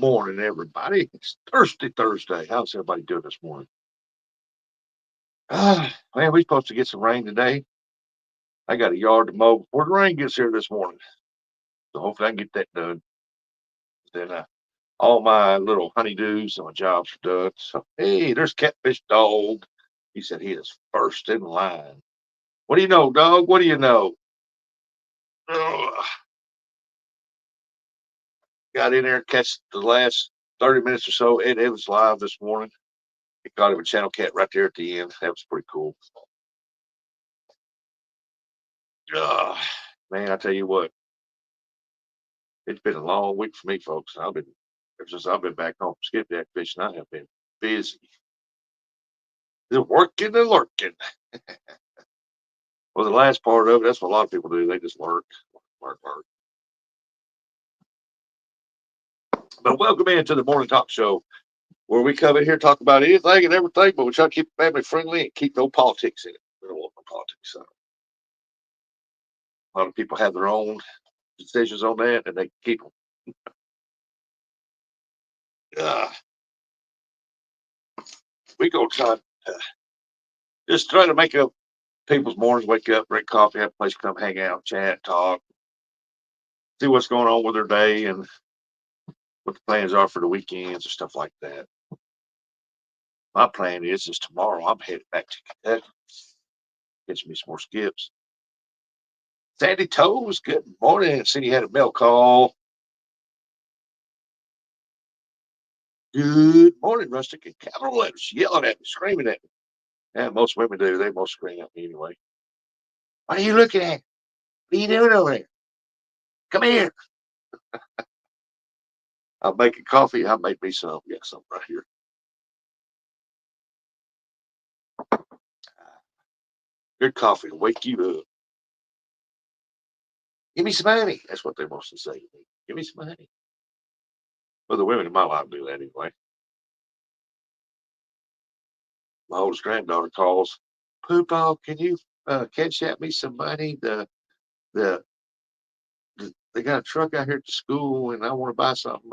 morning, everybody. It's Thursday. How's everybody doing this morning? Man, we supposed to get some rain today. I got a yard to mow before the rain gets here this morning. So hopefully I can get that done. Then all my little honeydews and my jobs are done. So hey, there's Catfish Dog. He said he is first in line. What do you know, dog? What do you know? Ugh. Got in there and catch the last 30 minutes or so. It was live this morning. It caught him a channel cat right there at the end. That was pretty cool. Uh, Man, I tell you what, it's been a long week for me, folks. Ever since I've been back home from skipjack fishing, I have been busy. They're working and lurking. Well, the last part of it, that's what a lot of people do. They just lurk, lurk, lurk. But welcome into the morning talk show where we come in here talk about anything and everything, but we try to keep it family friendly and keep no politics in it. We don't want no politics. So a lot of people have their own decisions on that, and they keep them. Uh, we go try just try to make up people's mornings, wake up, drink coffee, have a place to come hang out, chat, talk, see what's going on with their day and what the plans are for the weekends and stuff like that. My plan is tomorrow I'm headed back to Kentucky, catch me some more skips. Sandy Toes, good morning. See, you had a mail call. Good morning, Rustic, in capital letters, yelling at me, screaming at me. Yeah, most women do. They most scream at me anyway. What are you looking at? What are you doing over there? Come here. I'm making coffee. I made me some. Yeah, some right here. Good coffee to wake you up. Give me some money. That's what they mostly say to me. Give me some money. Well, the women in my life do that anyway. My oldest granddaughter calls, Poopa, can you cash out me some money? The they got a truck out here at the school, and I want to buy something.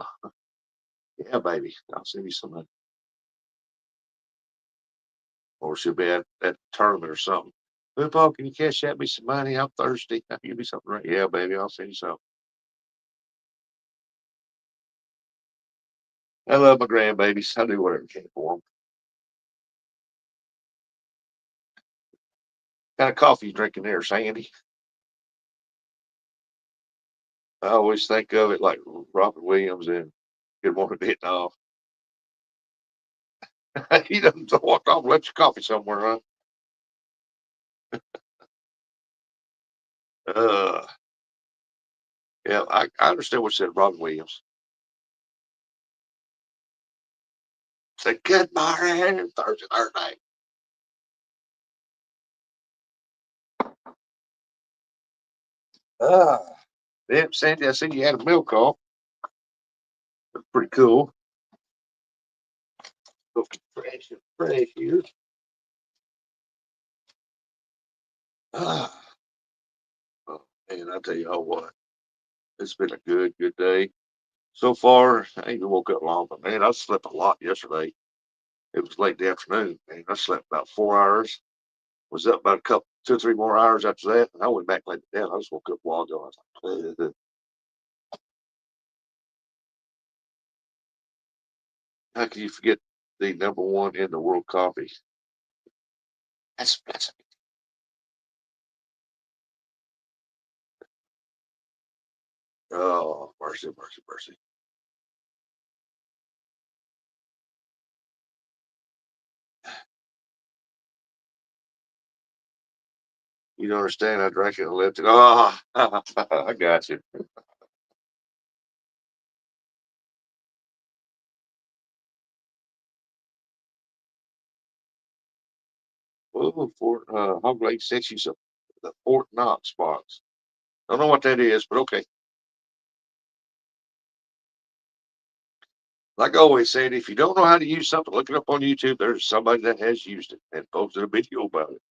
Yeah, baby, I'll send you some money. Or she'll be at the tournament or something. Poopa, can you cash out me some money? I'm thirsty. Give me something right. Yeah, baby, I'll send you some. I love my grandbabies. I do whatever I can for them. What kind of coffee you drinking there, Sandy? I always think of it like Robert Williams and Good Morning Vietnam. He doesn't walk off and left your coffee somewhere, huh? Uh, yeah, I understand what you said, Robin Williams. Say good morning, Thursday. Uh, yeah, Sandy, I seen you had a milk call. That's pretty cool. Looking fresh and fresh here. Ah, oh, man, I tell you what, it's been a good day. So far, I ain't even woke up long, but man, I slept a lot yesterday. It was late in the afternoon, man. I slept about 4 hours. Was up about a couple, 2 or 3 more hours after that, and I went back laid down. I just woke up a while ago. I was like, how can you forget the number one in the world coffee? That's oh mercy, mercy, mercy. You don't understand. I drank it and left it. Oh, I got you. Oh, Fort Hog Lake sent you some the Fort Knox box. Don't know what that is, but okay. Like I always said, if you don't know how to use something, look it up on YouTube. There's somebody that has used it and posted a video about it.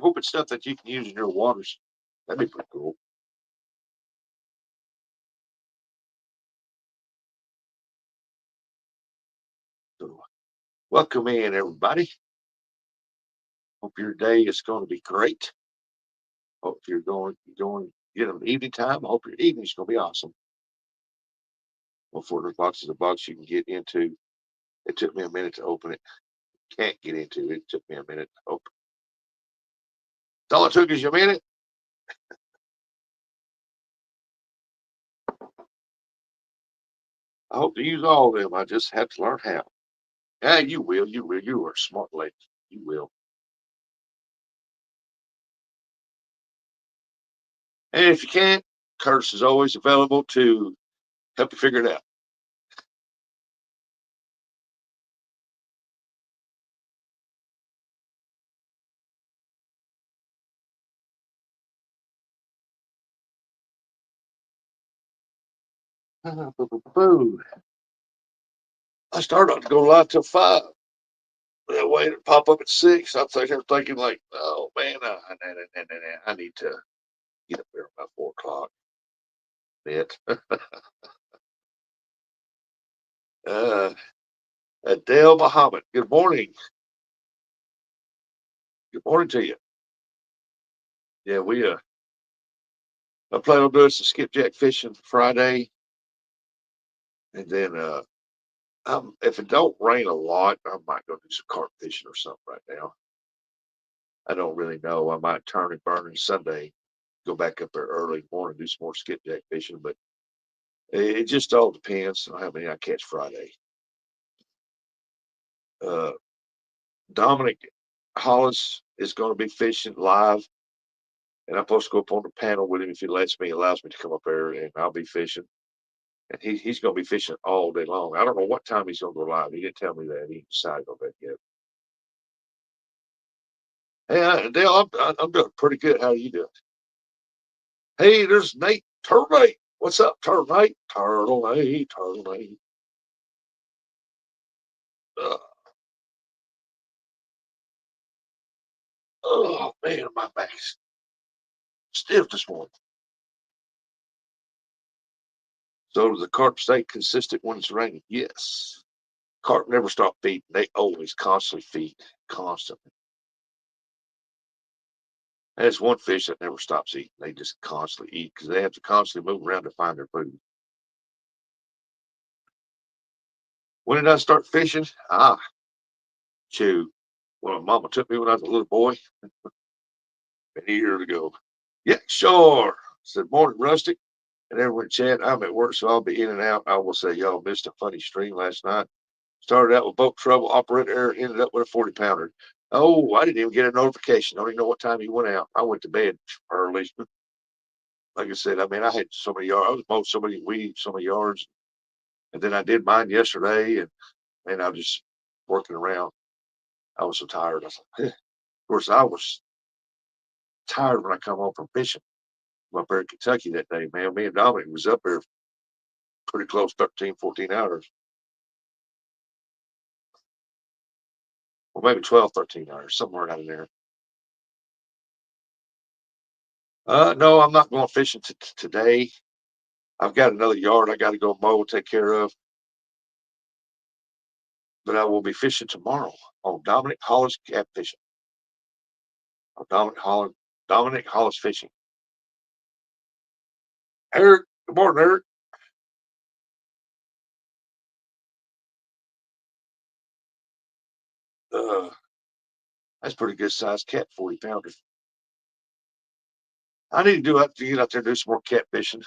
hope it's stuff that you can use in your waters. That'd be pretty cool. So, welcome in, everybody. Hope your day is going to be great. Hope you're going get an evening time. I hope your evening's going to be awesome. Before there's boxes of bugs you can get into. It took me a minute to open it. Can't get into it. It took me a minute to open. All it took is a minute. I hope to use all of them. I just have to learn how. Yeah, you will. You will. You are a smart lady. You will. And if you can't, Curtis is always available to help you figure it out. Boo. I started not to go live till 5. That way it pop up at 6. I'm thinking like, oh man, I need to get up there about 4 o'clock. Bit. Adele Muhammad. Good morning. Good morning to you. Yeah, I plan on doing some skipjack fishing Friday, and then if it don't rain a lot, I might go do some carp fishing or something right now. I don't really know. I might turn and burn on Sunday, go back up there early morning, do some more skipjack fishing, but it just all depends on how many I catch Friday. Uh, Dominic Hollis is going to be fishing live, and I'm supposed to go up on the panel with him if he allows me to come up there, and I'll be fishing. And he's going to be fishing all day long. I don't know what time he's going to go live. He didn't tell me that. He didn't decide on that yet. Hey, Dale, I'm doing pretty good. How are you doing? Hey, there's Nate, Turtle Nate. What's up, Turtle Nate? Turtle Nate, Turtle Nate. Uh, oh, man, my back's stiff this morning. So does the carp stay consistent when it's raining? Yes. Carp never stop feeding. They always constantly feed, constantly. There's one fish that never stops eating. They just constantly eat because they have to constantly move around to find their food. When did I start fishing? Shoot. Well, Mama took me when I was a little boy, many years ago. Yeah, sure. Said morning, Rustic, and everyone chat. I'm at work, so I'll be in and out. I will say y'all missed a funny stream last night. Started out with boat trouble, operator error, ended up with a 40-pounder. Oh, I didn't even get a notification. I don't even know what time he went out. I went to bed early. Like I said, I mean, I had so many yards. I was mowing so many weeds, so many yards, and then I did mine yesterday, and I was just working around. I was so tired. I was like, of course, I was tired when I come home from fishing up there in Kentucky that day, man. Me and Dominic was up there pretty close, 13, 14 hours. Well, maybe 12, 13 hours, somewhere out in there. No, I'm not going fishing today. I've got another yard I got to go mow, take care of. But I will be fishing tomorrow on Dominic Hollis Cat Fishing. On Dominic Hollis Fishing. Eric, good morning, Eric. Uh, that's pretty good sized cat, 40-pounder. I need to get out there and do some more cat fishing.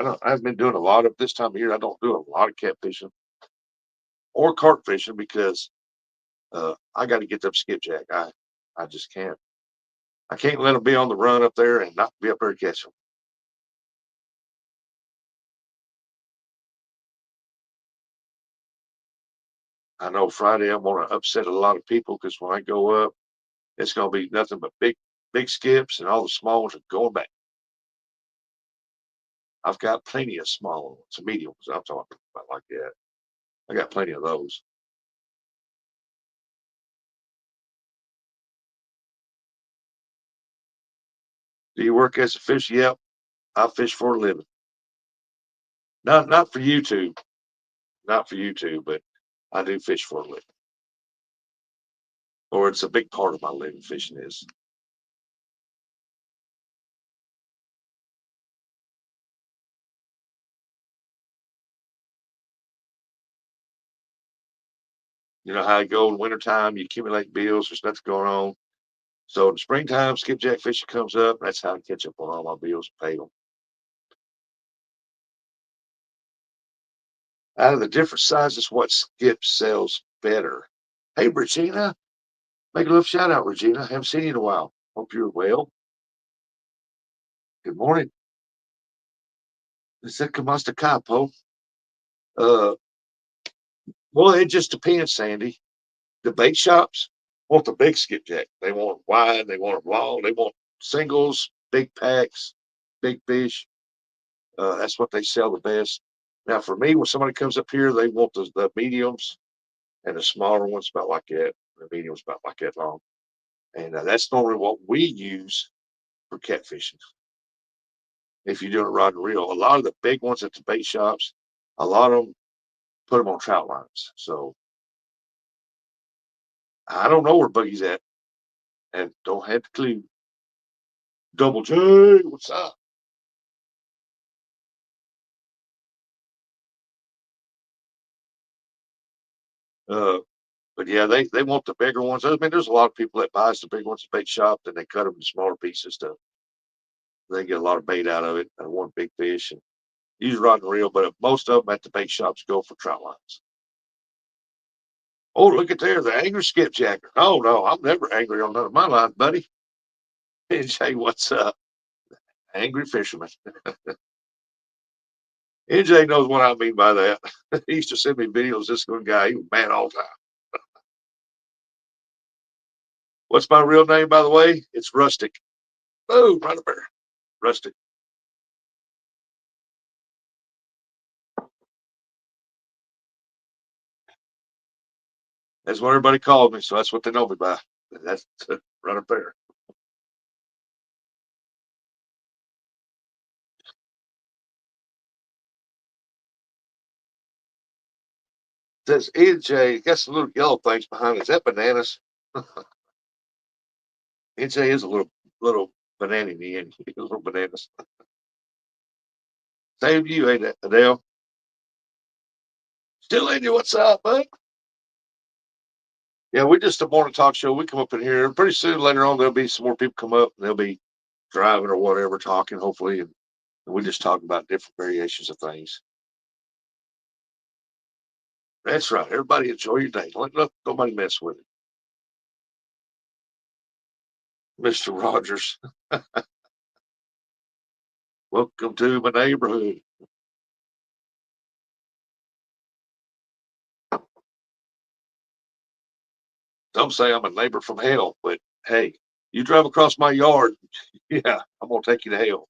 I haven't been doing a lot of this time of year. I don't do a lot of cat fishing or carp fishing because I got to get them skipjack. I just can't. I can't let them be on the run up there and not be up there to catch them. I know Friday I'm going to upset a lot of people because when I go up, it's going to be nothing but big skips, and all the small ones are going back. I've got plenty of small ones, medium ones. I'm talking about like that. I got plenty of those. Do you work as a fish? Yep, I fish for a living. Not for YouTube, not for YouTube, but I do fish for a living, or it's a big part of my living. Fishing is. You know how it goes in wintertime, you accumulate bills, there's nothing going on. So in the springtime, skipjack fishing comes up. That's how I catch up on all my bills and pay them. Out of the different sizes, what skip sells better? Hey, Regina, make a little shout out, Regina. Haven't seen you in a while. Hope you're well. Good morning. Is that Kamasta Capo? Uh, well, it just depends, Sandy. The bait shops want the big skipjack. They want it wide, they want it long, they want singles, big packs, big fish. That's what they sell the best. Now, for me, when somebody comes up here, they want the mediums and the smaller ones about like that. The mediums about like that long, and that's normally what we use for catfishing. If you're doing it rod and reel, a lot of the big ones at the bait shops, a lot of them put them on trout lines. So I don't know where Boogie's at, and don't have the clue. Double J, what's up? Uh, but yeah, they want the bigger ones. I mean, there's a lot of people that buys the big ones at bait shop, and they cut them in smaller pieces to they get a lot of bait out of it and one big fish and use rod and reel. But most of them at the bait shops go for trout lines. Oh, look at there, the angry skipjacker. Oh no, I'm never angry on none of my lines, buddy. And say what's up, angry fisherman. NJ knows what I mean by that. He used to send me videos. This good guy, he was mad all the time. What's my real name, by the way? It's Rustic. Oh, right up there, Rustic. That's what everybody called me, so that's what they know me by. That's right up there. It says NJ, got some little yellow things behind it. Is that bananas? NJ is a little banana in little bananas. Same to you, ain't it, Adele? Still in you. What's up, bud? Yeah, we just a morning talk show. We come up in here pretty soon. Later on, there'll be some more people come up. And they'll be driving or whatever, talking, hopefully, and we just talk about different variations of things. That's right. Everybody enjoy your day. Let nobody mess with it. Mr. Rogers, welcome to my neighborhood. Some say I'm a neighbor from hell, but hey, you drive across my yard, yeah, I'm gonna take you to hell.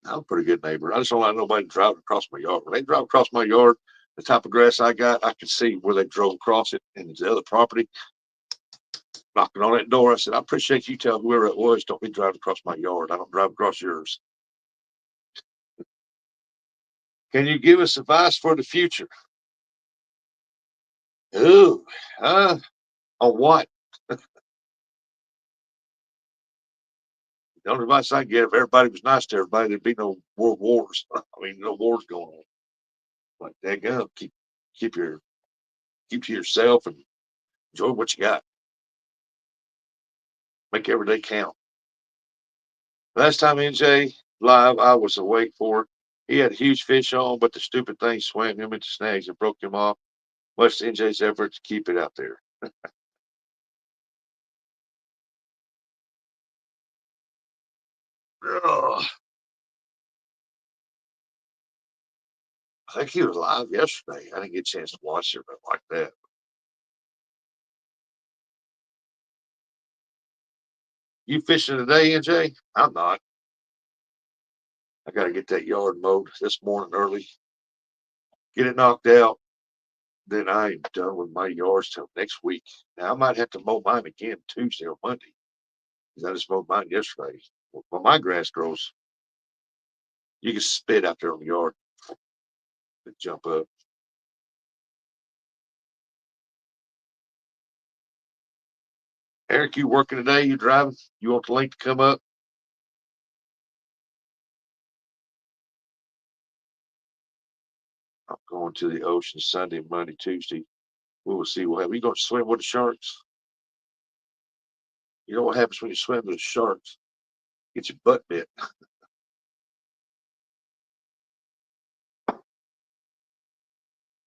I'm a pretty good neighbor. I just don't like nobody driving across my yard. When they drive across my yard, the type of grass I got, I can see where they drove across it and the other property. Knocking on that door, I said, I appreciate you tell whoever it was, don't be driving across my yard. I don't drive across yours. Can you give us advice for the future? Ooh, on what? The only advice I get, if everybody was nice to everybody, there'd be no world wars. I mean, no wars going on. Like that go, keep your keep to yourself and enjoy what you got. Make every day count. Last time NJ live, I was awake for it. He had a huge fish on, but the stupid thing swam him into snags and broke him off. Much to NJ's effort to keep it out there. Ugh, I think he was live yesterday. I didn't get a chance to watch it, but like that. You fishing today, NJ? I'm not. I got to get that yard mowed this morning early. get it knocked out. Then I am done with my yards till next week. Now I might have to mow mine again Tuesday or Monday because I just mowed mine yesterday. Well, my grass grows. You can spit out there on the yard and jump up. Eric, you working today? You driving? You want the link to come up? I'm going to the ocean Sunday, Monday, Tuesday. We will see what happens. You going to swim with the sharks? You know what happens when you swim with the sharks? Get your butt bit.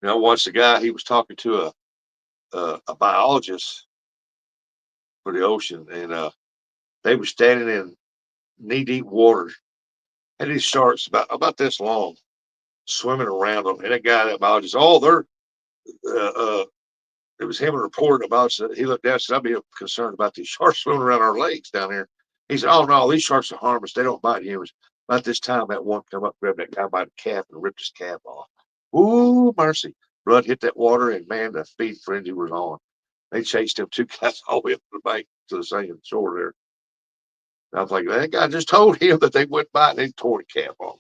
I watched a guy. He was talking to a biologist for the ocean, and they were standing in knee deep water, and these sharks about this long swimming around them. And that guy, that biologist, oh, they're it was him and reported about it. He looked down and said, I'd be concerned about these sharks swimming around our lakes down here. He said, oh, no, these sharks are harmless. They don't bite humans. About this time, that one come up, grabbed that guy by the calf and ripped his calf off. Ooh, mercy. Blood hit that water, and man, the feed frenzy was on. They chased them two guys all the way up to the bank to the same shore there. And I was like, that guy just told him that they wouldn't bite, and they tore the calf off.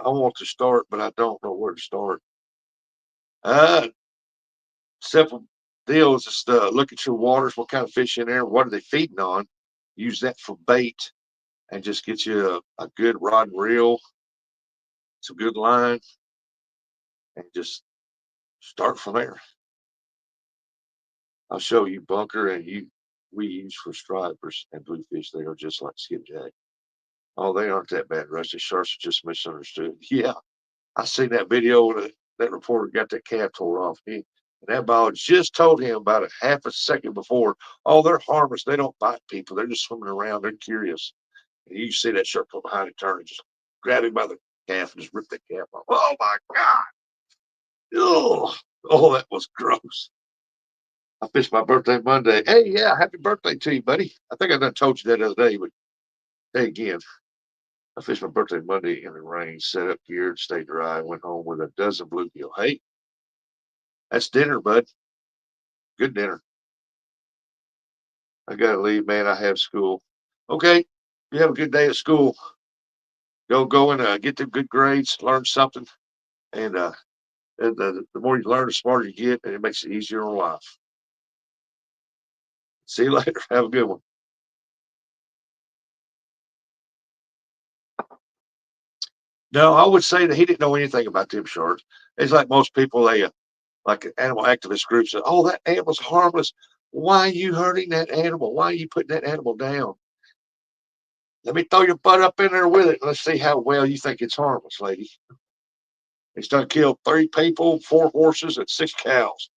I want to start, but I don't know where to start. Uh, Simple deal is just look at your waters, what kind of fish in there, what are they feeding on? Use that for bait and just get you a good rod and reel, some good line, and just start from there. I'll show you bunker and we use for stripers and bluefish. They are just like skipjack. Oh, they aren't that bad, Rusty. Sharks are just misunderstood. Yeah, I seen that video that reporter got that calf tore off. And that biologist just told him about a half a second before, oh, they're harmless. They don't bite people. They're just swimming around. They're curious. And you see that shark come behind and turn and just grab him by the calf and just rip that calf off. Oh my God. Ugh. Oh, that was gross. I fished my birthday Monday. Hey, yeah, happy birthday to you, buddy. I think I done told you that the other day, but hey again. I fished my birthday Monday in the rain, set up gear, stayed dry, went home with a dozen bluegill. Hey, that's dinner, bud. Good dinner. I gotta leave, man. I have school. Okay. You have a good day at school. Go and get them good grades, learn something, and the more you learn, the smarter you get, and it makes it easier in life. See you later. Have a good one. No, I would say that he didn't know anything about them sharks. It's like most people, they like animal activist groups say, "Oh, that animal's harmless. Why are you hurting that animal? Why are you putting that animal down? Let me throw your butt up in there with it. Let's see how well you think it's harmless, lady." It's done killed 3 people, 4 horses, and 6 cows.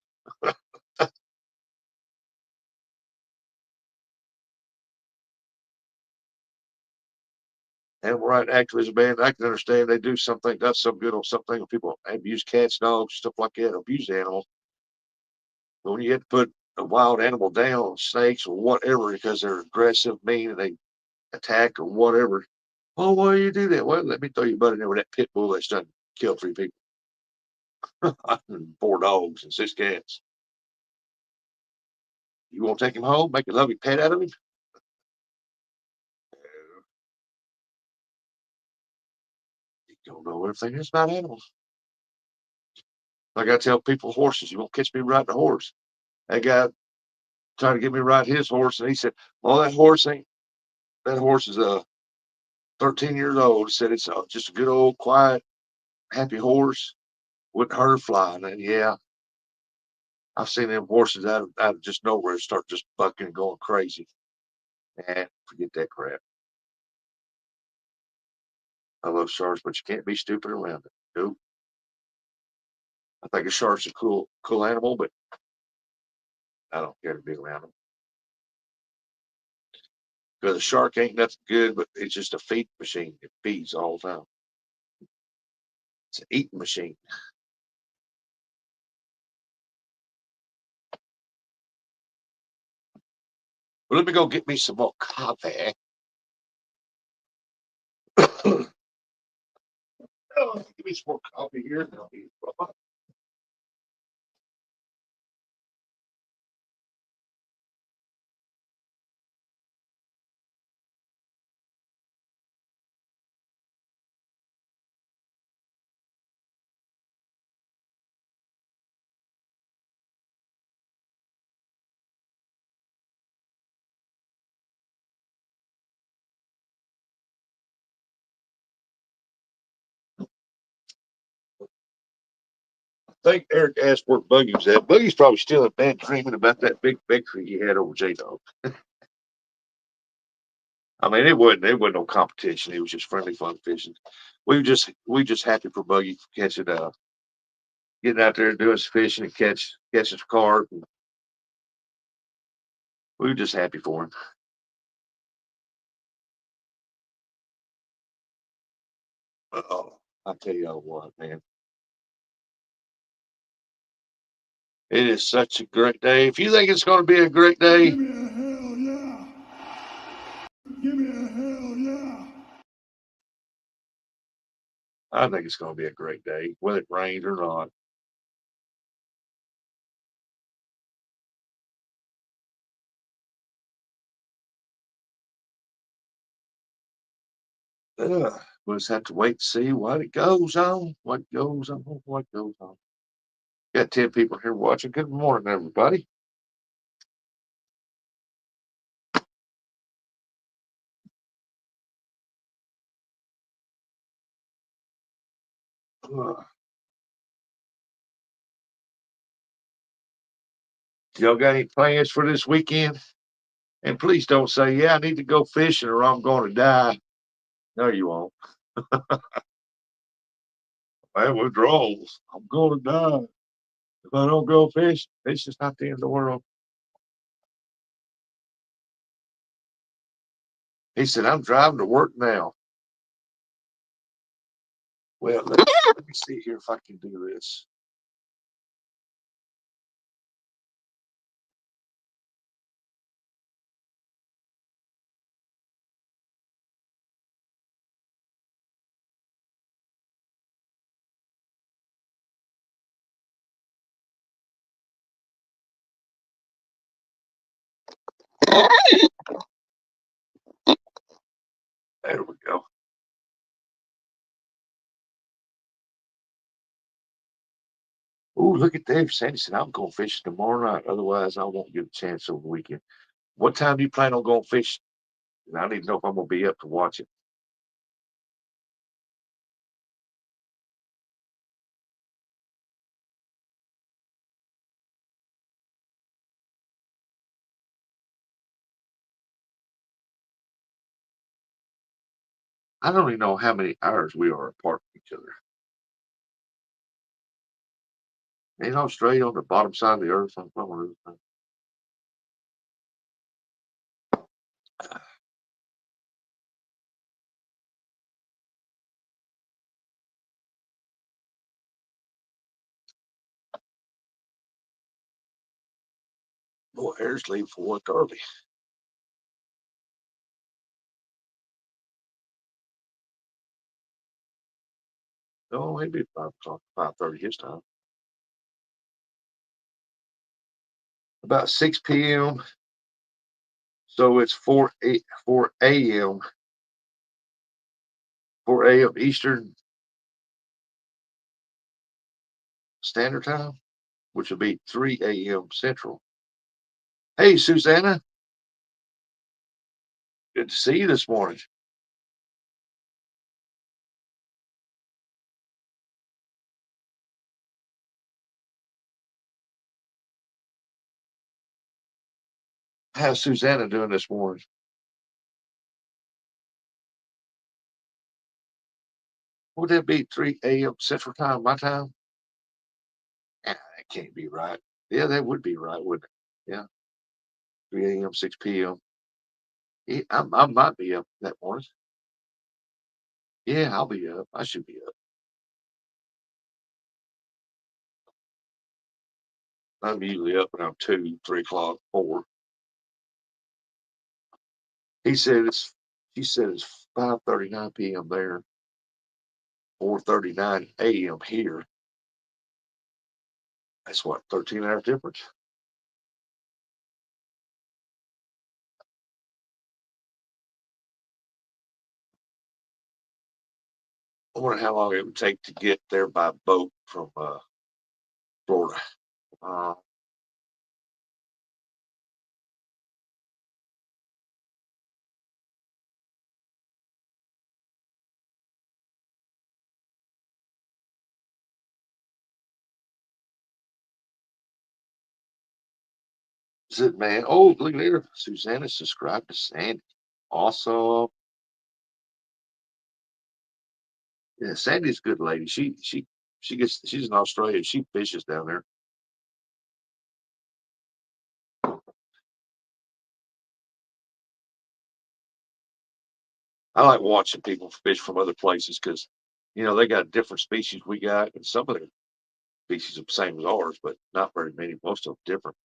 Animal right activism, man, I can understand they do something, does some good on something. When people abuse cats, dogs, stuff like that, abuse animals. But when you have to put a wild animal down, snakes or whatever, because they're aggressive, mean, and they attack or whatever, oh, why do you do that? Well, let me throw your butt in there with that pit bull that's done killed 3 people, 4 dogs, and 6 cats. You want to take him home, make a loving pet out of him? You don't know everything is about animals. Like I tell people, horses, you won't catch me riding a horse. That guy tried to get me to ride his horse, and he said, "Oh, that horse is 13 years old." He said it's just a good old quiet, happy horse. Wouldn't hurt a fly. And yeah, I've seen them horses out of just nowhere start just bucking and going crazy. And forget that crap. I love sharks, but you can't be stupid around it. Nope. I think a shark's a cool animal, but I don't care to be around them. Because a shark ain't nothing good, but it's just a feed machine. It feeds all the time. It's an eating machine. Well, let me go get me some more coffee. Give me some more coffee here. And I'll be right back. I think Eric asked where Buggy was at. Buggy's probably still in bed dreaming about that big victory he had over J Dog. I mean, it wasn't no competition. It was just friendly fun fishing. We just happy for Buggy catching getting out there and doing some fishing and catching some carp. We were just happy for him. Oh, I tell you what, man, it is such a great day. If you think it's going to be a great day, Give me a hell yeah. Give me a hell yeah. I think it's going to be a great day, whether it rains or not. We'll just have to wait to see what it goes on, what goes on, what goes on. Got 10 people here watching. Good morning, everybody. Y'all got any plans for this weekend? And please don't say, yeah, I need to go fishing or I'm going to die. No, you won't. Man, withdrawals. I'm going to die. If I don't go fish, it's just not the end of the world. He said, I'm driving to work now. Well, let me see here if I can do this. There we go. Oh, look at Dave. Sandy said, I'm going fishing tomorrow night. Otherwise, I won't get a chance over the weekend. What time do you plan on going fishing? I need to know if I'm going to be up to watch it. I don't even know how many hours we are apart from each other. Ain't Australia on the bottom side of the earth? Boy, Harris leave for work early. No, maybe 5 o'clock, 5:30 his time. About 6 p.m. So it's 4 a.m. 4 a.m. Eastern Standard Time, which will be 3 a.m. Central. Hey, Susanna. Good to see you this morning. How's Susanna doing this morning? Would that be 3 a.m. Central Time, my time? Yeah, that can't be right. Yeah, that would be right, wouldn't it? Yeah, 3 a.m., 6 p.m. Yeah, I might be up that morning. Yeah, I'll be up. I should be up. I'm usually up around 2, 3 o'clock, 4. He said it's, she said it's 5:39 p.m. there. 4:39 a.m. here. That's what, 13-hour difference? I wonder how long it would take to get there by boat from Florida. Is it, man? Oh, look at her. Susanna subscribed to Sandy. Awesome. Yeah, Sandy's a good lady. She's in Australia. She fishes down there. I like watching people fish from other places because, they got different species we got, and some of their species are the same as ours, but not very many. Most of them different.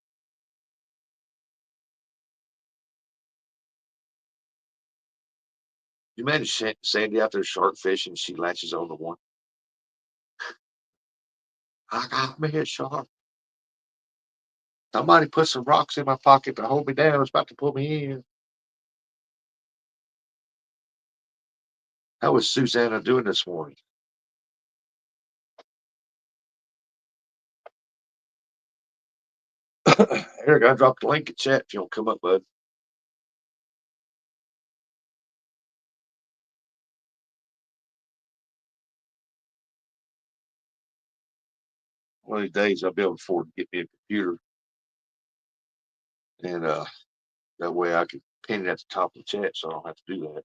You imagine Sandy out there shark fishing, she latches on to one. I got me a shark. Somebody put some rocks in my pocket to hold me down. It's about to pull me in. How was Susanna doing this morning? Eric, I dropped the link in chat if you want to come up, bud. One of these days I'll be able to afford to get me a computer, and that way I can pin it at the top of the chat so I don't have to do that.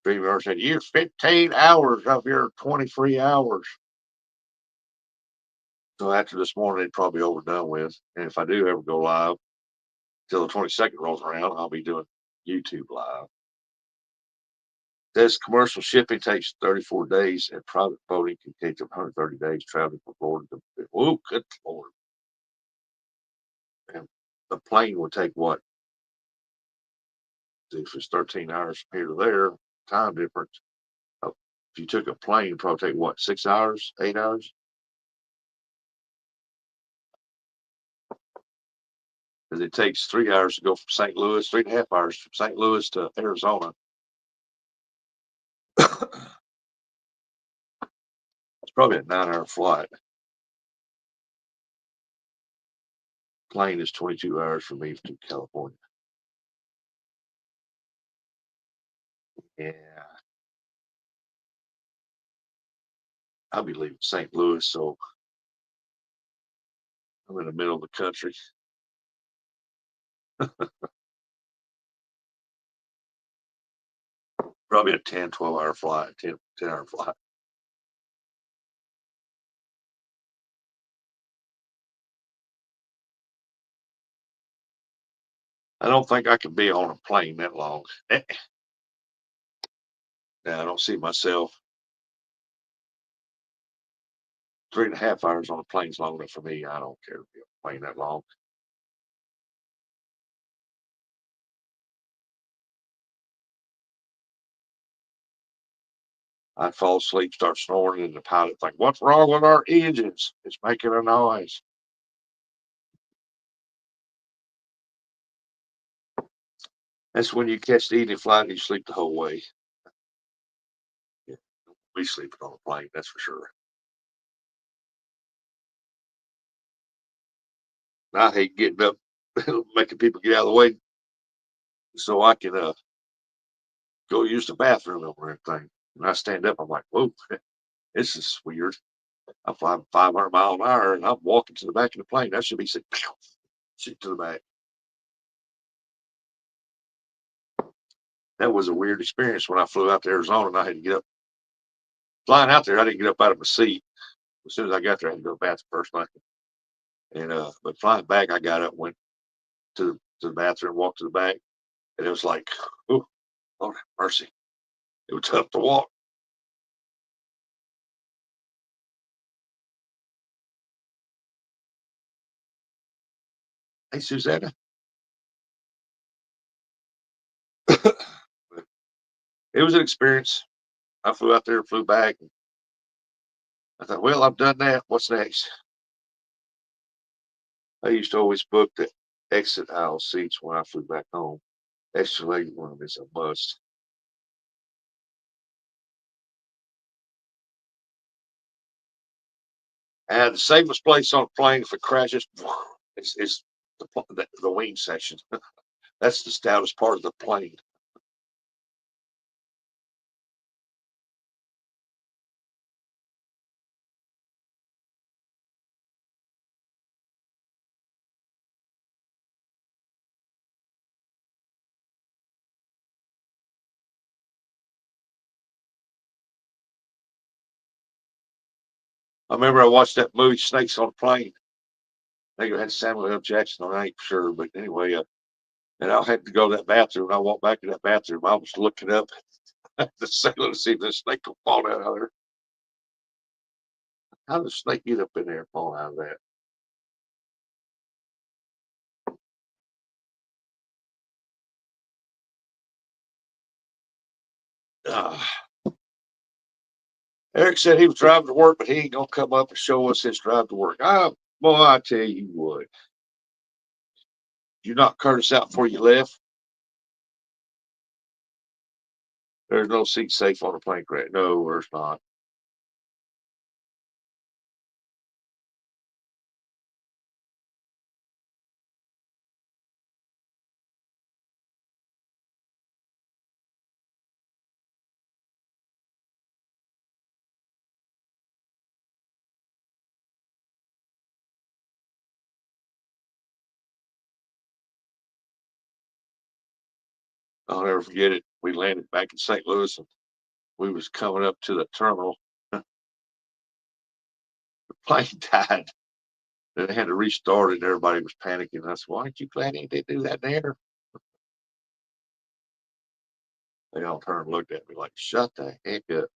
Dreamer said, "You're 15 hours of your 23 hours." So after this morning, it'd probably be overdone with. And if I do ever go live till the 22nd rolls around, I'll be doing YouTube live. This commercial shipping takes 34 days, and private boating can take 130 days traveling from Florida to. Whoa, good Lord. And the plane would take what? If it's 13 hours from here to there, time difference. If you took a plane, it'd probably take what, 6 hours, 8 hours? Because it takes 3 hours to go from St. Louis, 3.5 hours from St. Louis to Arizona. It's probably a 9-hour flight. Plane is 22 hours for me to California. Yeah. I'll be leaving St. Louis, so I'm in the middle of the country. Probably a 10, 12-hour flight, 10-hour flight. I don't think I could be on a plane that long. Now, I don't see myself. 3.5 hours on a plane's long enough for me. I don't care to be on a plane that long. I'd fall asleep, start snoring, and the pilot think, "What's wrong with our engines? It's making a noise." That's when you catch the evening flight and you sleep the whole way. Yeah, we sleeping on a plane, that's for sure. I hate getting up, making people get out of the way so I can go use the bathroom or anything. When I stand up, I'm like, "Whoa, this is weird." I'm flying 500 miles an hour and I'm walking to the back of the plane. That should be sitting shit to the back. That was a weird experience when I flew out to Arizona and I had to get up. Flying out there, I didn't get up out of my seat. As soon as I got there, I had to go to the bathroom first thing. And but flying back, I got up, went to the bathroom, walked to the back, and it was like, oh, Lord have mercy. It was tough to walk. Hey, Susanna. But it was an experience. I flew out there, flew back. I thought, well, I've done that. What's next? I used to always book the exit aisle seats when I flew back home. Extra leg room is a must. And the safest place on a plane if it crashes is the wing section. That's the stoutest part of the plane. I remember I watched that movie Snakes on a Plane. I think it had Samuel L. Jackson on it, I ain't sure, but anyway, and I had to go to that bathroom. And I walked back to that bathroom. I was looking up at the ceiling to see if the snake would fall out of there. How did the snake get up in there and fall out of that? Uh, Eric said he was driving to work, but he ain't gonna come up and show us his drive to work. Boy, I tell you what, you knocked Curtis out before you left. There's no seat safe on a plane crash. No, there's not. I'll never forget it. We landed back in St. Louis and we was coming up to the terminal. The plane died. They had to restart it. And everybody was panicking. I said, "Why aren't you glad they didn't do that there?" They all turned and looked at me like, "Shut the heck up."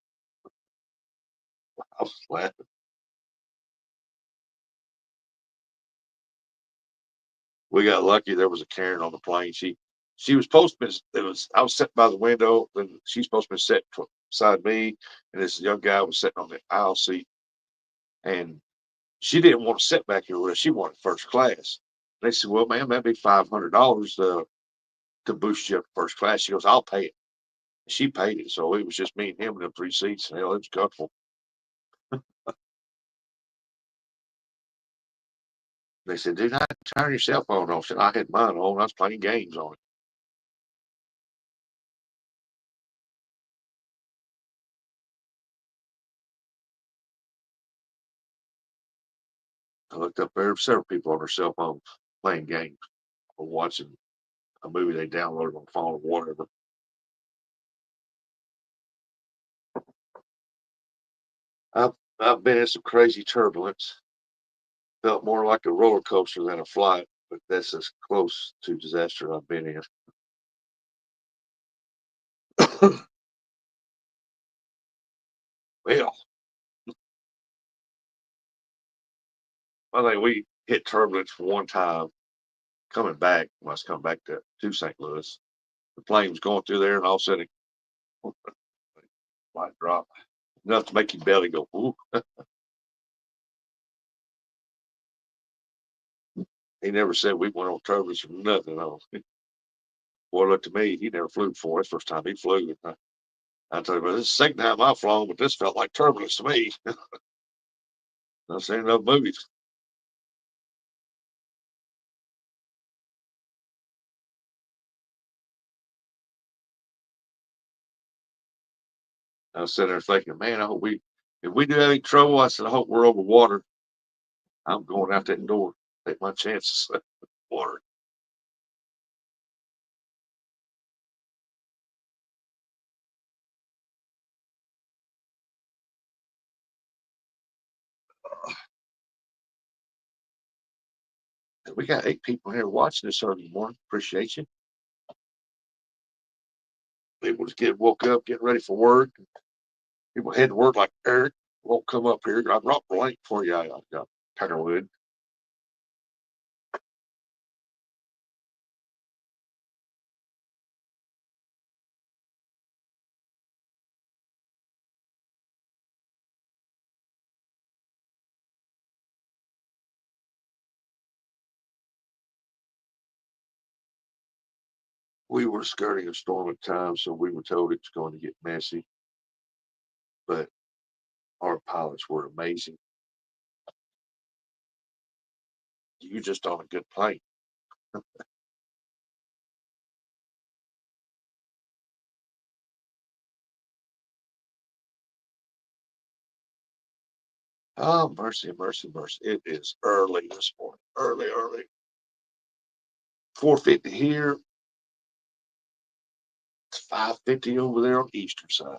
I was laughing. We got lucky. There was a Karen on the plane. She was supposed to be. It was. I was sitting by the window, and she's supposed to be sitting beside me, and this young guy was sitting on the aisle seat, and she didn't want to sit back here with us. She wanted first class. They said, "Well, ma'am, that'd be $500 to boost you up to first class." She goes, "I'll pay it." She paid it, so it was just me and him in the three seats, and hell, it was comfortable. They said, "Do not turn your cell phone off." I said, "I had mine on. I was playing games on it." I looked up there, several people on their cell phones playing games or watching a movie they downloaded on the phone or whatever. I've been in some crazy turbulence. Felt more like a roller coaster than a flight, but that's as close to disaster I've been in. Well, I think we hit turbulence one time coming back. When I was coming back to St. Louis, the plane was going through there, and all of a sudden, light drop enough to make your belly go, "Ooh." He never said we went on turbulence or nothing else. Boy, look to me, he never flew before. It's the first time he flew. I tell you, but this is the second time I've flown, but this felt like turbulence to me. I've seen enough movies. I was sitting there thinking, man, I hope if we do have any trouble, I said, I hope we're over water. I'm going out that door, take my chances. Water. We got 8 people here watching this early morning. Appreciate you. People just get woke up, getting ready for work. People head to work like Eric won't come up here. I brought the link for you. I got Tigerwood. We were skirting a storm at times, so we were told it's going to get messy. But our pilots were amazing. You're just on a good plane. Oh, mercy, mercy, mercy. It is early this morning. Early, early. 4:50 here. It's 5:50 over there on the eastern side.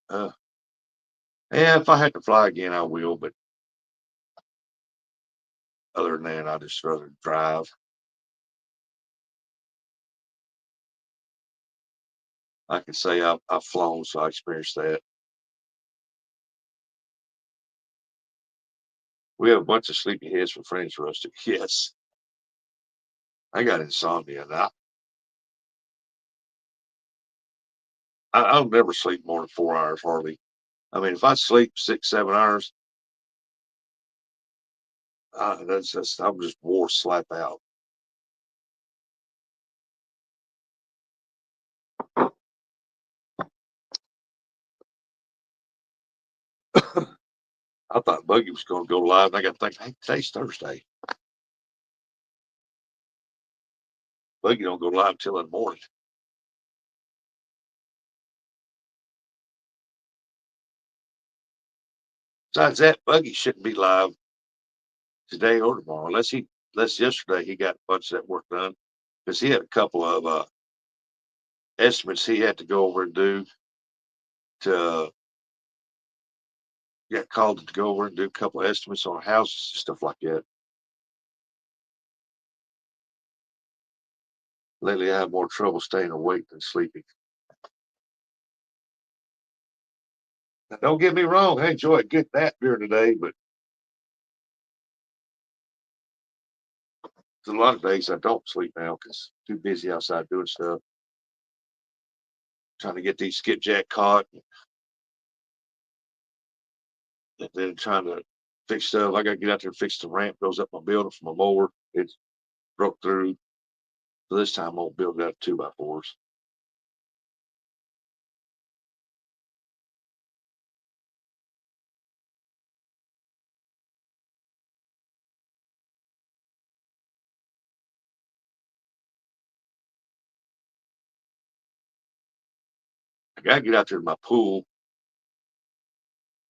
Uh, yeah, if I had to fly again, I will. But other than that, I just rather drive. I can say I've flown, so I experienced that. We have a bunch of sleepy heads for friends for us to. Yes, I got insomnia, and I'll never sleep more than 4 hours hardly. I mean, if I sleep 6, 7 hours, that's just I'm just wore slap out. I thought Buggy was going to go live, and I got to think, hey, today's Thursday. Buggy don't go live till in the morning. Besides that, Buggy shouldn't be live today or tomorrow, unless yesterday he got a bunch of that work done, because he had a couple of estimates he had to go over and do to got called to go over and do a couple of estimates on houses and stuff like that. Lately, I have more trouble staying awake than sleeping. Now, don't get me wrong, I enjoy a good nap during the day, but there's a lot of days I don't sleep now because too busy outside doing stuff, trying to get these skipjack caught, and then trying to fix stuff. I got to get out there and fix the ramp goes up my building from a mower. It's broke through. So this time I'll build it out 2x4s. I got to get out there to my pool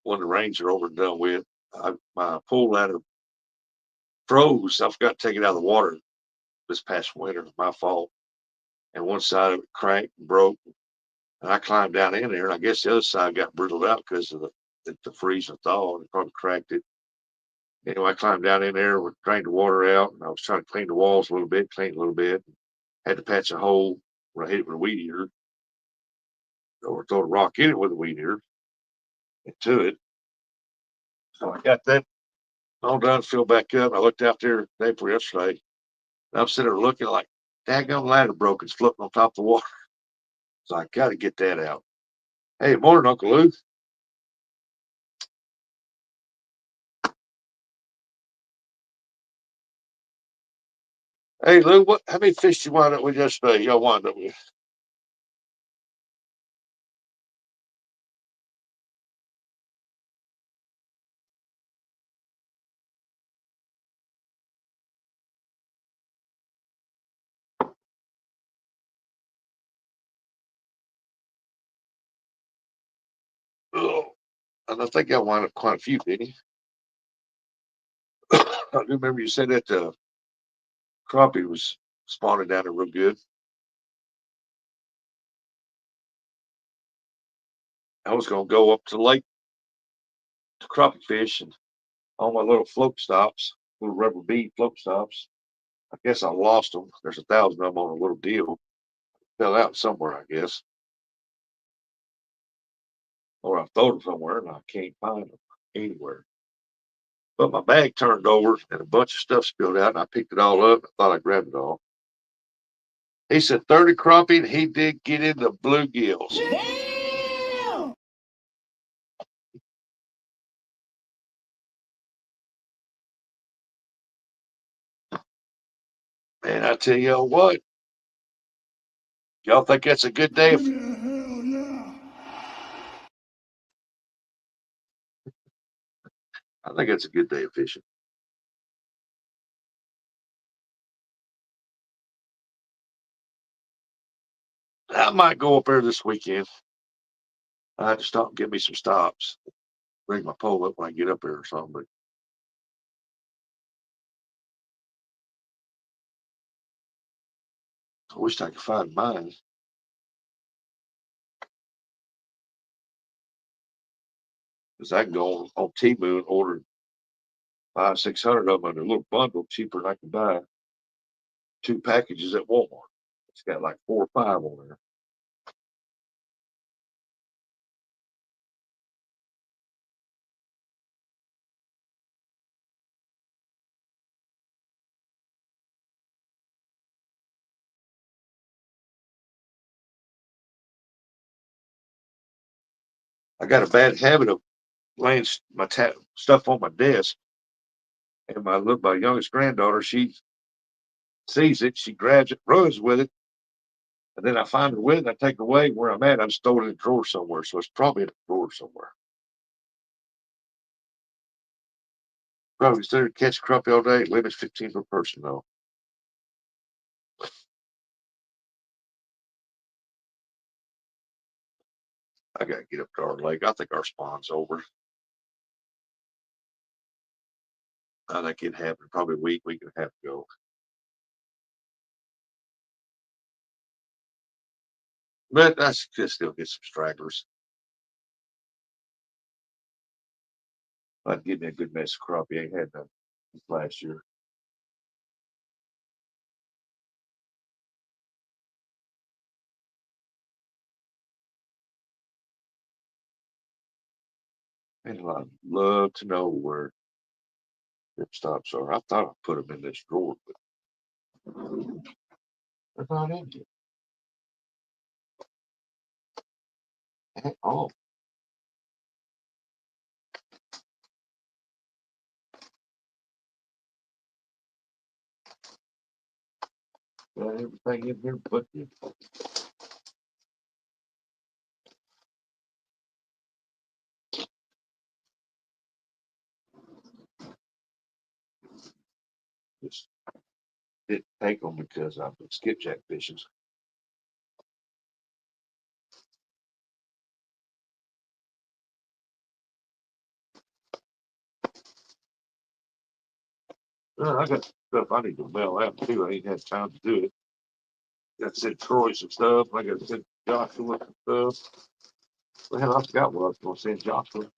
when the rains are over and done with. My pool ladder froze. I forgot to take it out of the water this past winter. My fault. And one side of it cracked and broke. And I climbed down in there, and I guess the other side got brittled out because of the freeze and thaw, and it probably cracked it. Anyway, I climbed down in there, drained the water out, and I was trying to clean the walls a little bit, clean a little bit. Had to patch a hole where I hit it with a weed eater, or throw a rock in it with a weed eater into it. So I got that all done, filled back up. I looked out there the day before yesterday. And I'm sitting there looking like, daggone ladder broke. It's floating on top of the water. So I got to get that out. Hey, morning, Uncle Lou. Hey, Lou, how many fish did you wind up with yesterday? Y'all wind up with? Oh, and I think I wound up quite a few, didn't you? I do remember you said that crappie was spawning down there real good. I was going to go up to the lake to crappie fish and on my little float stops, little rubber bead float stops. I guess I lost them. There's 1,000 of them on a little deal. Fell out somewhere, I guess. Or I threw them somewhere and I can't find them anywhere. But my bag turned over and a bunch of stuff spilled out and I picked it all up. I thought I grabbed it all. He said 30 crappie, he did get into bluegills. Damn! And I tell y'all what, y'all think that's a good day? Give me a hell yeah! I think that's a good day of fishing. I might go up there this weekend. I had to stop and get me some stops. Bring my pole up when I get up there or something. But I wish I could find mine. Because I can go on Temu and order 500-600 of them in a little bundle cheaper than I can buy 2 packages at Walmart. It's got like 4 or 5 on there. I got a bad habit of laying my stuff on my desk, and my youngest granddaughter, she sees it, she grabs it, runs with it, and then I find her with it, and I take her away where I'm at. I just throw it in a drawer somewhere, so it's probably in a drawer somewhere. Probably consider catch crappie all day. Limits 15 per person though. I gotta get up to our lake. I think our spawn's over. I think it happened probably a week and a half ago. But I could still get some stragglers. I'd give me a good mess of crappie. Ain't had none last year. And I'd love to know where them stops are. I thought I put them in this drawer, but they're not in here at all. Got everything in here but the just didn't take them because I've been skipjack fishing. I got stuff I need to mail out too. I ain't had time to do it. Got to send Troy some stuff. I got to send Joshua some stuff. Well, hell, I forgot what I was going to send Joshua.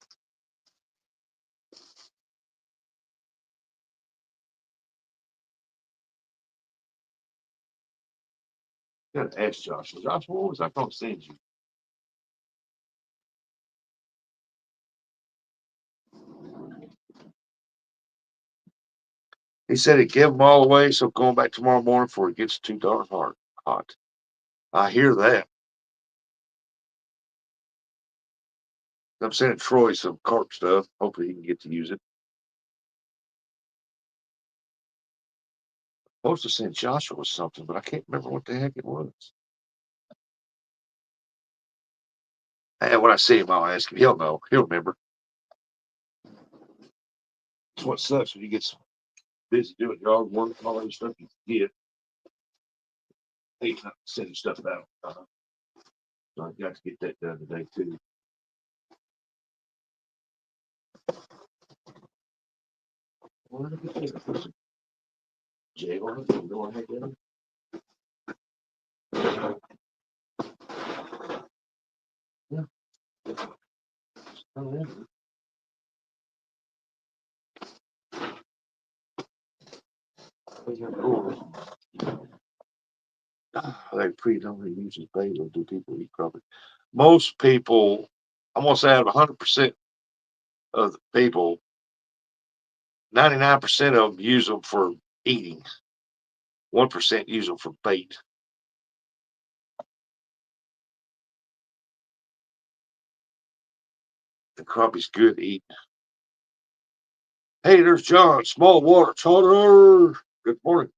Got to ask Joshua. Joshua, what was I going to send you? He said he'd give them all away, so going back tomorrow morning before it gets too darn hot. I hear that. I'm sending Troy some carp stuff. Hopefully he can get to use it. Supposed to send Joshua something, but I can't remember what the heck it was. And when I see him, I'll ask him. He'll know. He'll remember. That's what sucks when you get so busy doing yard work and all that stuff you forget. He's not sending stuff out. So I got to get that done today too. Well, look at that. Jay on it. You know what I had Yeah. Oh, yeah. They predominantly uses bait or do people eat crappie? Most people, I'm gonna say out of 100% of the people, 99% of them use them for eating. 1% use them for bait. The crappie's good to eat. Hey, there's John, small water trotter. Good morning.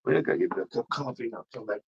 Wait, I gotta get a cup of coffee and I'll come back.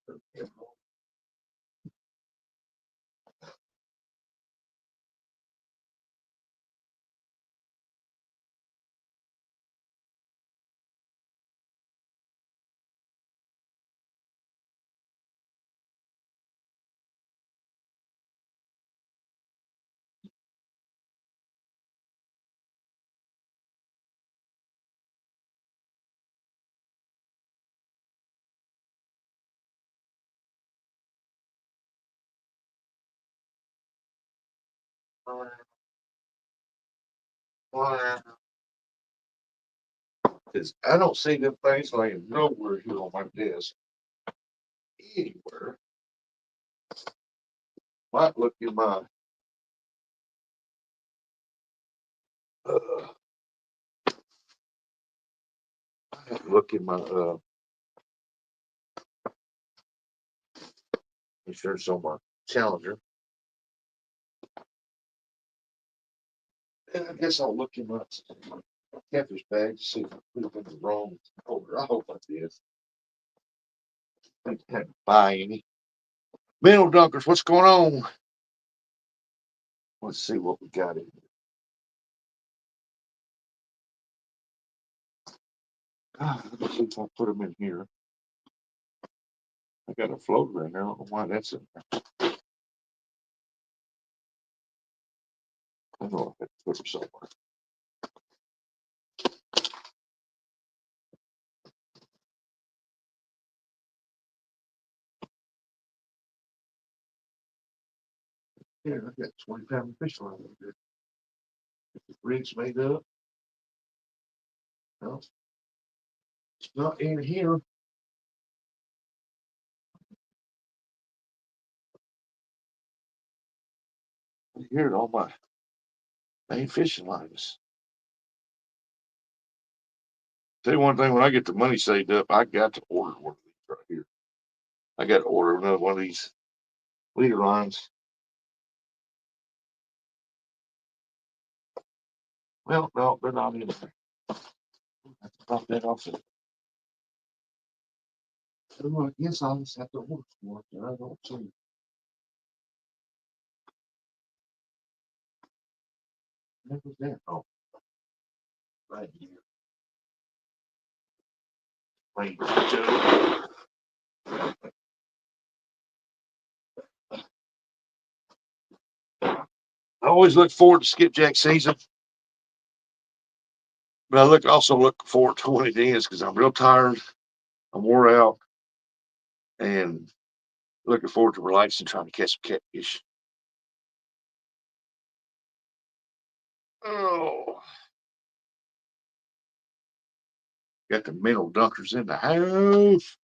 Because I don't see them things laying nowhere here on my desk. Anywhere. Might look in my I have to look in my make sure it's on my Challenger. And I guess I'll look in my catfish bag to see if I put it in the wrong folder. I hope I did. I didn't buy any. Mineral dunkers, what's going on? Let's see what we got in here. Let's see if I put them in here. I got a floater in there. I don't know why that's in there. I know I have to put them somewhere. Here, I got 20-pound fish line over there. The rig's made up. No, it's not in here. Here are all my main fishing lines. Tell you one thing, when I get the money saved up, I got to order one of these right here. I got to order another one of these leader lines. Well, no, they're not in there. I have to pop that off. So I guess I'll just have to order more, but I don't see it. What was that? Oh, right here. Wait, I always look forward to skipjack season, but I also look forward to when it ends because I'm real tired. I'm wore out and looking forward to relaxing, trying to catch some catfish. Oh, got the mineral dunkers in the house.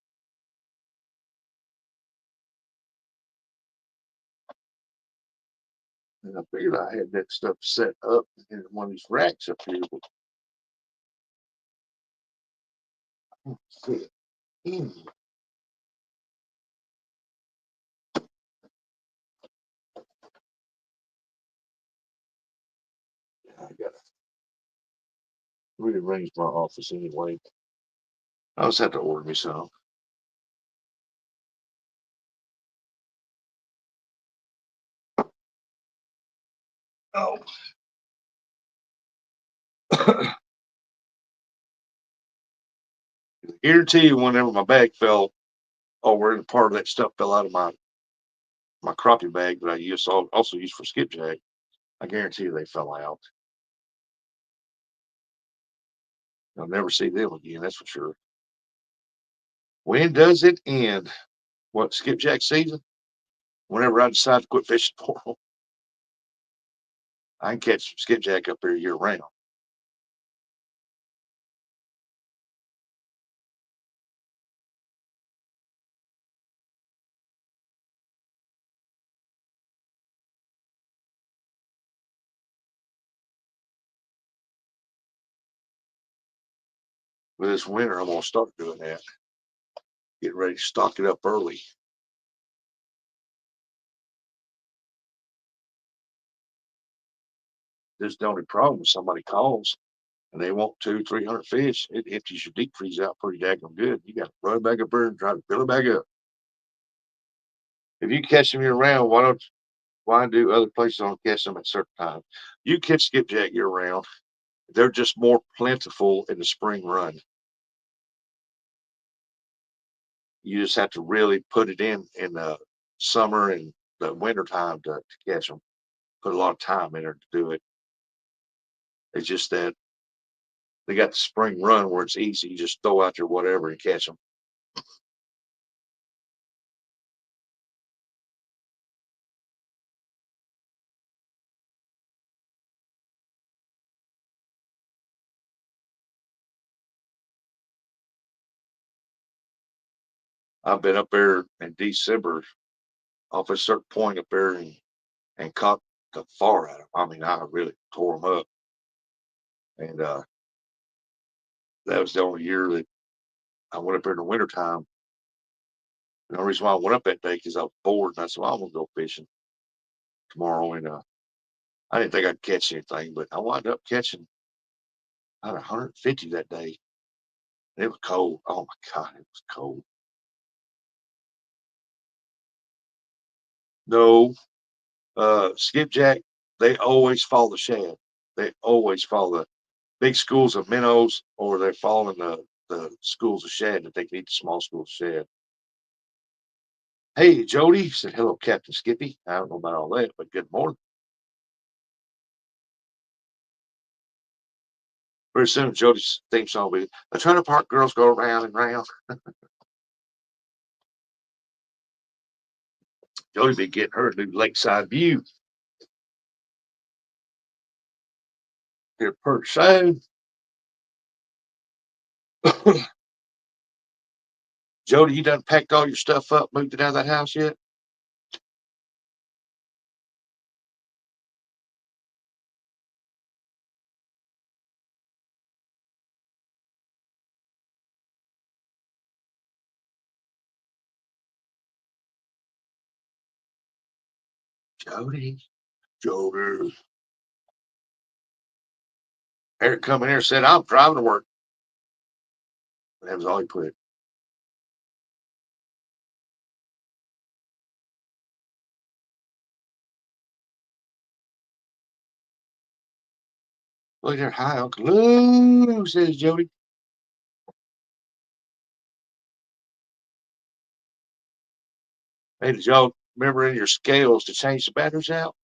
And I figured I had that stuff set up in one of these racks up here, but I don't see it in here. I gotta rearrange my office anyway. I just have to order me some. Oh, I guarantee you, whenever my bag fell over and part of that stuff fell out of my crappie bag that I also use for skipjack, I guarantee you they fell out. I'll never see them again, that's for sure. When does it end? What, skipjack season? Whenever I decide to quit fishing for them, I can catch skipjack up here year round. But this winter, I'm gonna start doing that. Getting ready to stock it up early. This is the only problem. Somebody calls and they want 200-300 fish. It empties your deep freeze out pretty daggone good. You got to run back up there and try to fill it back up. If you catch them year round, why do other places don't catch them at certain times? You catch skipjack year round. They're just more plentiful in the spring run. You just have to really put it in the summer and the winter time to catch them. Put a lot of time in there to do it. It's just that they got the spring run where it's easy. You just throw out your whatever and catch them. I've been up there in December off a certain point up there and caught the far out of them. I mean, I really tore them up. And that was the only year that I went up there in the wintertime. The only reason why I went up that day because I was bored and I said, well, I'm going to go fishing tomorrow. And I didn't think I'd catch anything, but I wound up catching about 150 that day. And it was cold. Oh my God, it was cold. No, skipjack, they always follow the shad. They always follow the big schools of minnows, or they're following the schools of shad that they can eat the small schools of shad. Hey, Jody, said hello, Captain Skippy. I don't know about all that, but good morning. Very soon, Jody's theme song will be the trailer park girls go round and round. Jody be getting her a new lakeside view here pretty soon. Jody, you done packed all your stuff up, moved it out of that house yet? Jody, Jody. Eric come in here and said, I'm driving to work. That was all he put. Look there, hi, Uncle Lou, says Jody. Hey, did y'all remember in your scales to change the batteries out?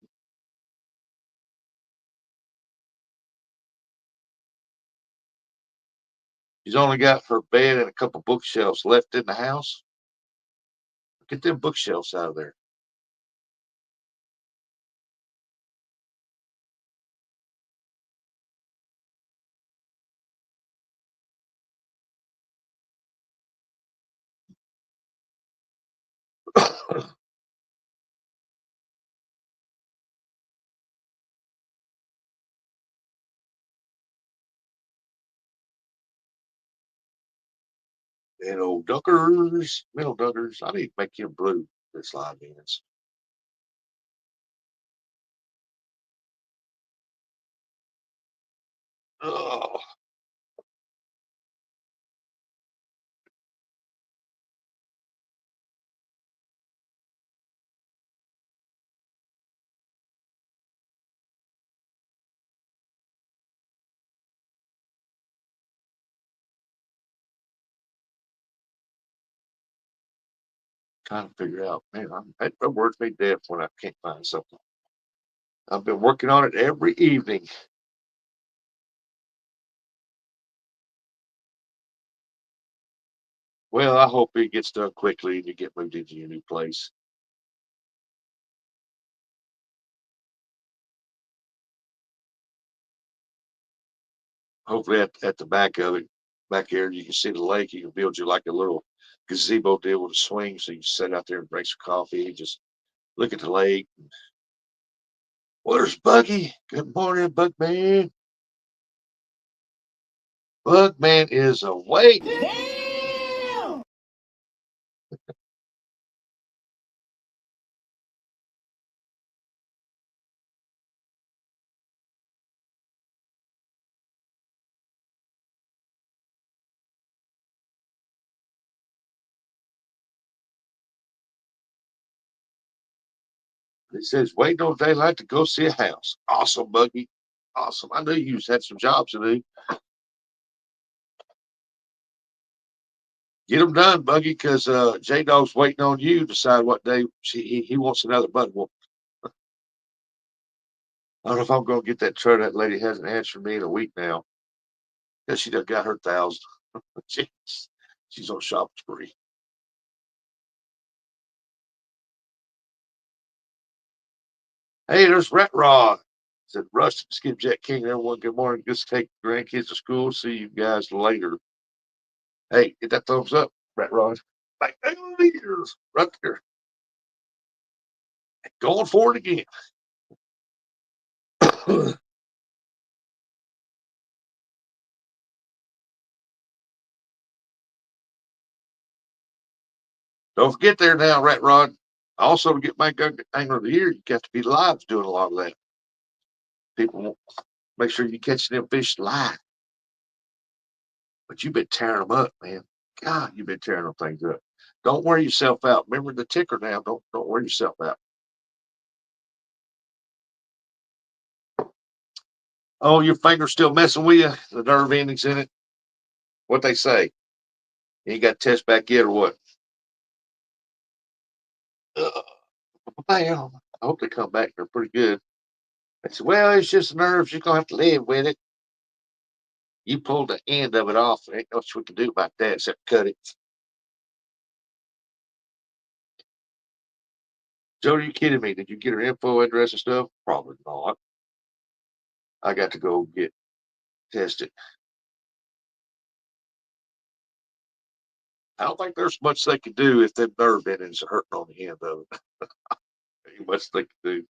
She's only got her bed and a couple bookshelves left in the house. Get them bookshelves out of there. Middle duckers, middle duckers. I need to make him blue. This line ends. Oh, trying to figure out, man, that word's me deaf when I can't find something. I've been working on it every evening. Well, I hope it gets done quickly and you get moved into your new place. Hopefully, at the back of it, back here, you can see the lake. You can build you like a little gazebo deal with a swing, so you can sit out there and drink some coffee, just look at the lake. Where's Buggy? Good morning, Bugman. Bugman is awake. Damn! He says, waiting on daylight to go see a house. Awesome, Buggy. Awesome. I knew you had some jobs to do. Get them done, Buggy, because J Dog's waiting on you to decide what day he wants another button. Well, I don't know if I'm going to get that truck. That lady hasn't answered me in a week now. Because she done got her 1,000. She's on shop spree. Hey, there's Rat Rod. Said Rustin, Skipjack King, everyone. Good morning. Just take the grandkids to school. See you guys later. Hey, get that thumbs up, Rat Rod. Like years right there. Going for it again. Don't forget there now, Rat Rod. Also, to get my angler of the year, you got to be live doing a lot of that. People won't make sure you catch them fish live. But you've been tearing them up, man. God, you've been tearing them things up. Don't wear yourself out. Remember the ticker now. Don't wear yourself out. Oh, your finger's still messing with you. The nerve endings in it. What they say? You ain't got to test back yet or what? Well, I hope they come back. They're pretty good. I said, well, it's just nerves. You're gonna have to live with it. You pulled the end of it off. There ain't much we can do about that except cut it. Joe, are you kidding me? Did you get her info address and stuff? Probably not. I got to go get tested. I don't think there's much they can do if them nerve endings are hurting on the end of it. Ain't much they can do.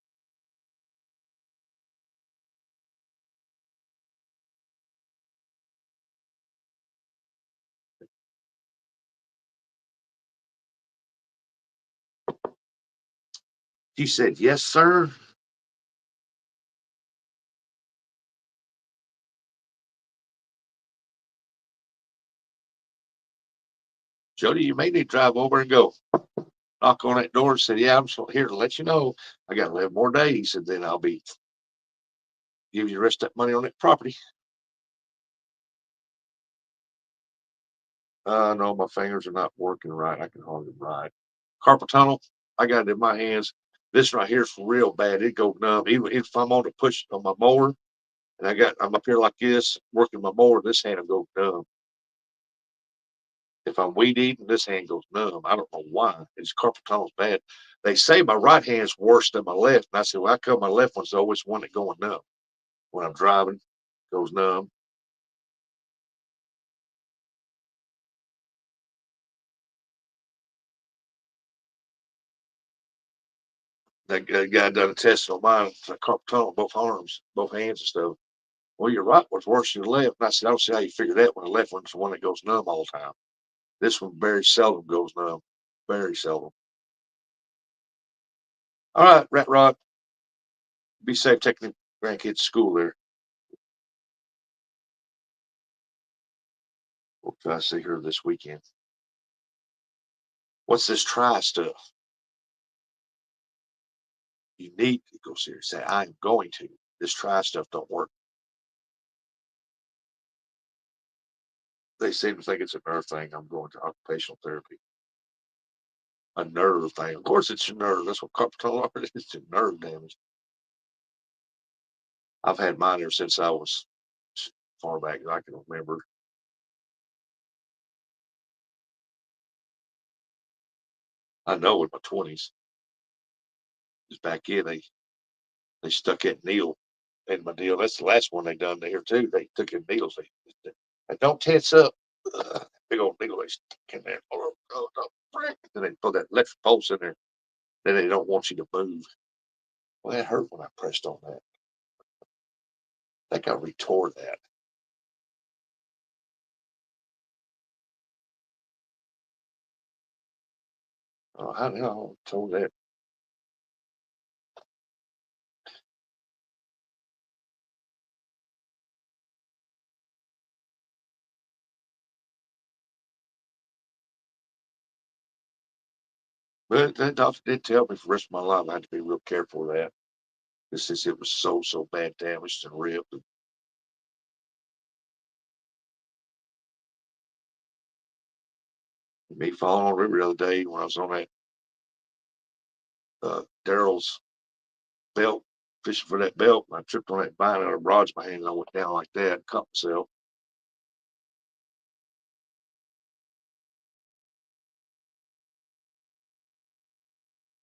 He said, yes, sir. Jody, you may need to drive over and go. Knock on that door and said, yeah, I'm here to let you know. I got 11 more days and then I'll be give you the rest of that money on that property. No, my fingers are not working right. I can hardly write. Carpal tunnel, I got it in my hands. This right here is for real bad. It go numb. Even if I'm on the push on my mower and I'm up here like this, working my mower, this hand will go numb. If I'm weed eating, this hand goes numb. I don't know why. It's carpal tunnel's bad. They say my right hand's worse than my left. And I said, well, I come my left one's always one that going numb. When I'm driving, goes numb. That guy done a test on mine. It's a carpal tunnel, both arms, both hands and stuff. Well, your right one's worse than your left. And I said, I don't see how you figure that when the left one's the one that goes numb all the time. This one very seldom goes numb. Very seldom. All right, Rat Rod. Be safe taking the grandkids to school there. We'll try to see her this weekend. What's this try stuff? You need to go see her. Say, I'm going to. This try stuff don't work. They seem to think it's a nerve thing. I'm going to occupational therapy. A nerve thing. Of course, it's your nerve. That's what carpal tunnel is. It's your nerve damage. I've had mine ever since I was far back as I can remember. I know in my 20s, just back in, they stuck that needle in my deal. That's the last one they done there too. They took in needles. They don't tense up. Big old needle they stick in there. Then they put that electric pulse in there. Then they don't want you to move. Well, that hurt when I pressed on that. I think I retore that. How the hell I told that? But that doctor did tell me for the rest of my life I had to be real careful of that. Just since it was so bad damaged and ripped. Me falling on the river the other day when I was on that Daryl's belt, fishing for that belt, and I tripped on that vine out of rods in my hand and I went down like that and cut myself.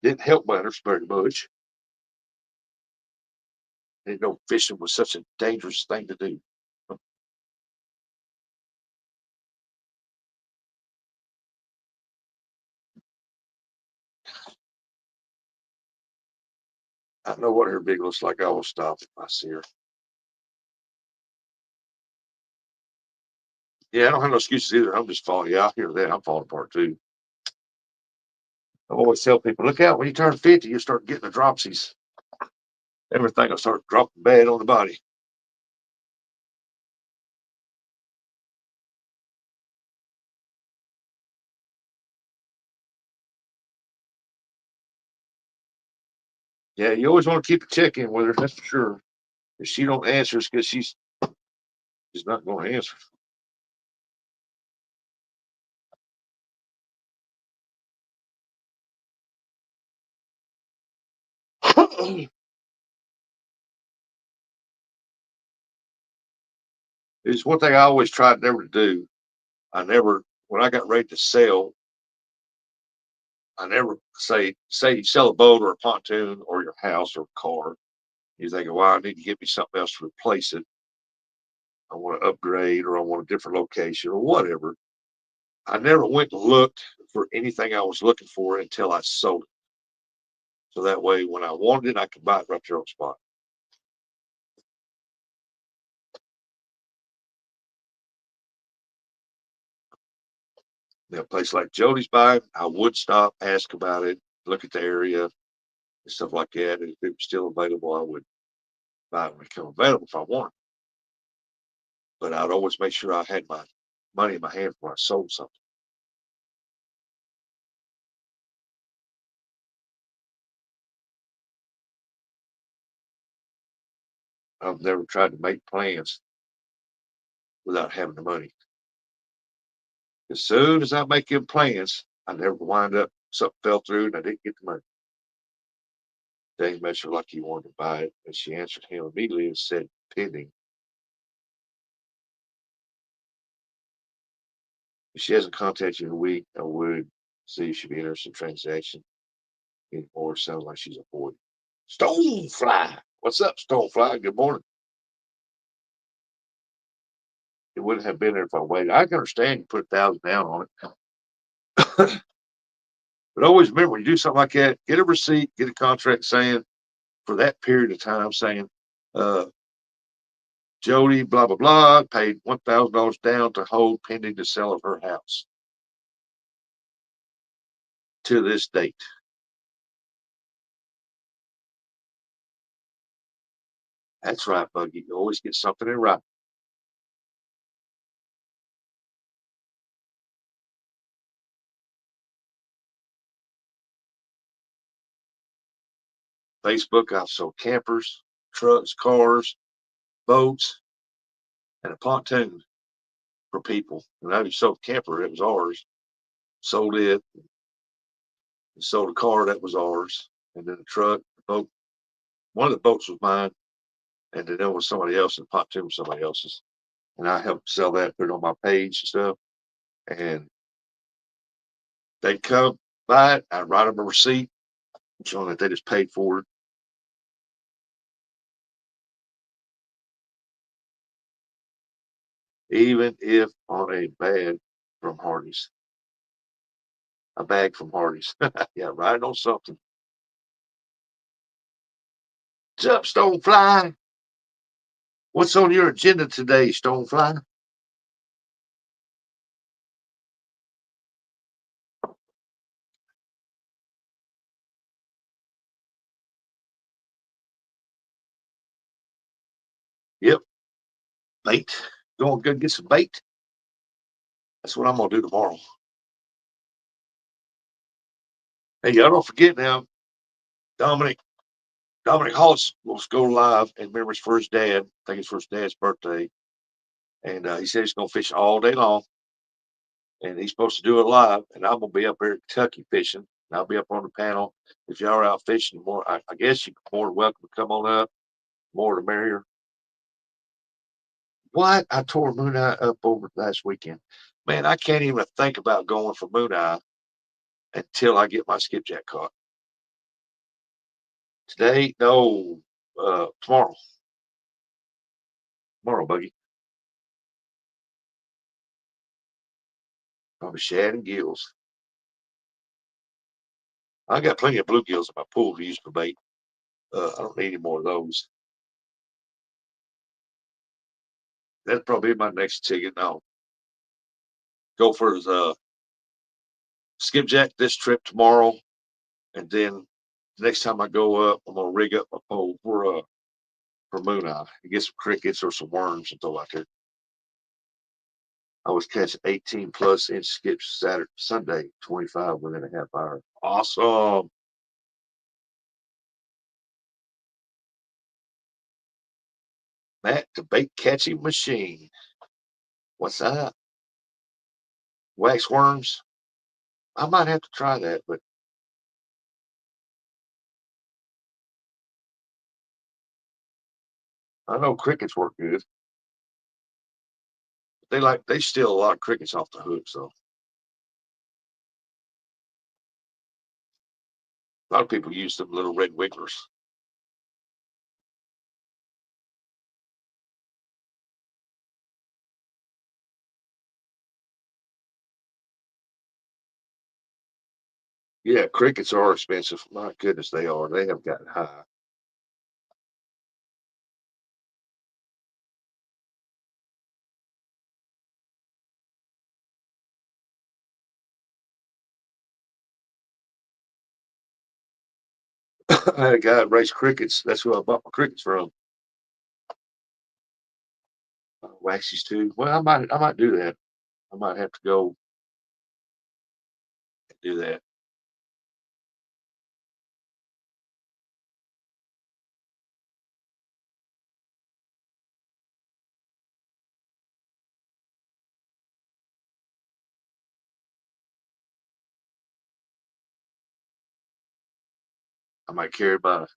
Didn't help matters very much. Didn't know fishing was such a dangerous thing to do. I know what her big looks like. I will stop if I see her. Yeah, I don't have no excuses either. I'm just falling. Yeah, I hear that. I'm falling apart too. I always tell people, look out, when you turn 50, you start getting the dropsies. Everything will start dropping bad on the body. Yeah, you always want to keep a check in with her, that's for sure. If she don't answer, it's because she's not going to answer. It's one thing I always tried never to do. I never, when I got ready to sell, I never say you sell a boat or a pontoon or your house or car. You think, well, I need to get me something else to replace it. I want to upgrade or I want a different location or whatever. I never went and looked for anything I was looking for until I sold it. So that way, when I wanted it, I could buy it right there on the spot. Now, a place like Jody's buying, I would stop, ask about it, look at the area, and stuff like that. And if it was still available, I would buy it when it became available if I wanted. But I'd always make sure I had my money in my hand before I sold something. I've never tried to make plans without having the money. As soon as I make them plans, I never wind up something fell through and I didn't get the money. Dave made her like he wanted to buy it, and she answered him immediately and said, pending. If she hasn't contacted you in a week, I would see if she'd be interested in transaction anymore. Sounds like she's avoiding. Stonefly. What's up, Stonefly? Good morning. It wouldn't have been there if I waited. I can understand you put 1,000 down on it. But always remember when you do something like that, get a receipt, get a contract saying for that period of time saying, uh, Jody, blah, blah, blah, paid $1,000 down to hold pending the sale of her house to this date. That's right, Buggy. You always get something in writing. Facebook, I've sold campers, trucks, cars, boats, and a pontoon for people. And I sold a camper, it was ours. Sold it, sold a car, that was ours. And then the truck, the boat, one of the boats was mine. And then there was somebody else, and the pontoon was somebody else's. And I helped sell that, put it on my page and stuff. And they'd come buy it, I'd write them a receipt showing that they just paid for it. Even if on a bag from Hardee's, a bag from Hardee's. Yeah, write on something. What's up, Stonefly? What's on your agenda today, Stonefly? Yep, bait. Going good, get some bait. That's what I'm gonna do tomorrow. Hey, y'all don't forget now, Dominic Hollis will go live in memories for his dad. I think it's for his dad's birthday. And he said he's going to fish all day long. And he's supposed to do it live. And I'm going to be up here in Kentucky fishing. And I'll be up on the panel. If y'all are out fishing more, I guess you're more than welcome to come on up. More the merrier. What? I tore Moon Eye up over last weekend. Man, I can't even think about going for Moon Eye until I get my skipjack caught. Today, no, tomorrow. Tomorrow, Buggy. Probably shad and gills. I got plenty of bluegills in my pool to use for bait. I don't need any more of those. That's probably my next ticket. I'll go for his skipjack this trip tomorrow, and then next time I go up, I'm gonna rig up my pole for Moon Eye and get some crickets or some worms and throw out there. I was catching 18 plus inch skips Saturday, Sunday, 25 within a half hour. Awesome. Matt, the bait catching machine. What's that? Wax worms? I might have to try that, but I know crickets work good. They steal a lot of crickets off the hook, so a lot of people use them little red wigglers. Yeah, crickets are expensive. My goodness, they are. They have gotten high. I had a guy that raised crickets. That's who I bought my crickets from. Waxies too. Well, I might do that. I might have to go and do that. I might carry my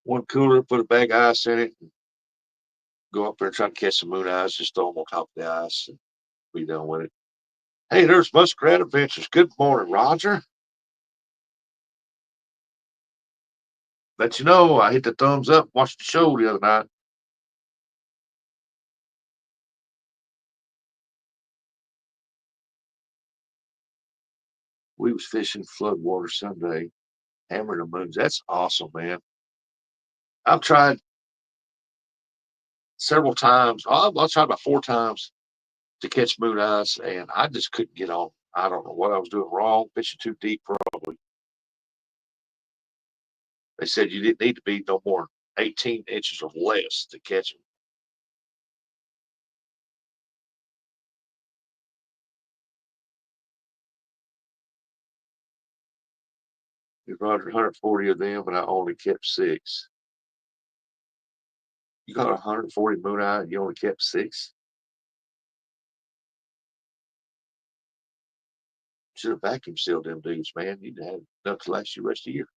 one cooler, put a bag of ice in it, and go up there and try to catch some moon eyes. Just throw them on top of the ice and be done with it. Hey, there's Muskrat Adventures. Good morning, Roger. Let you know, I hit the thumbs up. Watched the show the other night. We was fishing floodwater Sunday, hammering the moons. That's awesome, man. I've tried several times. I've tried about 4 times to catch moon eyes, and I just couldn't get on. I don't know what I was doing wrong, fishing too deep, probably. They said you didn't need to be no more than 18 inches or less to catch them. You brought 140 of them, and I only kept 6. You got 140 moon eye, and you only kept 6. Should have vacuum sealed them dudes, man. You'd have enough to last you the rest of the year.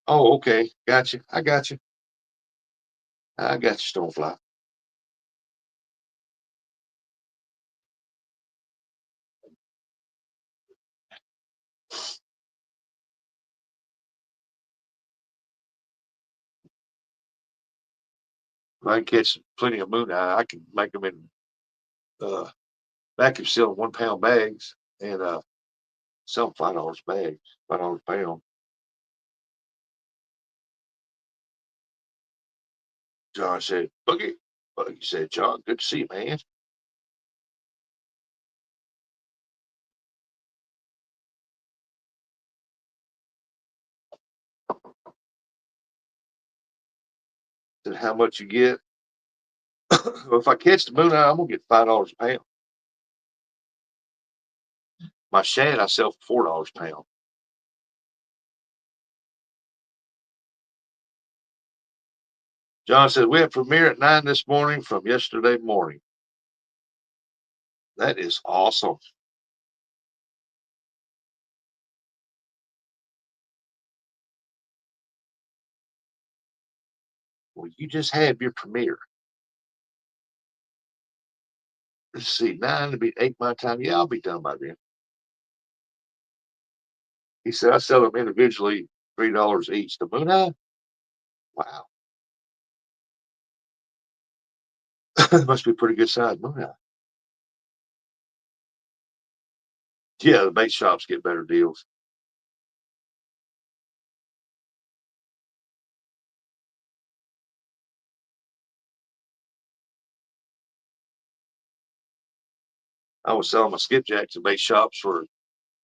Oh, okay. Got you. I got you. I got you, Stonefly. If I can catch plenty of moon eye, I can make them in uh, vacuum sealed 1 pound bags and sell them $5 bags, $5 a pound. John said, Boogie. Boogie said, John, good to see you, man. than how much you get. If I catch the moon eye, I'm gonna get $5 a pound. My shad I sell for $4 a pound. John said we had premiere at 9 this morning from yesterday morning. That is awesome. Well, you just had your premiere. Let's see, 9 to be 8 my time. Yeah, I'll be done by then. He said I sell them individually, $3 each. The moon eye? Wow. Must be a pretty good size moon eye. Yeah, the bait shops get better deals. I was selling my skipjacks at bait shops for,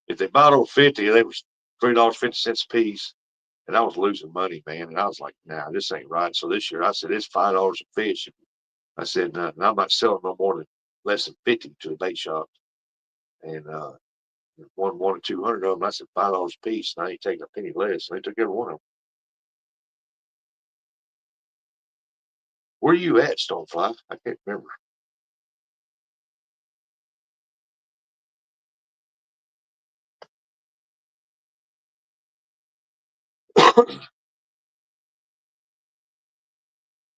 if they bought over 50, they was $3.50 a piece. And I was losing money, man. And I was like, nah, this ain't right. So this year I said, it's $5 a fish. I said, no, I'm not selling no more than less than 50 to a bait shop. And one or 200 of them, I said $5 a piece. And I ain't taking a penny less. And they took every one of them. Where are you at, Stonefly? I can't remember.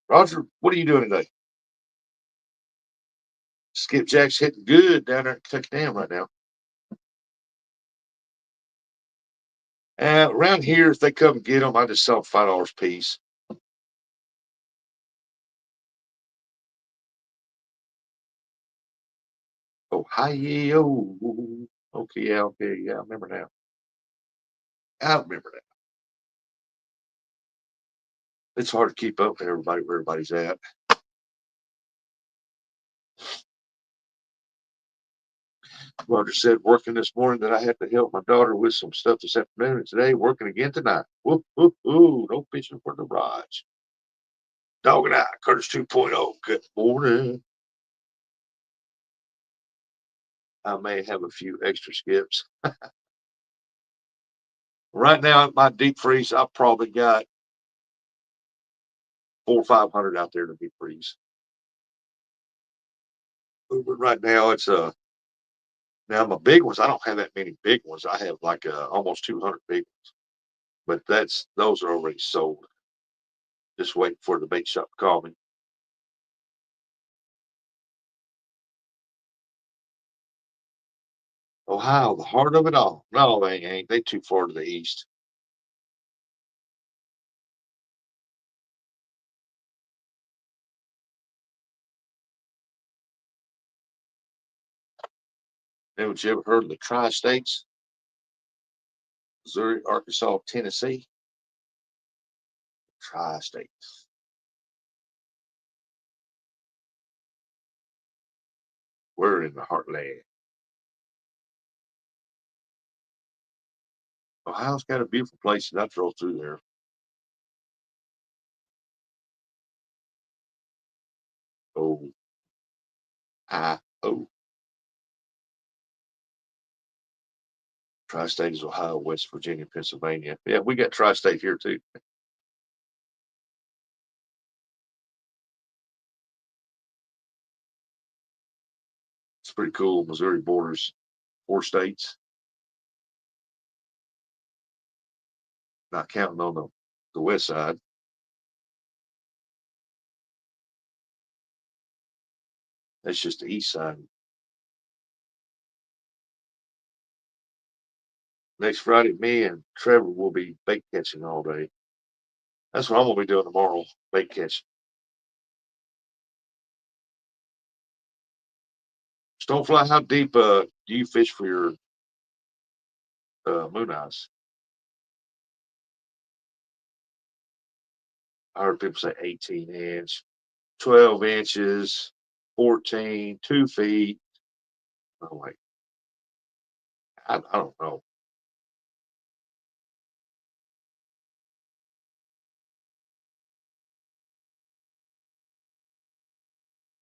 Roger, what are you doing today? Skipjack's hitting good down there at Kentucky Dam right now. Around here, if they come and get them, I just sell them $5 a piece. Oh, hi, oh, okay, yeah, okay, yeah, I remember now. I remember that. It's hard to keep up with everybody where everybody's at. Roger said working this morning that I had to help my daughter with some stuff this afternoon, and today working again tonight. Whoop, whoop, whoop, no fishing for the rods. Dog and I, Curtis 2.0. Good morning. I may have a few extra skips. Right now, at my deep freeze, I've probably got 400 or 500 out there to deep freeze. But right now, it's now my big ones. I don't have that many big ones. I have like almost 200 big ones, but those are already sold. Just waiting for the bait shop to call me. Ohio, the heart of it all. No, they ain't. They too far to the east. Haven't you ever heard of the tri-states? Missouri, Arkansas, Tennessee. Tri-states. We're in the heartland. Ohio's got a beautiful place, and I drove through there. Oh, oh. Tri-state is Ohio, West Virginia, Pennsylvania. Yeah, we got tri-state here too. It's pretty cool. Missouri borders 4 states, not counting on the west side. That's just the east side. Next Friday, me and Trevor will be bait catching all day. That's what I'm gonna be doing tomorrow, bait catching. Stonefly, how deep do you fish for your moon eyes? I heard people say 18 inch, 12 inches, 14, 2 feet. I'm like, I don't know.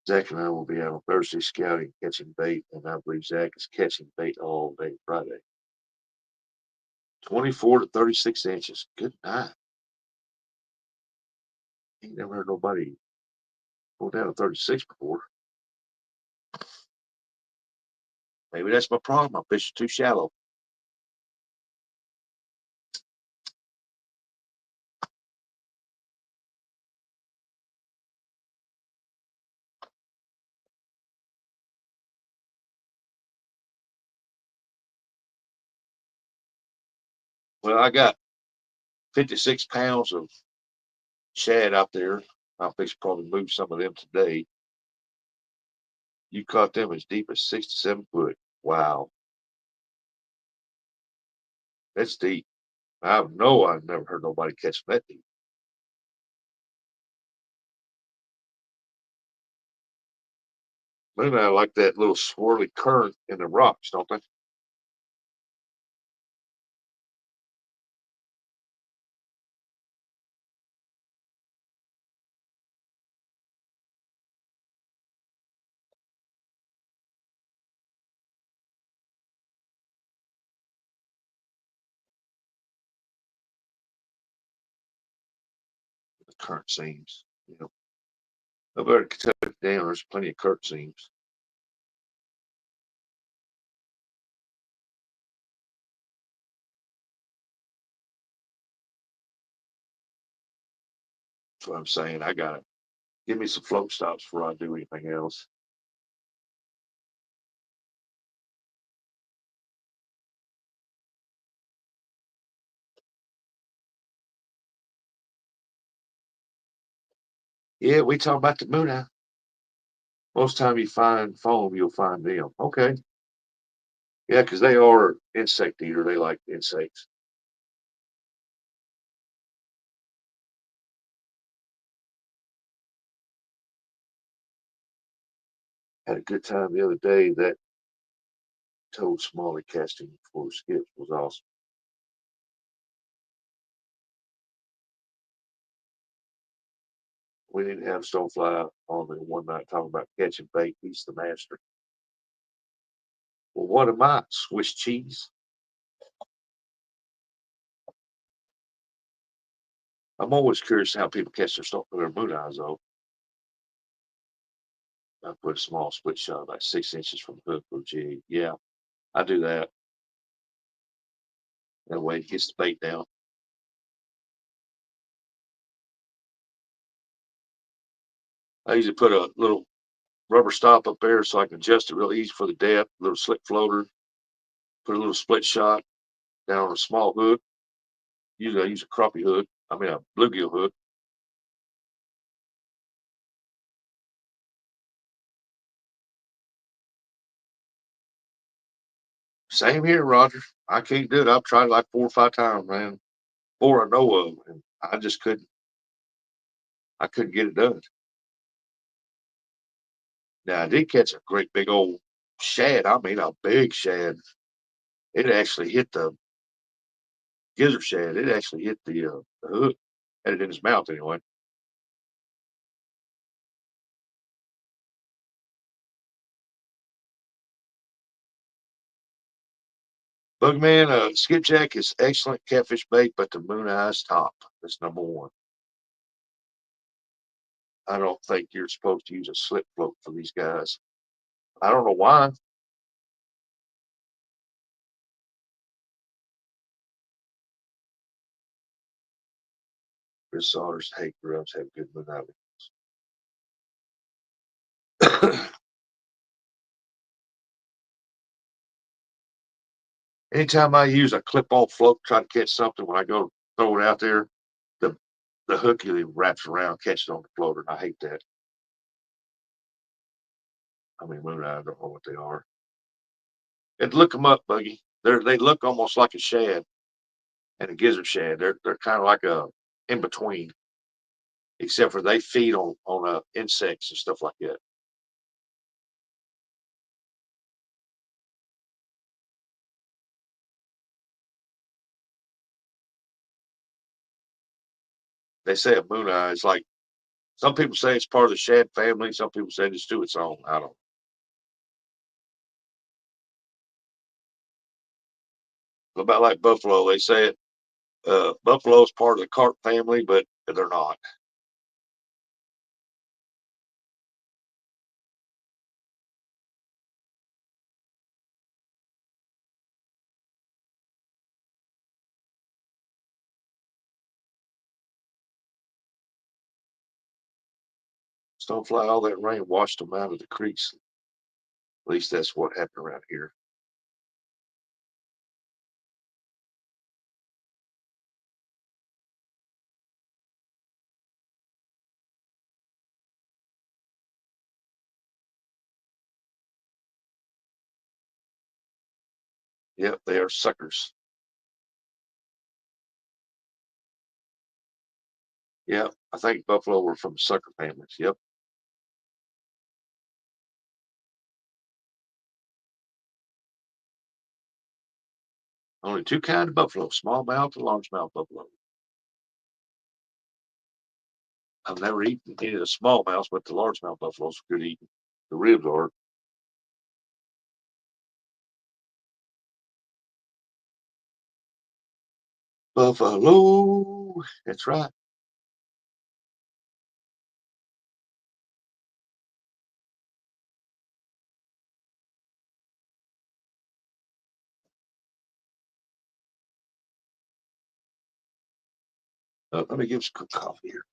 Zach and I will be out on Thursday scouting, catching bait, and I believe Zach is catching bait all day Friday. 24 to 36 inches. Good night. Ain't never heard nobody go down to 36 before. Maybe that's my problem. I'm fishing too shallow. Well, I got 56 pounds of shad out there. I'll fix probably move some of them today. You caught them as deep as 6 to 7 foot. Wow. That's deep. I've never heard nobody catch that deep. Maybe I like that little swirly current in the rocks, don't they? The current seams. You know, up there at Kentucky Dam, there's plenty of current seams. That's what I'm saying. I gotta give me some float stops before I do anything else. Yeah, we talk about the moon eye. Most time you find foam, you'll find them. Okay. Yeah, because they are insect eater. They like insects. Had a good time the other day. That toad smalley casting for skips was awesome. We didn't have stonefly on the one night talking about catching bait. He's the master. Well, what am I? Swiss cheese? I'm always curious how people catch their moon eyes though. I put a small split shot about 6 inches from the hook or jig. Yeah, I do that. That way it gets the bait down. I usually put a little rubber stop up there so I can adjust it real easy for the depth. A little slick floater. Put a little split shot down on a small hook. Usually I use a crappie hook. I mean a bluegill hook. Same here, Roger. I can't do it. I've tried like 4 or 5 times, man. Four I know of, and I just couldn't. I couldn't get it done. Now I did catch a great big old shad. I mean a big shad. It actually hit the gizzard shad. It actually hit the hook. Had it in his mouth anyway. Bugman, skipjack is excellent catfish bait, but the moon eyes top. That's number one. I don't think you're supposed to use a slip float for these guys. I don't know why. Chris Saunders hate grubs have good moon eye. Anytime I use a clip-on float to try to catch something, when I go throw it out there, the the hook usually wraps around, catches on the floater, and I hate that. I mean, moon eye, I don't know what they are. And look them up, Buggy. They look almost like a shad and a gizzard shad. They're kind of like a in between, except for they feed on insects and stuff like that. They say a moon eye is like Some people say it's part of the Shad family. Some people say just do its own. I don't. About like buffalo, they say it. Buffalo is part of the carp family, but they're not. Stonefly, all that rain washed them out of the creeks. At least that's what happened around here. Yep, they are suckers. Yep, I think buffalo were from sucker families. Yep. Only two kinds of buffalo, smallmouth and largemouth buffalo. I've never eaten any of the smallmouths, but the largemouth buffaloes are good eating. The ribs are. Buffalo. That's right. Let me give some coffee here.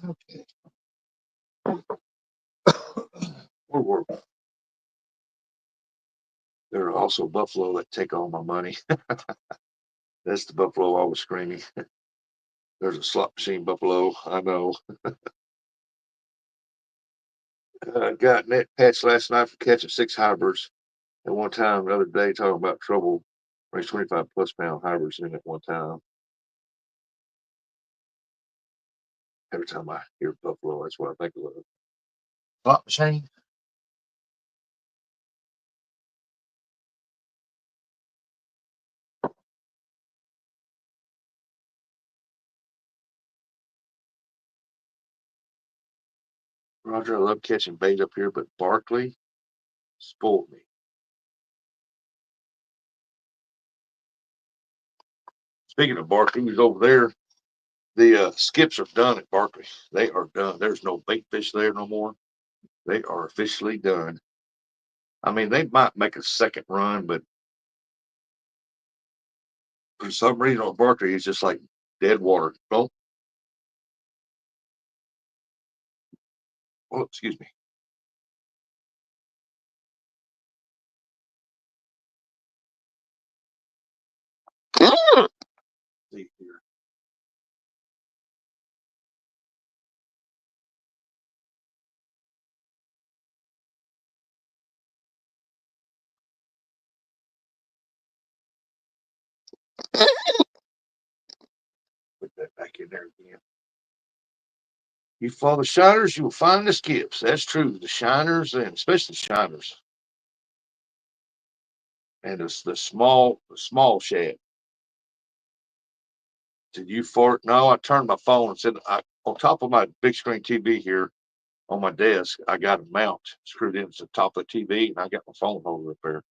Okay. Where were we? There are also buffalo that take all my money. That's the buffalo I was screaming. There's a slot machine buffalo. I know. Got net patch last night for catching 6 hybrids at one time. The other day, talking about trouble. Raised 25 plus pound hybrids in at one time. Every time I hear buffalo, that's what I think of. Slot machine. Roger, I love catching bait up here, but Barkley spoiled me. Speaking of Barkley, he's over there. The skips are done at Barkley. They are done. There's no bait fish there no more. They are officially done. I mean, they might make a second run, but for some reason on Barkley, it's just like dead water. Oh, excuse me. See here. Put that back in there again. You follow the shiners, you will find the skips. That's true. The shiners, and especially shiners, and the small shad. Did you fart? No, I turned my phone and said, on top of my big screen TV here on my desk, I got a mount screwed into the top of the TV, and I got my phone holder up there.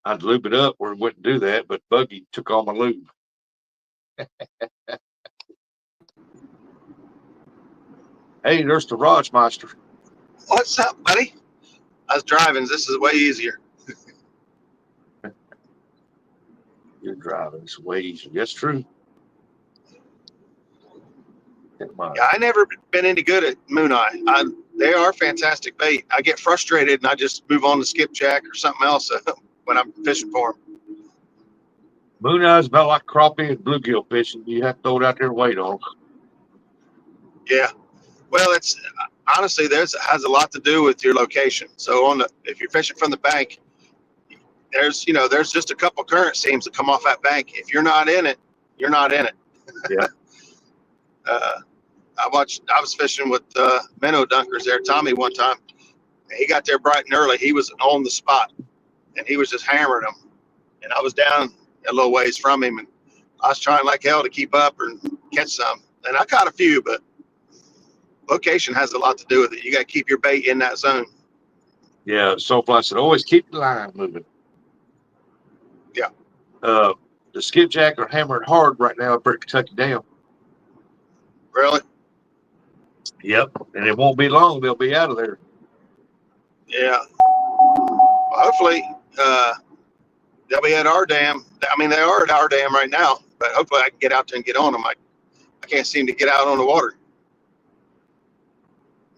I'd lube it up where it wouldn't do that, but Buggy took all my lube. Hey, there's the Rajmeister. What's up, buddy? I was driving. This is way easier. You're driving. It's way easier. That's true. Yeah, I never been any good at Moon Eye. They are fantastic bait. I get frustrated and I just move on to skipjack or something else when I'm fishing for them. Moon Eye is about like crappie and bluegill fishing. You have to throw it out there and wait on. Yeah. Well, it's honestly has a lot to do with your location. So if you're fishing from the bank, there's just a couple current seams that come off that bank. If you're not in it, you're not in it. Yeah. I was fishing with minnow dunkers there, Tommy, one time. He got there bright and early. He was on the spot, and he was just hammering them. And I was down a little ways from him, and I was trying like hell to keep up and catch some. And I caught a few, but location has a lot to do with it. You got to keep your bait in that zone. Yeah, Soulfly said, always keep the line moving. Yeah. The skipjack are hammered hard right now at Kentucky Dam. Really? Yep. And it won't be long. They'll be out of there. Yeah. Well, hopefully, they'll be at our dam. I mean, they are at our dam right now, but hopefully I can get out there and get on them. I can't seem to get out on the water.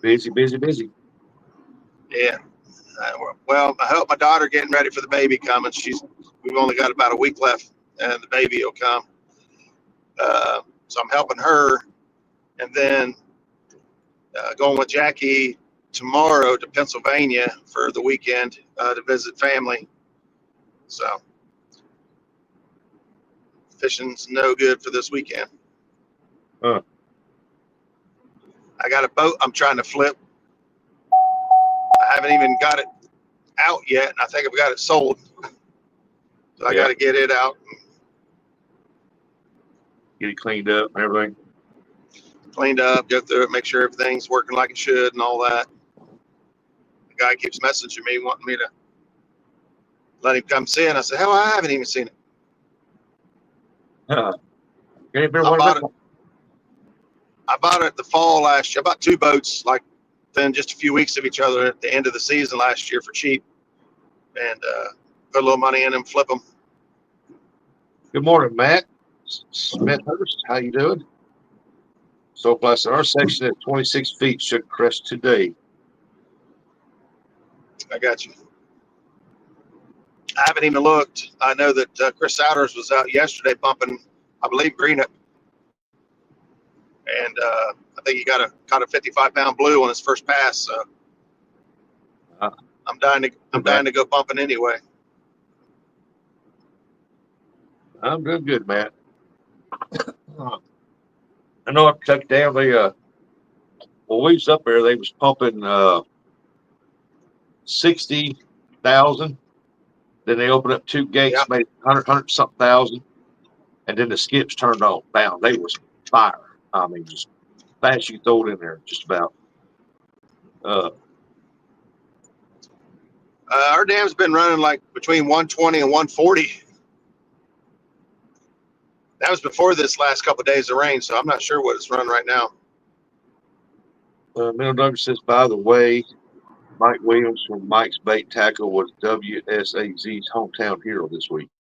Busy, busy, busy. Yeah. Well, I hope my daughter getting ready for the baby coming. We've only got about a week left, and the baby will come. So I'm helping her, and then going with Jackie tomorrow to Pennsylvania for the weekend to visit family. So fishing's no good for this weekend. Huh. I got a boat I'm trying to flip. I haven't even got it out yet, and I think I've got it sold. So I got to get it out. Get it cleaned up and everything. Cleaned up, go through it, make sure everything's working like it should and all that. The guy keeps messaging me, wanting me to let him come see it. I said, hell, I haven't even seen it. I bought it the fall last year. I bought two boats, like within just a few weeks of each other at the end of the season last year for cheap, and put a little money in them, flip them. Good morning, Matt Smithhurst. How you doing? So plus our section at 26 feet should crest today. I got you. I haven't even looked. I know that Chris Souders was out yesterday pumping, I believe, green up. And I think he caught a 55-pound blue on his first pass. So I'm dying to go pumping anyway. I'm doing good, Matt. I know at Kentucky Dam, they when we was up there, they was pumping 60,000. Then they opened up two gates, made 100 something thousand, and then the skips turned on. Bound. They was fire. I mean, just fast you throw it in there, just about. Our dam's been running like between 120 and 140. That was before this last couple of days of rain, so I'm not sure what it's running right now. Middle Douglas says, by the way, Mike Williams from Mike's Bait Tackle was WSAZ's hometown hero this week.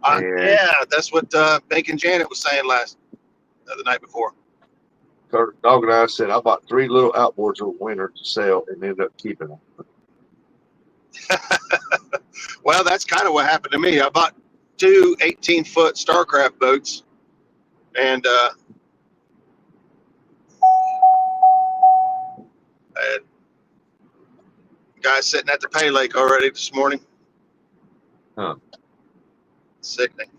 Yeah, that's what Bacon Janet was saying the night before. Dog and I said, I bought 3 little outboards over winter to sell and ended up keeping them. Well, that's kind of what happened to me. I bought 2 18-foot Starcraft boats, and I had guys sitting at the pay lake already this morning. Huh. Sickening.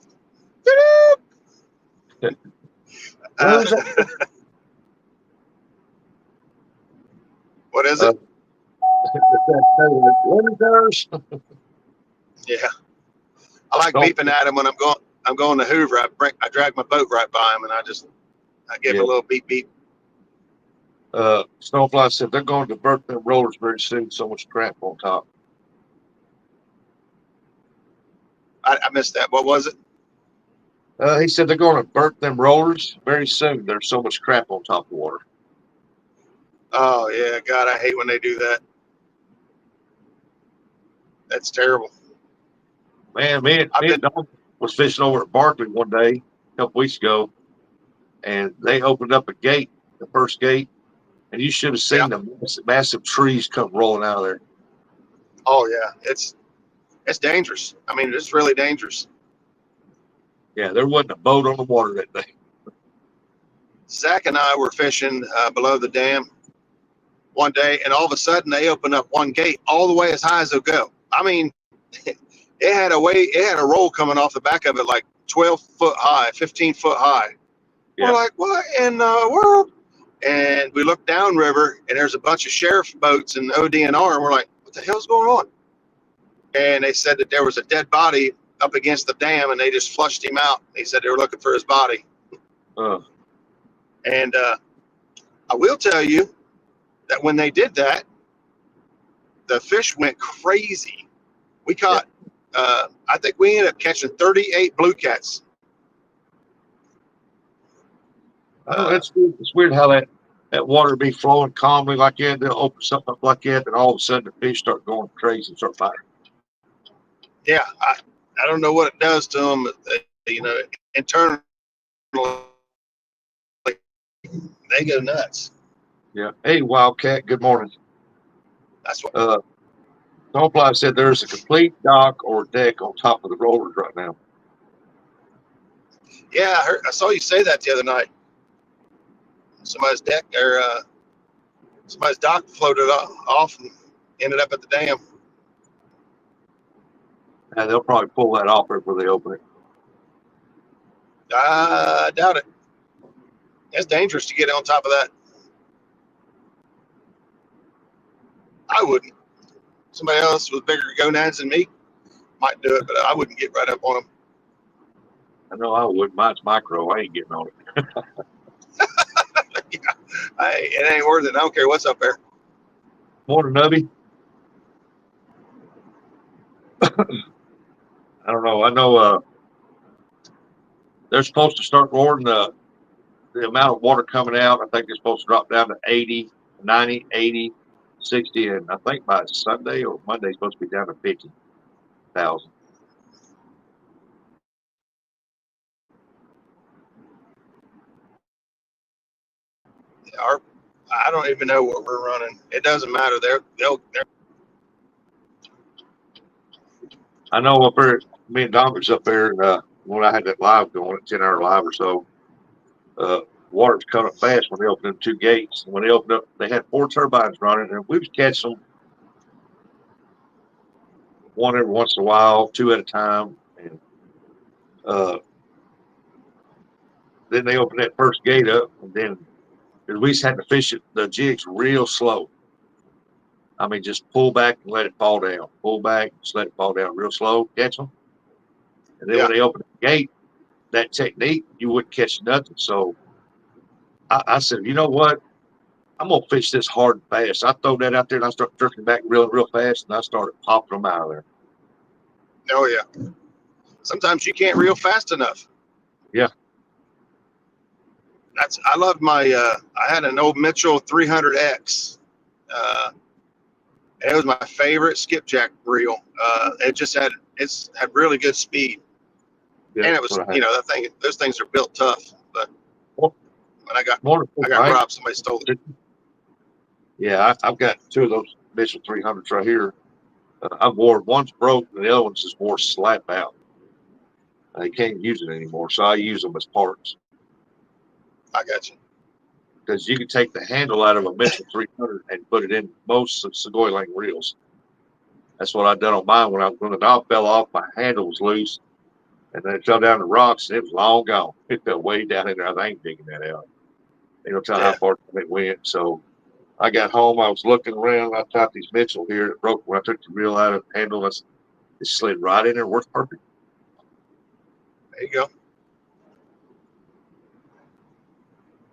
What is it? Yeah, I like beeping at him when I'm going to Hoover. I drag my boat right by him, and I give a little beep beep. Snowfly said they're going to divert them rollers very soon. So much crap on top. I missed that. What was it? He said they're going to burn them rollers very soon. There's so much crap on top of the water. Oh yeah, God, I hate when they do that. That's terrible. Man, me and Don was fishing over at Barkley one day a couple weeks ago, and they opened up a gate, the first gate, and you should have Yeah. seen the massive trees come rolling out of there. Oh yeah, it's dangerous. I mean, it's really dangerous. Yeah, there wasn't a boat on the water that day. Zach and I were fishing below the dam one day, and all of a sudden they opened up one gate all the way as high as they'll go. I mean, it had a roll coming off the back of it like 12 foot high, 15 foot high. Yeah. We're like, what in the world? And we look downriver, and there's a bunch of sheriff boats and ODNR, and we're like, what the hell's going on? And they said that there was a dead body up against the dam, and they just flushed him out. They said they were looking for his body. And I will tell you that when they did that, the fish went crazy. We caught, I think we ended up catching 38 blue cats. It's weird how that water be flowing calmly like that. They'll open something up like that, and all of a sudden the fish start going crazy and start fighting. Yeah, I don't know what it does to them. Internally, they go nuts. Yeah. Hey, Wildcat. Good morning. That's what. Snowplow said there's a complete dock or deck on top of the rollers right now. Yeah, I saw you say that the other night. Somebody's deck or somebody's dock floated off and ended up at the dam. And they'll probably pull that off before they open it. I doubt it. It's dangerous to get on top of that. I wouldn't. Somebody else with bigger gonads than me might do it, but I wouldn't get right up on them. I know I would. Mine's micro. I ain't getting on it. Yeah, it ain't worth it. I don't care what's up there. Morning, Nubby. I don't know. I know they're supposed to start lowering the amount of water coming out. I think they're supposed to drop down to 80, 90, 80, 60, and I think by Sunday or Monday it's supposed to be down to 50,000. I don't even know what we're running. It doesn't matter. They're I know up there, me and Don was up there when I had that live going, 10-hour live or so. Water's coming up fast when they opened them two gates. When they opened up, they had 4 turbines running, and we was catching them one every once in a while, 2 at a time. And then they opened that first gate up, and then we just had to fish it, the jigs real slow. I mean, just pull back and let it fall down. Pull back, just let it fall down real slow, catch them. And then when they opened the gate, that technique, you wouldn't catch nothing. So I said, you know what? I'm going to fish this hard and fast. I throw that out there and I start jerking back real fast, and I started popping them out of there. Oh, yeah. Sometimes you can't reel fast enough. Yeah. I loved my, I had an old Mitchell 300X. It was my favorite skipjack reel. It's had really good speed. Yeah, and it was, those things are built tough. But when I got robbed, somebody stole it. Yeah, I've got 2 of those Mitchell 300s right here. I've wore one's broke, and the other one's just wore slap out. I can't use it anymore, so I use them as parts. I got you. Because you can take the handle out of a Mitchell 300 and put it in most of Segoy Lane reels. That's what I done on mine when the knob fell off. My handle was loose, and then it fell down the rocks, and it was long gone. It fell way down in there. I ain't digging that out. Ain't no telling how far it went. So I got home. I was looking around. I typed these Mitchell here. It broke when I took the reel out of the handle. It slid right in there. Worked perfect. There you go.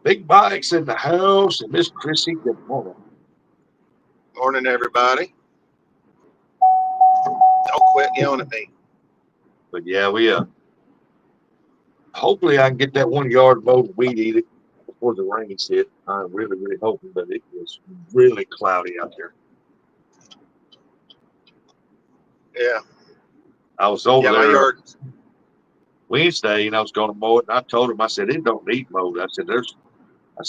Big Bike's in the house, and Miss Chrissy, good morning. Morning, everybody. Don't quit yelling at me. But yeah, hopefully I can get that 1 yard mowed and weed eat it before the rains hit. I'm really, really hoping, but it is really cloudy out there. Yeah. I was over Yeah, my there yard. Wednesday and I was going to mow it, and I told him, I said, it don't need mowed. I said,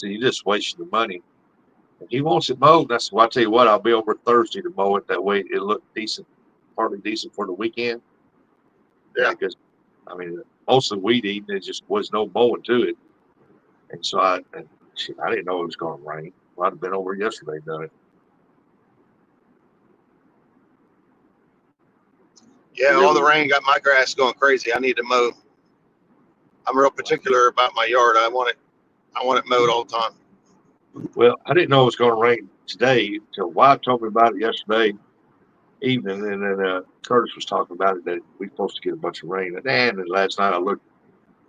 you just wasting the money. And he wants it mowed. And I said, well, I'll tell you what, I'll be over Thursday to mow it. That way it look decent, partly decent for the weekend. Yeah. Because, I mean, most of the weed eating, there just was no mowing to it. And so I didn't know it was going to rain. I'd have been over yesterday done it. Yeah, all the rain got my grass going crazy. I need to mow. I'm real particular about my yard. I want it mowed all the time. Well, I didn't know it was going to rain today until Wyatt told me about it yesterday evening, and then Curtis was talking about it that we're supposed to get a bunch of rain. And then last night I looked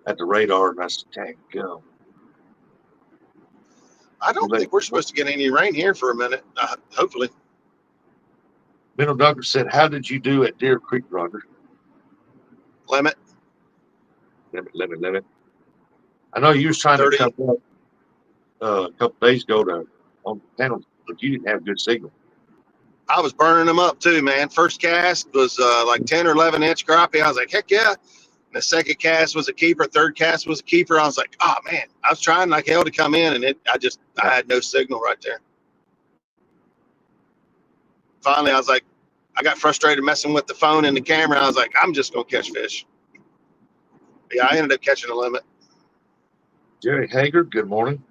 at the radar and I said, "Dang, go." I don't think we're supposed to get any rain here for a minute. Hopefully. Menno Douglas said, "How did you do at Deer Creek, Roger?" Limit. Limit. I know you was trying 30. to come up a couple days ago on the panel, but you didn't have good signal. I was burning them up too, man. First cast was like 10 or 11 inch crappie. I was like, heck yeah. And the second cast was a keeper. Third cast was a keeper. I was like, oh man, I was trying like hell to come in, and I had no signal right there. Finally, I was like, I got frustrated messing with the phone and the camera. I was like, I'm just gonna catch fish. But yeah, I ended up catching a limit. Jerry Hager, good morning.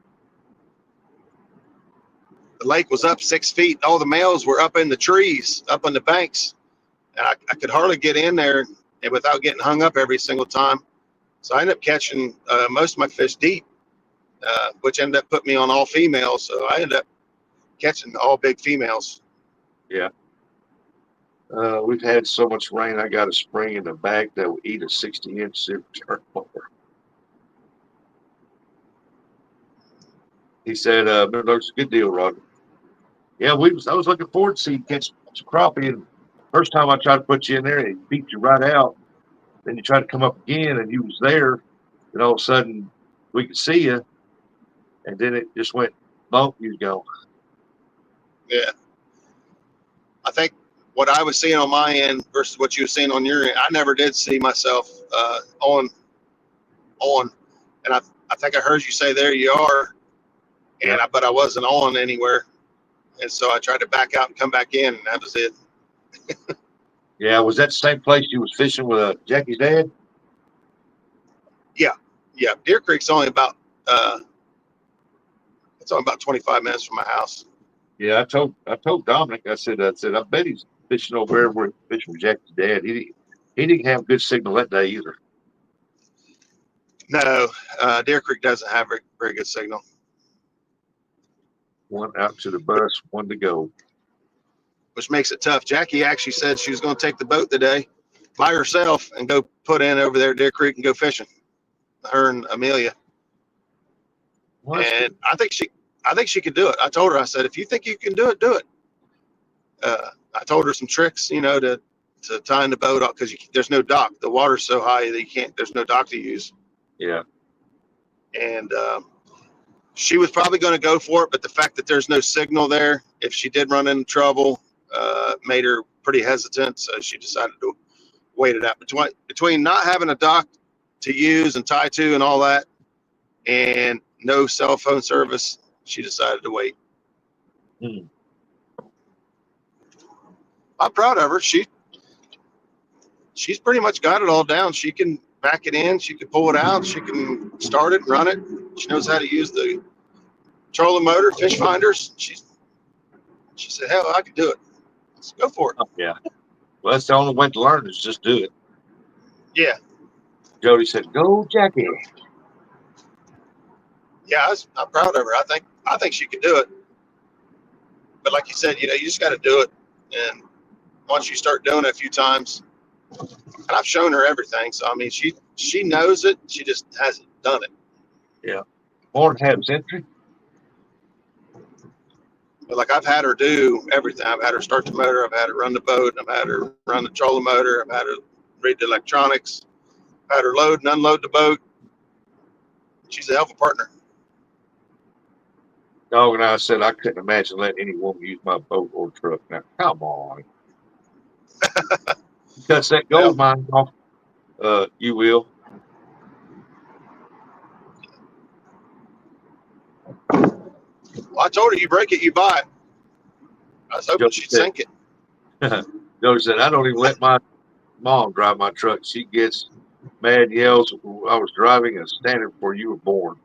The lake was up 6 feet. All the males were up in the trees, up on the banks. And I could hardly get in there without getting hung up every single time. So I ended up catching most of my fish deep, which ended up putting me on all females. So I ended up catching all big females. Yeah. We've had so much rain. I got a spring in the back that will eat a 60-inch turn mower. He said, "That's a good deal, Roger." Yeah, I was looking forward to see you catch some crappie. And first time I tried to put you in there, it beat you right out. Then you tried to come up again, and you was there. And all of a sudden, we could see you, and then it just went bump. You go. Yeah. I think what I was seeing on my end versus what you were seeing on your end, I never did see myself on. And I think I heard you say, there you are. And but I wasn't on anywhere. And so I tried to back out and come back in, and that was it. Yeah, was that the same place you was fishing with Jackie's dad? Yeah. Deer Creek's only about 25 minutes from my house. Yeah, I told Dominic, I said, I bet he's fishing over there where he's fishing with Jackie's dad. He didn't have good signal that day either. No, Deer Creek doesn't have very good signal. One out to the bus, one to go. Which makes it tough. Jackie actually said she was going to take the boat today by herself and go put in over there at Deer Creek and go fishing. Her and Amelia. Well, and I think she could do it. I told her, I said, if you think you can do it, do it. I told her some tricks, to tying the boat up, because there's no dock. The water's so high that there's no dock to use. Yeah. And she was probably going to go for it, but the fact that there's no signal there, if she did run into trouble, made her pretty hesitant. So she decided to wait it out. Between not having a dock to use and tie to and all that, and no cell phone service, she decided to wait. I'm proud of her. She's pretty much got it all down. She can back it in. She can pull it out. She can start it, run it. She knows how to use the trolling motor, fish finders. She said, hell, I can do it. Let's go for it. Oh, yeah. Well, that's the only way to learn is just do it. Yeah. Jody said, "Go, Jackie." Yeah, I'm proud of her. I think she can do it. But like you said, you just got to do it. And once you start doing it a few times, and I've shown her everything. So, I mean, she knows it. She just hasn't done it. Yeah. Morning, Habs entry. But like I've had her do everything. I've had her start the motor. I've had her run the boat. I've had her run the trolling motor. I've had her read the electronics. I've had her load and unload the boat. She's a hell of a partner. Dog and I said I couldn't imagine letting any woman use my boat or truck. Now, come on. Cuts that Well, gold mine off. You will. well, I told her, you break it, you buy it. I was hoping Joe she'd said, sink it. Joe said, I don't even let my mom drive my truck. She gets mad, yells. I was driving and standing before you were born.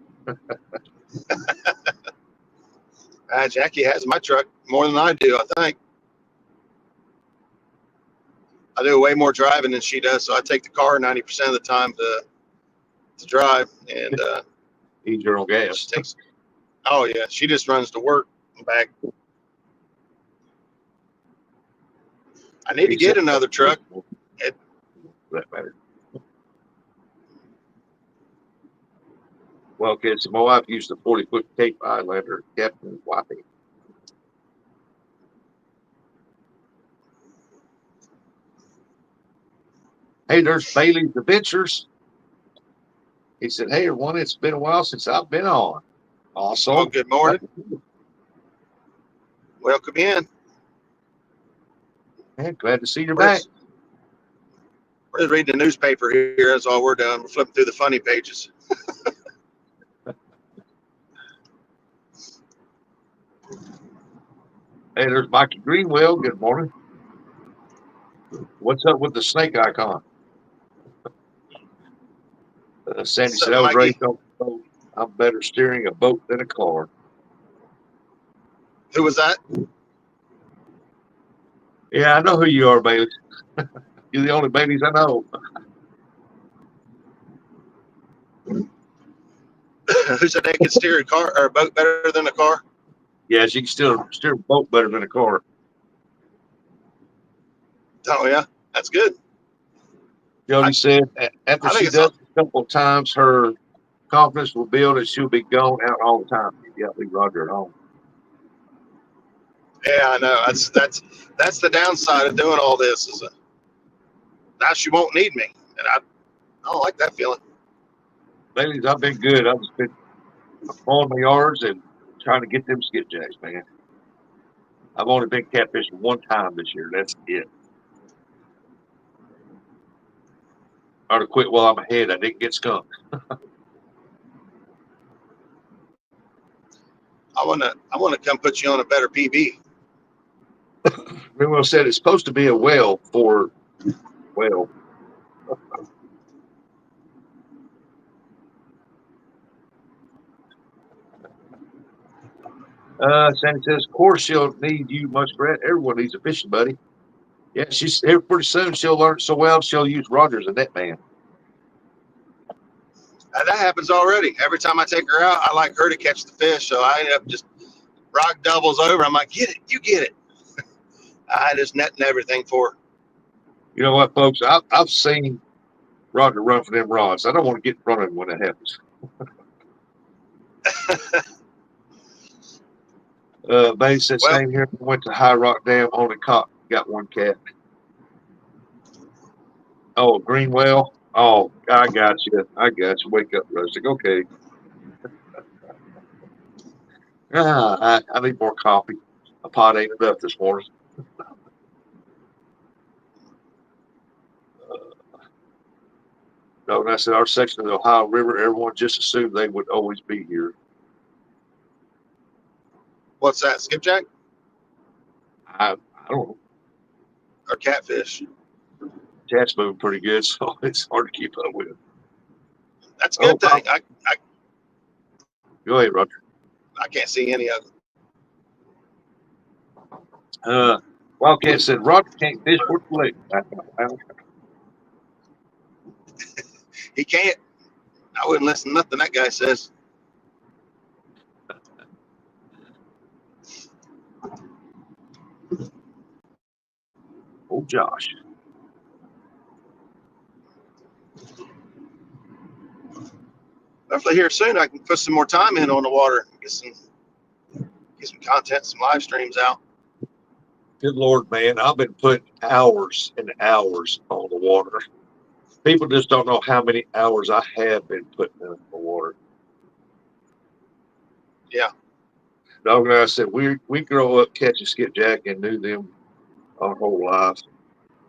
Jackie has my truck more than I do, I think. I do way more driving than she does, so I take the car 90% of the time to drive. And Eat your own she gas. takes, oh, yeah, she just runs to work and back. I need to get another truck. That matter. Well, kids, my wife used a 40-foot Cape Islander, Captain Wiping. Hey, there's Bailey's Adventures. He said, hey, everyone, it's been a while since I've been on. Awesome. Oh, good morning. Welcome in. Man, glad to see you We're back. just, we're just reading the newspaper here. That's all we're doing. We're flipping through the funny pages. Hey, there's Mikey Greenwell. Good morning. What's up with the snake icon? Sandy What's up, said, I was Mikey? raised on a boat. I'm better steering a boat than a car. Who was that? Yeah, I know who you are, Bailey. You're the only Baileys I know. Who said they could steer a car or a boat better than a car? Yeah, she can still steer a boat better than a car. Oh, yeah. That's good. Jody said after I think she it's does it a couple of times, her confidence will build and she'll be gone out all the time. Yeah, leave Roger at home. Yeah, I know. That's the downside of doing all this is now she won't need me, and I don't like that feeling. Ladies, I've been good. I've just been mowing my yards and trying to get them skipjacks, man. I've only been catfishing one time this year. That's it. I ought to quit while I'm ahead. I didn't get skunked. I wanna come put you on a better PB. Remember, I said it's supposed to be a whale for whale. Sandy says, of course she'll need you, Muskrat. Everyone needs a fishing buddy. Yeah, she's here pretty soon. She'll learn so well she'll use Roger as a net man. That happens already. Every time I take her out, I like her to catch the fish, so I end up just rock doubles over. I'm like, get it, you get it. I just netting everything for her. You know what, folks? I've seen Roger run for them rods. I don't want to get in front of him when that happens. Bay said, Well, same here. Went to High Rock Dam, only caught, got one cat. Oh, Greenwell. Oh, I got you. Wake up, Rustic. Okay. I need more coffee. A pot ain't enough this morning. No, and I said, our section of the Ohio River, everyone just assumed they would always be here. what's that? Skipjack I don't know. or catfish? Chat's moving pretty good, so it's hard to keep up with. That's a good thing. Go ahead, Roger. I can't see any of it. Wildcat said, Roger can't fish for the lake. He can't. I wouldn't listen to nothing that guy says. Oh, Josh. Hopefully here soon I can put some more time in on the water, get some content, some live streams out. Good Lord, man. I've been putting hours and hours on the water. People just don't know how many hours I have been putting in the water. Yeah. Dog and I said we grow up catching skipjack and knew them our whole lives,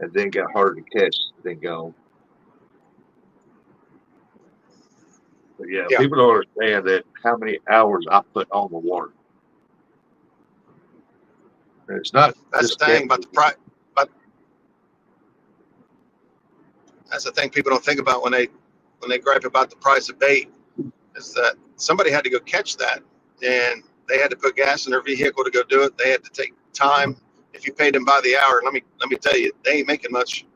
and then got harder to catch, then gone. But yeah, Yeah. people don't understand that how many hours I put on the water. And it's not That's the just thing about catfish. the price. But that's the thing people don't think about when they gripe about the price of bait, is that somebody had to go catch that, and they had to put gas in their vehicle to go do it. They had to take time. If you paid them by the hour, let me tell you, they ain't making much.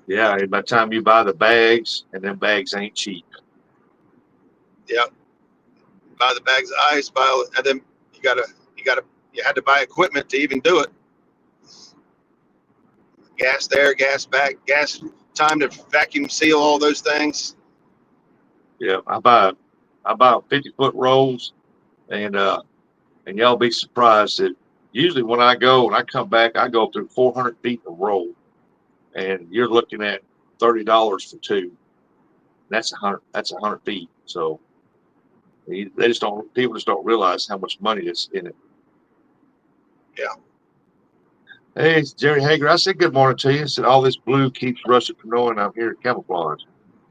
Yeah, and by the time you buy the bags, and them bags ain't cheap. Yeah, buy the bags of ice, and then you gotta you had to buy equipment to even do it. Gas there, gas back, gas time to vacuum seal all those things. Yeah, I buy 50-foot rolls, and y'all be surprised that usually when I go and I come back, I go through 400 feet of roll, and you're looking at $30 for two. That's 100. That's 100 feet. So they just don't. People just don't realize how much money is in it. Yeah. Hey, it's Jerry Hager. I said good morning to you. I said all this blue keeps Russia from knowing I'm here at camouflage.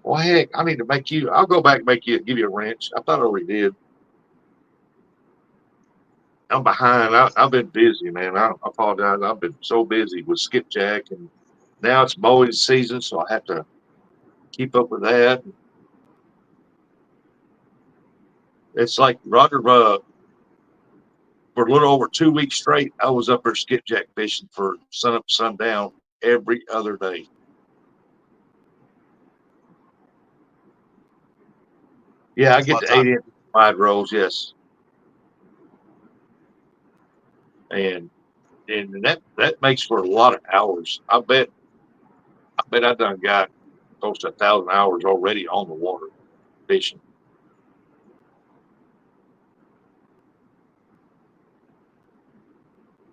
Well, heck, I need to make you. I'll go back and give you a wrench. I thought I already did. I'm behind. I've been busy, man. I apologize. I've been so busy with skipjack, and now it's mowing season, so I have to keep up with that. It's like Roger. For a little over 2 weeks straight, I was up there skipjack fishing for sun up, sundown every other day. Yeah, I That's a get lot of the 8 time. inch wide rolls, yes, and that makes for a lot of hours. I bet I done got close to 1,000 hours already on the water fishing.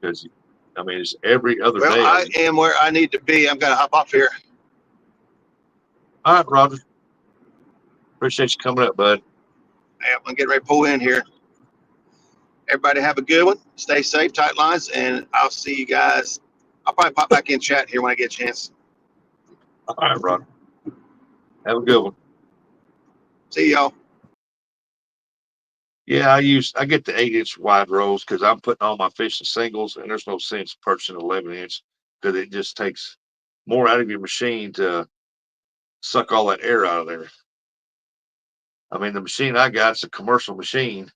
Because I mean, it's every other Well, day. I am where I need to be. I'm gonna hop off here. All right, Roger. Appreciate you coming up, bud. I'm getting ready to pull in here. Everybody have a good one. Stay safe, tight lines, and I'll see you guys. I'll probably pop back in chat here when I get a chance. All right, Roger. Have a good one. See y'all. Yeah, I get the 8 inch wide rolls because I'm putting all my fish in singles, and there's no sense purchasing 11 inch because it just takes more out of your machine to suck all that air out of there. I mean, the machine I got is a commercial machine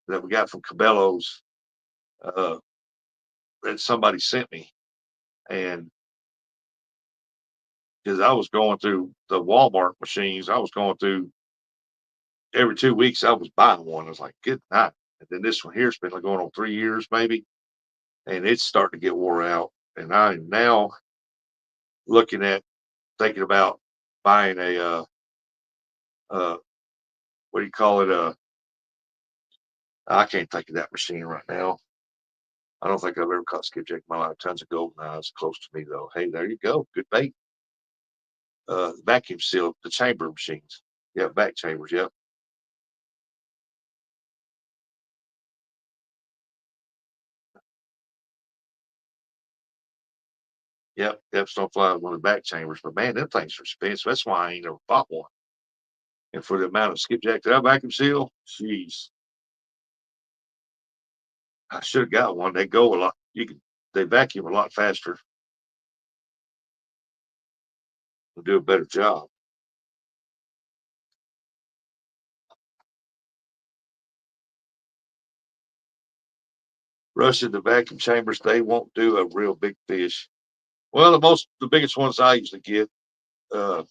that we got from Cabela's uh, that somebody sent me, and because I was going through the Walmart machines, I was going through every 2 weeks. I was buying one. I was like, good night. And then this one here's been like going on 3 years maybe, and it's starting to get wore out. And I'm now looking at thinking about buying a uh what do you call it? I can't think of that machine right now. I don't think I've ever caught skipjack in my life. Tons of golden eyes close to me though. Hey, there you go. Good bait. Vacuum seal, the chamber machines. Yeah, back chambers. Yep. Yep. Epstone fly one of the back chambers. But man, them things are expensive. That's why I ain't never bought one. And for the amount of skipjack that I vacuum seal, jeez, I should have got one. They go a lot. They vacuum a lot faster and do a better job. Russia, the vacuum chambers, they won't do a real big fish. Well, the biggest ones I usually get, uh,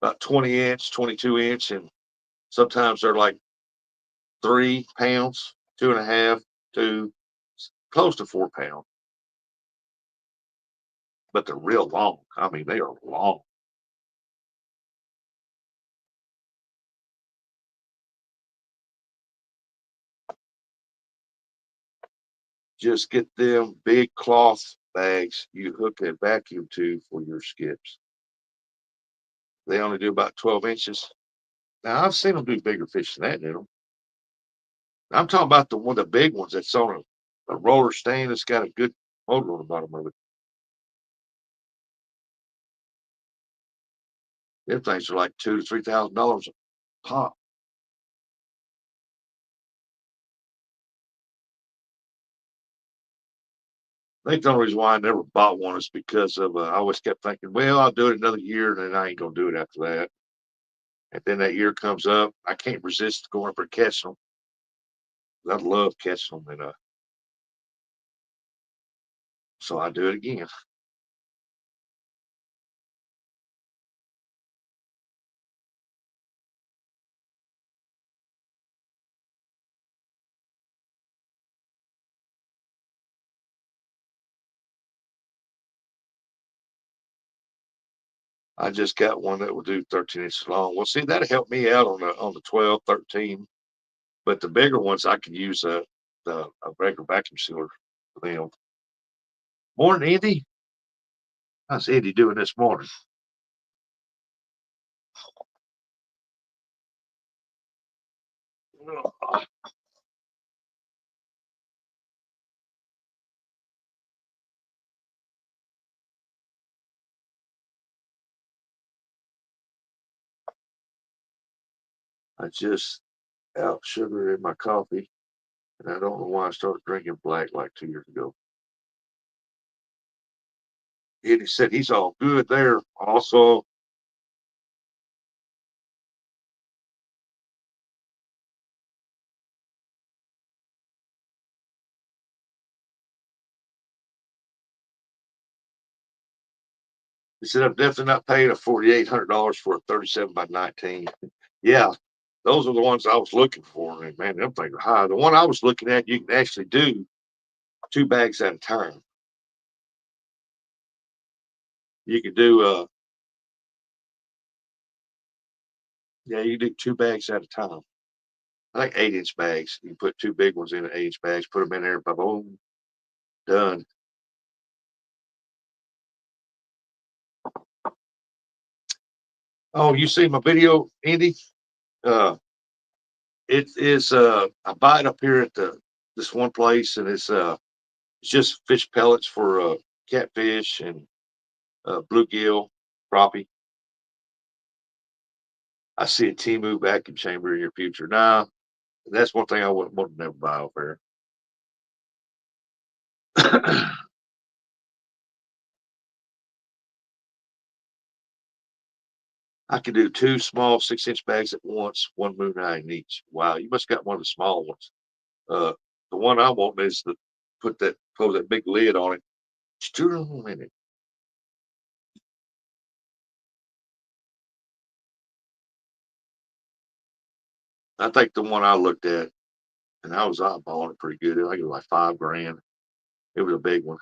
about 20 inch, 22 inch, and sometimes they're like 3 pounds, 2.5 to close to 4 pounds, but they're real long. I mean, they are long. Just get them big cloth bags you hook a vacuum to for your skips. They only do about 12 inches. Now, I've seen them do bigger fish than that in them, I'm talking about the one of the big ones that's on a roller stand that's got a good motor on the bottom of it. Them things are like $2,000 to $3,000 a pop. I think the only reason why I never bought one is because of I always kept thinking, well, I'll do it another year, and then I ain't gonna do it after that. And then that year comes up, I can't resist going up and catching them. I love catching them, and so I do it again. I just got one that will do 13 inches long. Well, see, that'll help me out on the 12, 13. But the bigger ones, I can use a regular vacuum sealer for them. Morning, Andy. How's Andy doing this morning? I just out sugar in my coffee, and I don't know why I started drinking black like 2 years ago. Andy said he's all good there. Also, he said I'm definitely not paying a $4,800 for a 37 by 19. Yeah, those are the ones I was looking for, and man, them things are high. The one I was looking at, you can actually do 2 bags at a time. You could do yeah, you do 2 bags at a time. I think 8-inch bags. You put 2 big ones in 8-inch bags, put them in there, boom, done. Oh, you see my video, Andy? Uh, it is I buy it up here at the this one place, and it's just fish pellets for catfish and bluegill, crappie. I see a Timu vacuum chamber in your future. Now, that's one thing I wouldn't want to never buy up there. I can do 2 small 6-inch bags at once, one moon eye in each. Wow, you must got one of the small ones. Uh, the one I want is to put that big lid on it. In it. I think the one I looked at, and I was eyeballing it pretty good. I think it was like $5,000. It was a big one,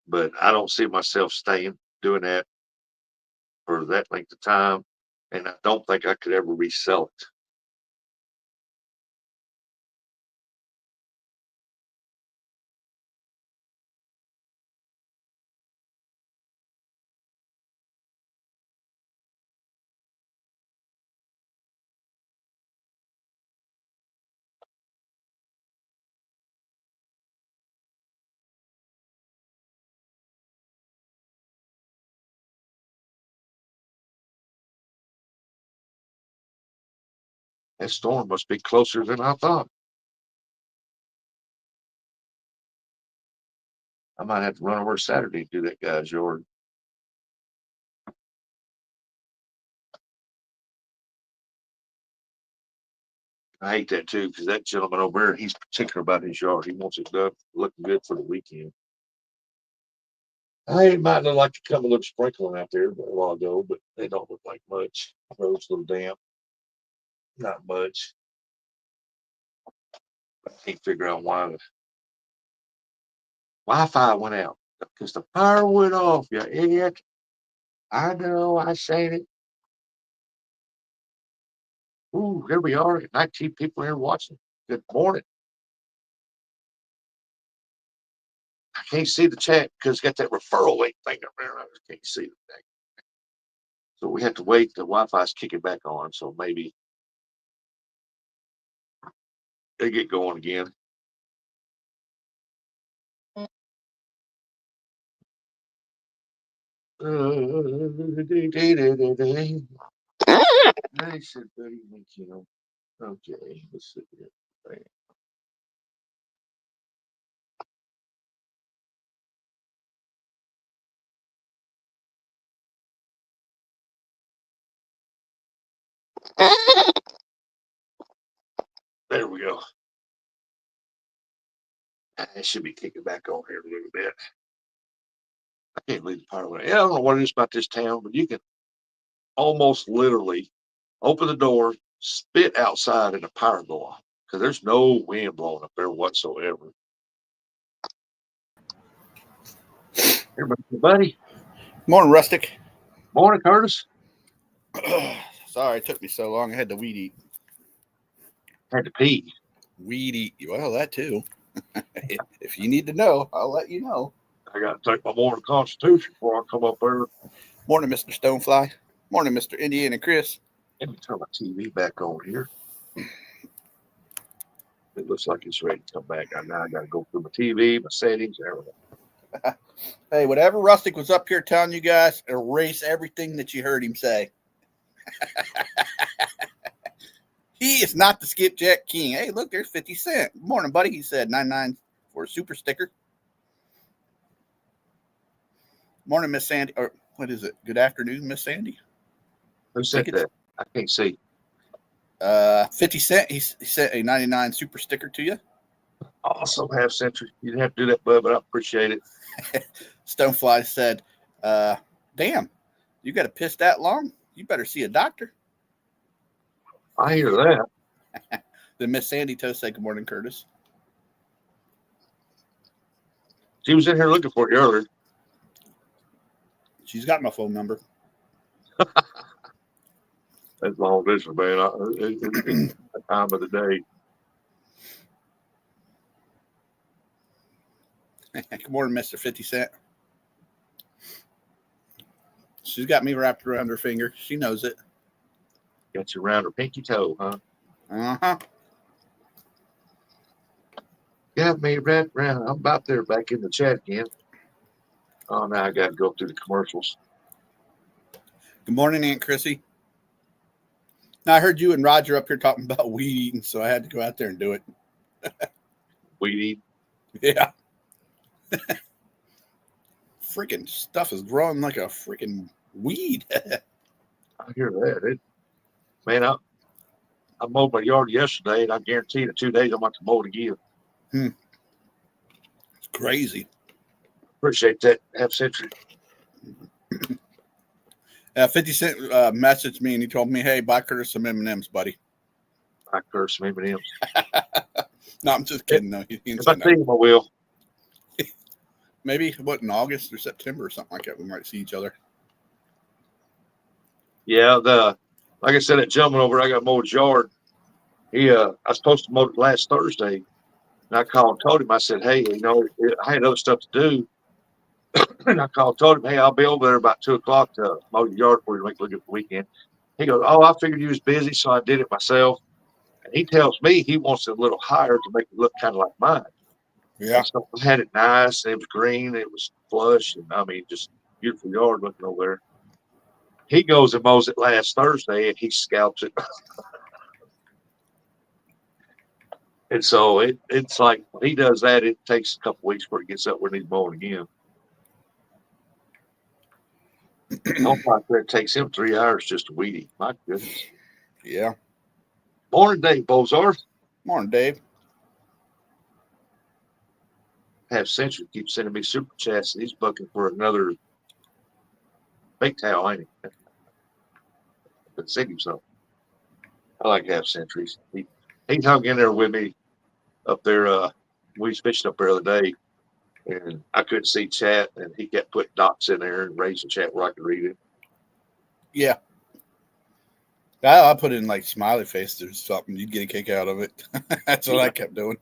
but I don't see myself staying doing that for that length of time, and I don't think I could ever resell it. That storm must be closer than I thought. I might have to run over Saturday to do that guy's yard. I hate that too, because that gentleman over there, he's particular about his yard. He wants it done looking good for the weekend. I might look like to come a little sprinkling out there a while ago, but they don't look like much. The road's a little damp, not much. I can't figure out why the Wi-Fi went out because the power went off. You idiot! I know, I seen it. Ooh, here we are. 19 people here watching. Good morning. I can't see the chat because it's got that referral link thing up there. I just can't see the thing. So we have to wait. The Wi-Fi's kicking back on. So maybe they get going again. I said 30 minutes, Okay, let's see here. There we go. I should be kicking back on here a little bit. I can't leave the power away. Yeah, I don't know what it is about this town, but you can almost literally open the door, spit outside, and the power go off because there's no wind blowing up there whatsoever. Here, buddy. Morning, Rustic. Morning, Curtis. Sorry, it took me so long. I had to weed eat. Had to pee. Weed eat. Well, that too. If you need to know, I'll let you know. I got to take my morning constitution before I come up there. Morning, Mr. Stonefly. Morning, Mr. Indiana Chris. Let me turn my TV back on here. It looks like it's ready to come back. Now I got to go through my TV, my settings, and everything. Hey, whatever Rustic was up here telling you guys, erase everything that you heard him say. He is not the skipjack king. Hey, look, there's 50 Cent. Morning, buddy. He said 99 for a super sticker. Morning, Miss Sandy. Or what is it? Good afternoon, Miss Sandy. Who said that? I can't see. 50 Cent. He sent a 99 super sticker to you. Awesome, half century. You didn't have to do that, bud, but I appreciate it. Stonefly said, damn, you got to piss that long? You better see a doctor. I hear that. Then Miss Sandy Toe said, good morning, Curtis. She was in here looking for you earlier. She's got my phone number. That's long distance, man. It's the time of the day. Good morning, Mr. 50 Cent. She's got me wrapped around her finger. She knows it. Got you around her pinky toe, huh? Uh-huh. Got me wrapped around. I'm about there back in the chat again. Oh, now I got to go through the commercials. Good morning, Aunt Chrissy. Now, I heard you and Roger up here talking about weed eating, so I had to go out there and do it. Weed eat. Yeah. Freaking stuff is growing like a freaking weed. I hear that. Man, I mowed my yard yesterday, and I guarantee in 2 days I'm about to mow it again. It's crazy. Appreciate that, half century. 50 Cent messaged me, and he told me, hey, buy Curtis some M&Ms, buddy. I curse some M&Ms. No, I'm just kidding. No, he didn't If say I no. see him, I will. Maybe, in August or September or something like that, we might see each other. Yeah, like I said, that gentleman over, I got mowed his yard. I was supposed to mow it last Thursday, and I called and told him. I said, hey, I had other stuff to do. And I called and told him, hey, I'll be over there about 2 o'clock to mow your yard for you to make it look at the weekend. He goes, oh, I figured you was busy, so I did it myself. And he tells me he wants it a little higher to make it look kind of like mine. Yeah. So I had it nice. It was green. It was flush. And I mean, just beautiful yard looking over there. He goes and mows it last Thursday, and he scalps it. And so it's like when he does that, it takes a couple weeks before it gets up where it needs mowing again. Don't like that. It takes him 3 hours just to weed eat. My goodness. Yeah. Morning, Dave Bozard. Morning, Dave. Half Century keeps sending me super chats, and he's bucking for another big towel, ain't he? But send him some. I like Half Centuries. He hung in there with me up there. We was fishing up there the other day, and I couldn't see chat, and he kept putting dots in there and raising chat where I could read it. Yeah. I put in like smiley faces or something. You'd get a kick out of it. That's what I kept doing.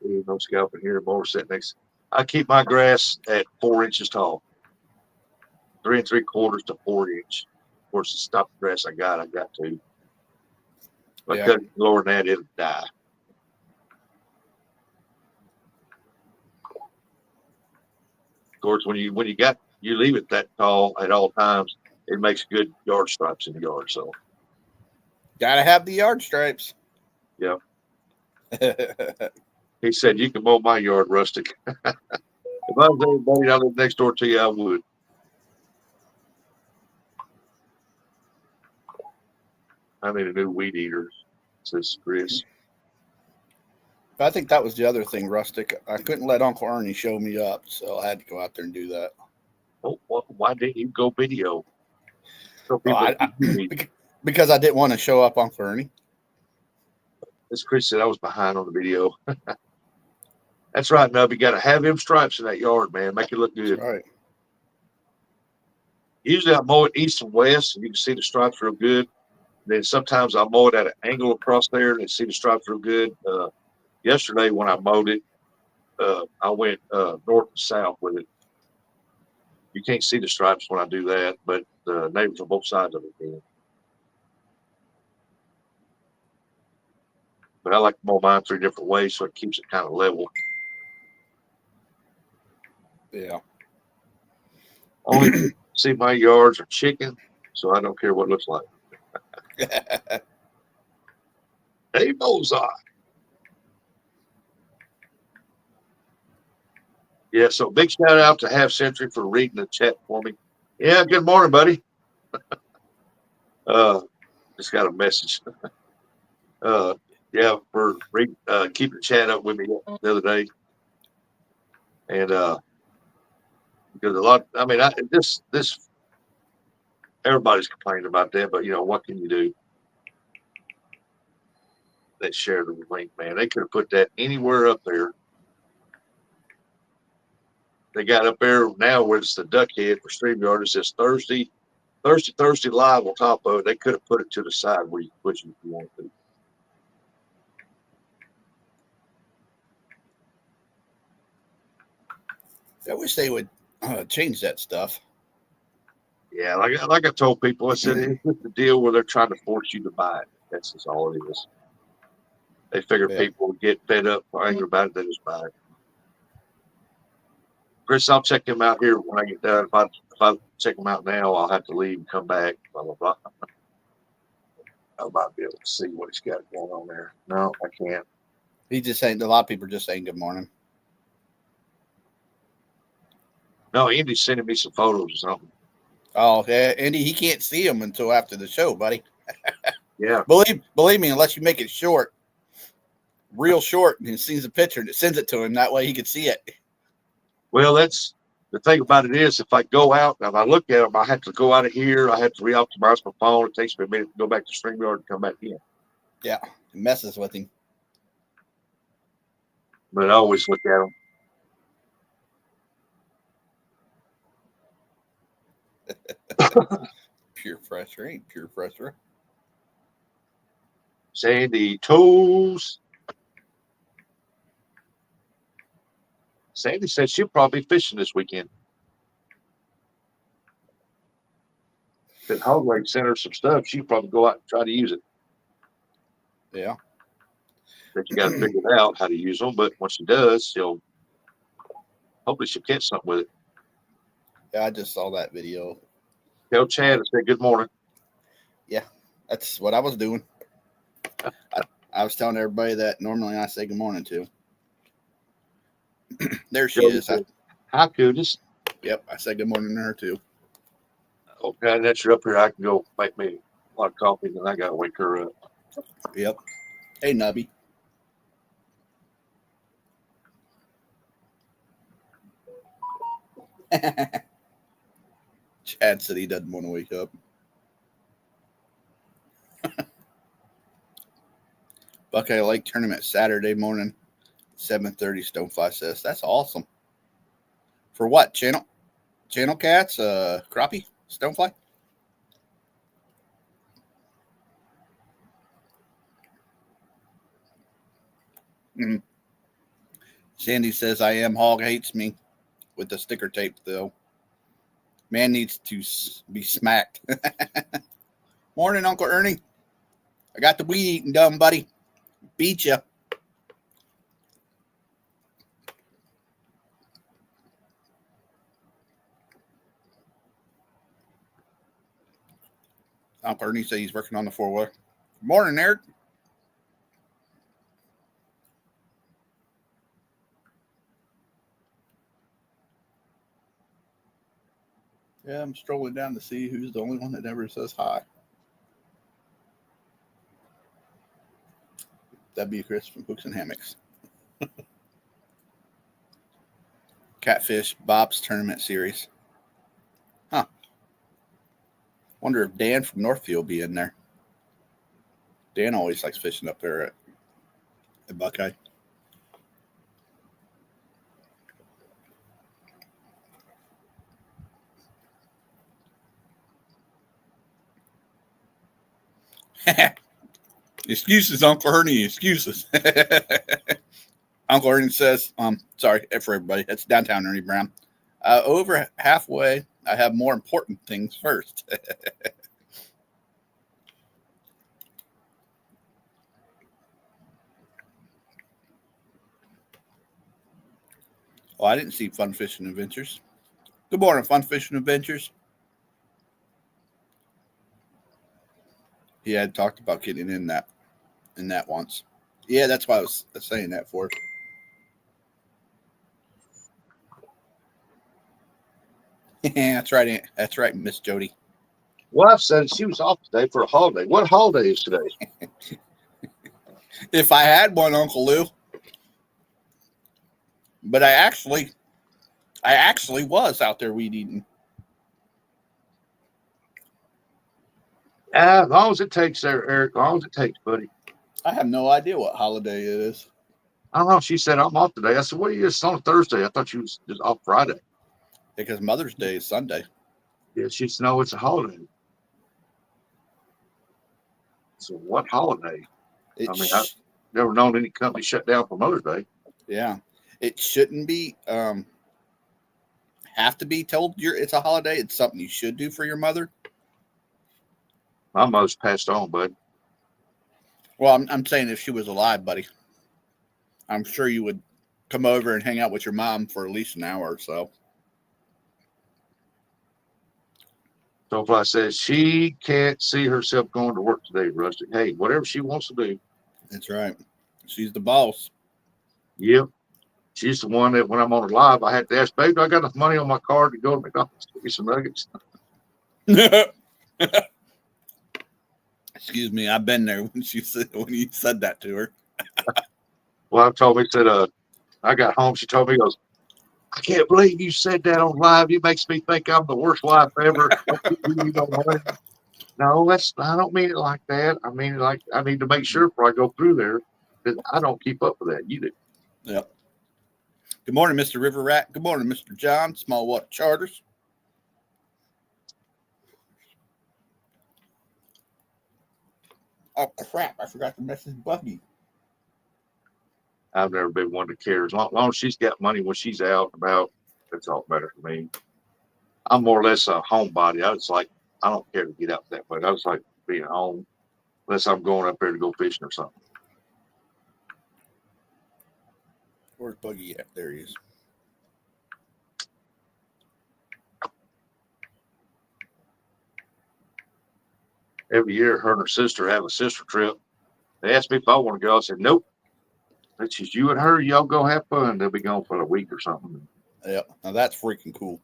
There's no scalping here. More sitting next. I keep my grass at 4 inches tall, 3 3/4 to 4 inch. Of course, the stock grass I got to. If I Yeah. cut it lower than that, it'll die. Of course, when you leave it that tall at all times, it makes good yard stripes in the yard. So Gotta have the yard stripes. yeah, Yeah. he said you can mow my yard, Rustic. If I was everybody I live next door to you, I would. I need a new weed eater, says Chris. I think that was the other thing, Rustic. I couldn't let Uncle Ernie show me up, so I had to go out there and do that. Oh, why didn't you go video? So Oh, people, because I didn't want to show up Uncle Ernie. as Chris said, I was behind on the video. That's right, Nub. You got to have them stripes in that yard, man. Make it look good. That's right. Usually I mow it east and west, and you can see the stripes real good. Then sometimes I mow it at an angle across there and see the stripes real good. Yesterday when I mowed it, I went north and south with it. You can't see the stripes when I do that, but the neighbors on both sides of it can. But I like to mow mine 3 different ways so it keeps it kind of level. Yeah. Only see my yards are chicken, so I don't care what it looks like. Hey, Bullseye. Yeah, so big shout out to Half Century for reading the chat for me. Yeah, good morning, buddy. Just got a message. Yeah, for keeping the chat up with me the other day. And because a lot, I mean, this everybody's complaining about that, but what can you do? They shared the link, man. They could have put that anywhere up there. They got up there now where it's the duck head for StreamYard. It says Thursday live on top of it. They could have put it to the side where you can push it if you want to. I wish they would change that stuff. Yeah, like I told people, I said it's just a deal where they're trying to force you to buy it. That's just all it is. They figure people would get fed up or angry about it, they just buy it. Chris, I'll check him out here when I get done. If I check him out now, I'll have to leave and come back. Blah blah blah. I might be able to see what he's got going on there. No, I can't. He just saying a lot of people are just saying good morning. No, Andy's sending me some photos or something. Oh, yeah, Andy, he can't see them until after the show, buddy. Yeah. Believe me, unless you make it short, real short, and he sees a picture and it sends it to him. That way he can see it. Well, that's the thing about it is if I go out and I look at them, I have to go out of here. I have to re-optimize my phone. It takes me a minute to go back to StreamYard and come back in. Yeah, it messes with him. But I always look at them. Pure pressure ain't pure pressure. Sandy Toes. Sandy said she'll probably be fishing this weekend. Said Hog Lake sent her some stuff. She'll probably go out and try to use it. Yeah. But you got to figure it out how to use them. But once she does, hopefully she'll catch something with it. Yeah, I just saw that video. Tell Chad and say good morning. Yeah, that's what I was doing. I was telling everybody that normally I say good morning to. There she is. Hi, Cootis. Yep, I said good morning to her too. Okay, that's you're up here. I can go make me a lot of coffee, and I got to wake her up. Yep. Hey, Nubby. Chad said he doesn't want to wake up. Buckeye Lake tournament Saturday morning, 7:30. Stonefly says that's awesome. For what channel? Channel cats? Crappie? Stonefly? Mm-hmm. Sandy says I am hog hates me with the sticker tape though. Man needs to be smacked. Morning, Uncle Ernie. I got the weed eating done, buddy. Beat ya. Uncle Ernie said he's working on the 4-wheeler. Morning, Eric. Yeah, I'm strolling down to see who's the only one that ever says hi. That'd be Chris from Hooks and Hammocks. Catfish Bob's Tournament Series. Huh. Wonder if Dan from Northfield will be in there. Dan always likes fishing up there at Buckeye. Excuses, Uncle Ernie. Excuses. Uncle Ernie says, sorry for everybody. That's downtown Ernie Brown. Over halfway, I have more important things first. Oh, I didn't see Fun Fishing Adventures. Good morning, Fun Fishing Adventures. He had talked about getting in that once. Yeah, that's why I was saying that for. Yeah, that's right. That's right, Miss Jody. Wife said she was off today for a holiday. What holiday is today? If I had one, Uncle Lou. But I actually was out there weed eating. As long as it takes there, Eric. As long as it takes, buddy. I have no idea what holiday it is. I don't know. She said I'm off today. I said, "What are you? It's on a Thursday." I thought you was just off Friday. Because Mother's Day is Sunday. Yeah, she said, "No, it's a holiday." So what holiday? I've never known any company shut down for Mother's Day. Yeah, it shouldn't be have to be told it's a holiday. It's something you should do for your mother. My mother's passed on, bud. Well, I'm saying if she was alive, buddy, I'm sure you would come over and hang out with your mom for at least an hour or so. So if I said she can't see herself going to work today, Rusty, hey, whatever she wants to do. That's right. She's the boss. Yep. She's the one that when I'm on a live, I had to ask, babe, do I got enough money on my card to go to McDonald's to get some nuggets? Excuse me, I've been there when you said that to her. Well, I told me, said, I got home. She told me, goes, I can't believe you said that on live. It makes me think I'm the worst wife ever. No, I don't mean it like that. I mean, like, I need to make sure before I go through there that I don't keep up with that. You do. Yep. Good morning, Mr. River Rat. Good morning, Mr. John, Small Water Charters. Oh, crap. I forgot to message Buggy. I've never been one to care. As long as she's got money when she's out and about, that's all better for me. I'm more or less a homebody. I don't care to get out that way. I just like being home unless I'm going up there to go fishing or something. Where's Buggy at? There he is. Every year, her and her sister have a sister trip. They asked me if I want to go. I said, nope. It's just you and her. Y'all go have fun. They'll be gone for a week or something. Yep. Now that's freaking cool.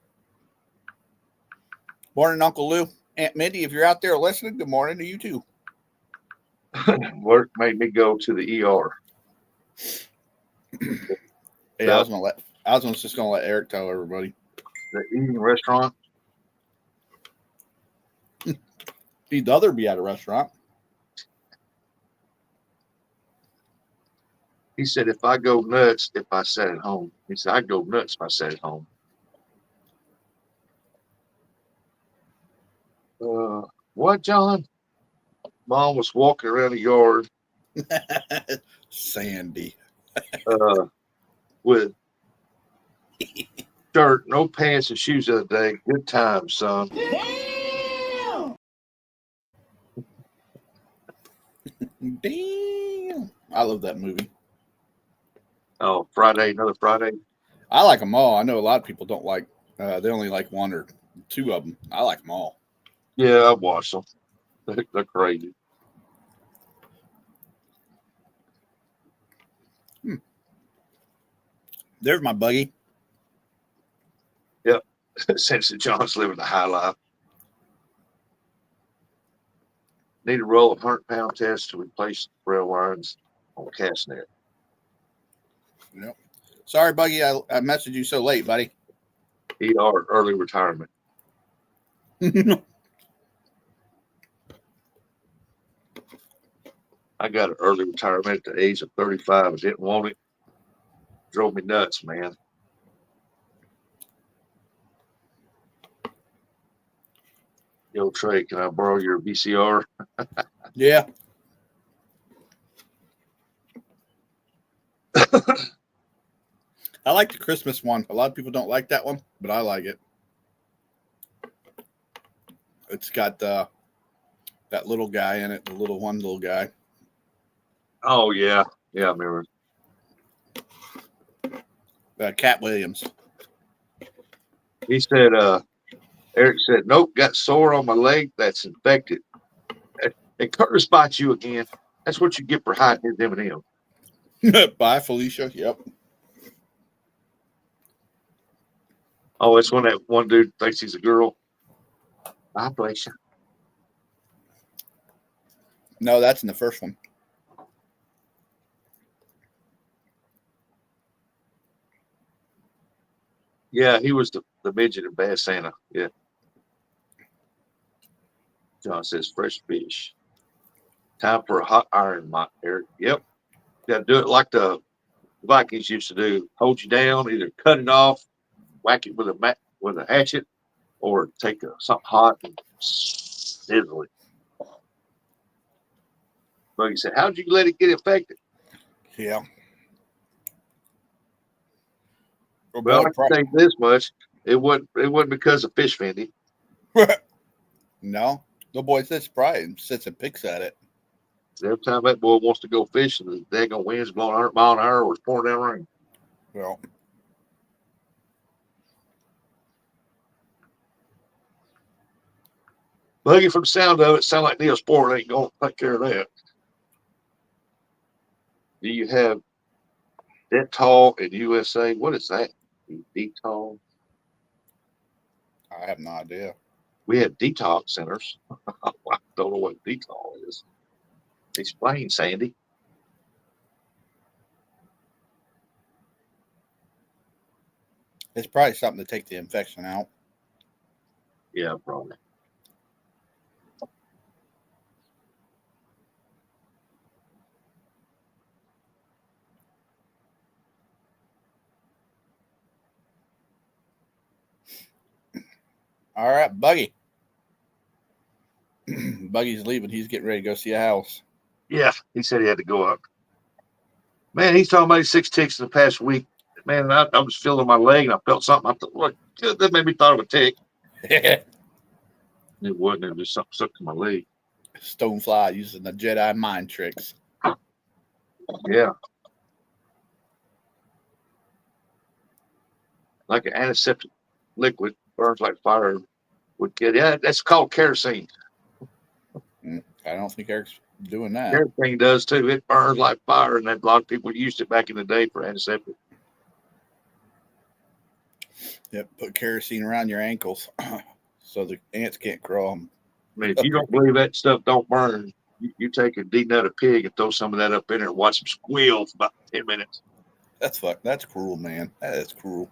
Morning, Uncle Lou. Aunt Mindy, if you're out there listening, good morning to you too. Work made me go to the ER. Hey, I was just gonna let Eric tell everybody. The eating restaurant. He'd rather be at a restaurant. He said, if I go nuts, if I sat at home. He said, I'd go nuts if I sat at home. What, John? Mom was walking around the yard. Sandy. With shirt, no pants and shoes the other day. Good times, son. Damn! Damn. I love that movie. Oh, Friday, another Friday. I like them all. I know a lot of people don't like, they only like one or two of them. I like them all. Yeah, I watched them. They're crazy. There's my buggy. Yep. Since John's living the high life. Need to roll a 100-pound test to replace rail wires on cast net. Yep. Sorry, Buggy, I messaged you so late, buddy. ER, early retirement. I got an early retirement at the age of 35. I didn't want it. Drove me nuts, man. Yo, Trey, can I borrow your VCR? Yeah. I like the Christmas one. A lot of people don't like that one, but I like it. It's got that little guy in it, the little guy. Oh, yeah. Yeah, I remember. Cat Williams. He said, Eric said, nope, got sore on my leg. That's infected. And Curtis bites you again. That's what you get for hiding his M&M. Bye, Felicia. Yep. Oh, it's when that one dude thinks he's a girl. Bye, Felicia. No, that's in the first one. Yeah, he was the midget in Bad Santa. Yeah. John says, fresh fish. Time for a hot iron, Eric. Yep. Got to do it like the Vikings used to do. Hold you down, either cut it off, whack it with a hatchet, or take something hot and sizzle it. Buggy said, how'd you let it get infected? Yeah. Well, I can tell you this much. It wasn't because of fish vending. No. The boy sits probably and sits and picks at it. Every time that boy wants to go fishing, the daggone wind's blowing 100 miles an hour or it's pouring down rain. Well. Buggy, from the sound of it, sound like Neosport ain't going to take care of that. Do you have Dettol in USA? What is that? Dettol? I have no idea. We have detox centers. I don't know what Dettol is. Explain, Sandy. It's probably something to take the infection out. Yeah, probably. All right, Buggy. Buggy's leaving. He's getting ready to go see a house. Yeah, he said he had to go up. Man, he's talking about 6 ticks in the past week. Man, I was feeling my leg and I felt something. I thought, look, that made me thought of a tick. It wasn't. It was just something stuck to my leg. Stonefly using the Jedi mind tricks. Yeah. Like an antiseptic liquid, burns like fire would get. Yeah, that's called kerosene. I don't think Eric's doing that. Kerosene does too. It burns like fire, and a lot of people used it back in the day for antiseptic. Yep, put kerosene around your ankles so the ants can't crawl them. I mean, if you don't believe that stuff don't burn, you take a denut a pig and throw some of that up in there and watch them squeal for about 10 minutes. That's cruel, man. That is cruel.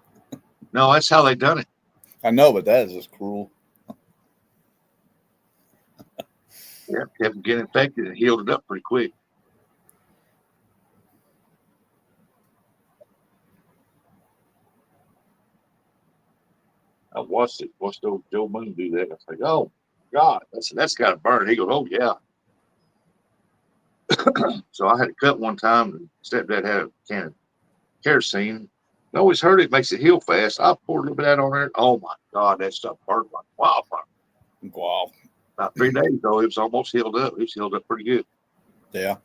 No, that's how they done it. I know, but that is just cruel. Yeah, kept them getting infected and healed it up pretty quick. I watched old Joe Moon do that. I was like, oh God, that's got to burn. He goes, oh yeah. So I had to cut one time, and stepdad had a can of kerosene. I always heard it makes it heal fast. I poured a little bit of that on there. Oh my God, that stuff burned like wildfire. Wow. About 3 days though, it was almost healed up. It was healed up pretty good. Yeah.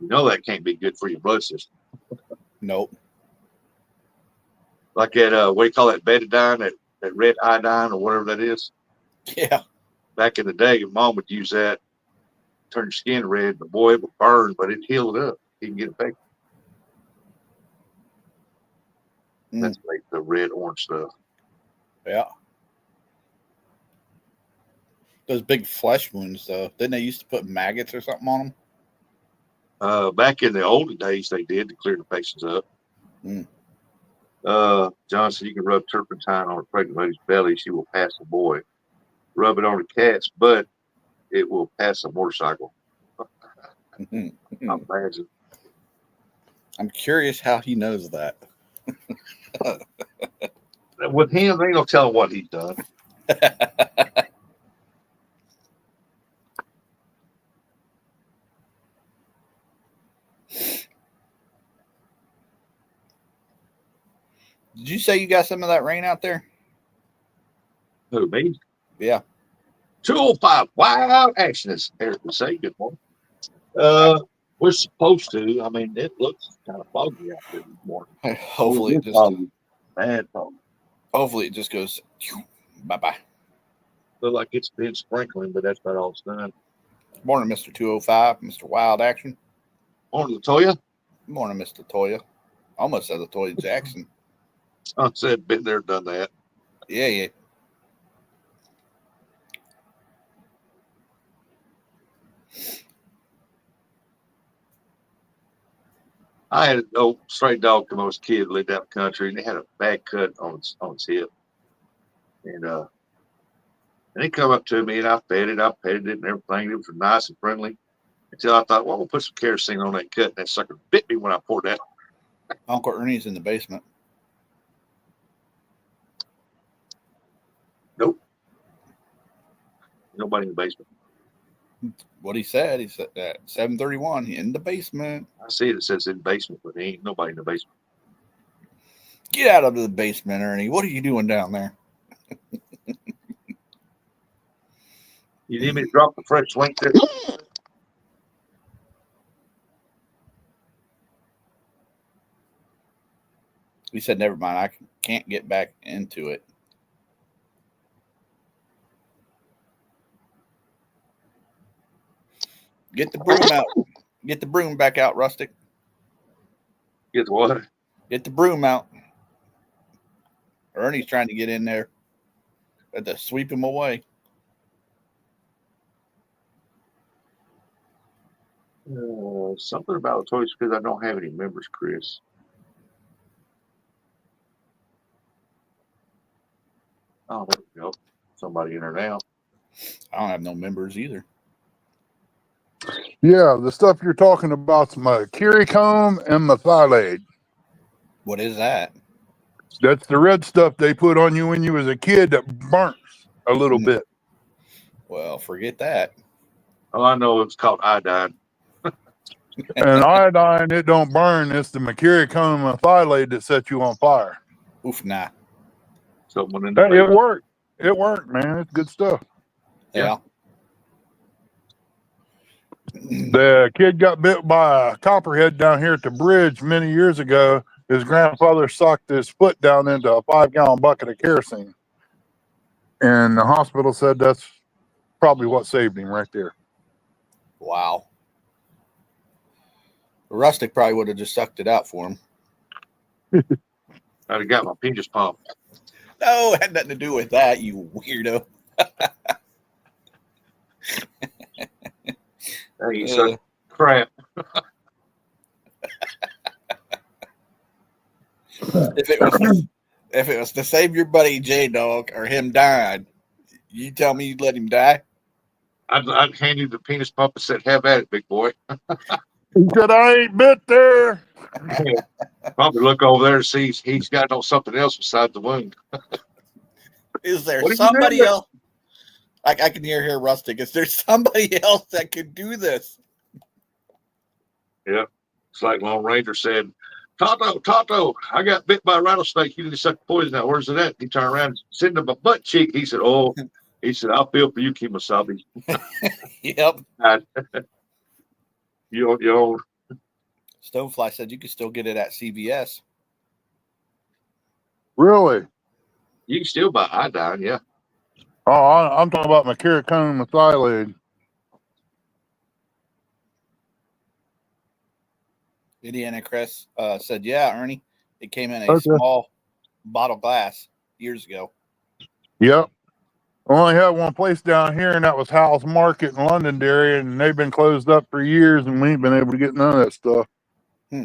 You know that can't be good for your blood system. Nope. Like that, what do you call that, betadine, that red iodine or whatever that is? Yeah. Back in the day, your mom would use that, turn your skin red, but boy, it would burn, but it healed it up. You can get infected. That's like the red orange stuff. Yeah. Those big flesh wounds, though, didn't they used to put maggots or something on them? Back in the olden days, they did to clear the patients up. Mm. Johnson, you can rub turpentine on a pregnant lady's belly. She will pass a boy. Rub it on a cat's butt. It will pass a motorcycle. Imagine. I'm curious how he knows that. With him, they ain't gonna tell him what he's done. Did you say you got some of that rain out there? Who, me? Yeah. 205 wild action, as Eric would say. Good morning. We're supposed to. I mean, it looks kind of foggy out there this morning. Hopefully it just foggy. Bad foggy. hopefully it just goes bye bye. Look like it's been sprinkling, but that's about all it's done. Morning, Mr. 205, Mr. Wild Action. Morning, Latoya. Morning, Mr. Toya. Almost said Latoya Jackson. I said, been there, done that. Yeah, yeah. I had an old stray dog when I was a kid, lived out in the country, and they had a bad cut on its hip. And he come up to me, and I petted it and everything. It was nice and friendly until I thought, well, we'll put some kerosene on that cut. And that sucker bit me when I poured that. Uncle Ernie's in the basement. Nope. Nobody in the basement. What he said at 7:31 in the basement. I see it says in the basement, but there ain't nobody in the basement. Get out of the basement, Ernie. What are you doing down there? You need me to drop the fresh link there? He said, never mind. I can't get back into it. Get the broom out. Get the broom back out, Rustic. Get the what? Get the broom out. Ernie's trying to get in there. Had to sweep him away. Something about toys because I don't have any members, Chris. Oh, there we go. Somebody in there now. I don't have no members either. Yeah, the stuff you're talking about's mercurochrome and methylate. What is that? That's the red stuff they put on you when you was a kid that burns a little bit. Well, forget that. Oh, I know it's called iodine. And iodine, it don't burn. It's the mercurochrome and methylate that sets you on fire. Oof, nah. Someone in Hey, the it worked. It worked, man. It's good stuff. Yeah. The kid got bit by a copperhead down here at the bridge many years ago. His grandfather socked his foot down into a 5-gallon bucket of kerosene. And the hospital said that's probably what saved him right there. Wow. Rustic probably would have just sucked it out for him. I'd have got my penis pumped. No, it had nothing to do with that, you weirdo. Hey, you suck crap. If it was to save your buddy J Dog or him dying, you tell me you'd let him die? I'd hand you the penis pump and said, have at it, big boy. He said, I ain't bit there. Probably look over there and see he's got on something else besides the wound. Is there What are you somebody doing? else? I can hear here, Rustic. Is there somebody else that could do this? Yeah. It's like Lone Ranger said, Tonto, I got bit by a rattlesnake. You need to suck the poison out. Where's it at? He turned around, sitting in my butt cheek. He said, oh, He said, "I'll feel for you, Kemosabe. Yep. You Stonefly said you could still get it at CVS. Really? you can still buy iodine, yeah. Oh, I'm talking about mercurochrome methylate. Indiana Crest said, yeah, Ernie, it came in a Okay. small bottle glass years ago. Yep. I only had one place down here, and that was House Market in Londonderry, and they've been closed up for years, and we ain't been able to get none of that stuff. Hmm.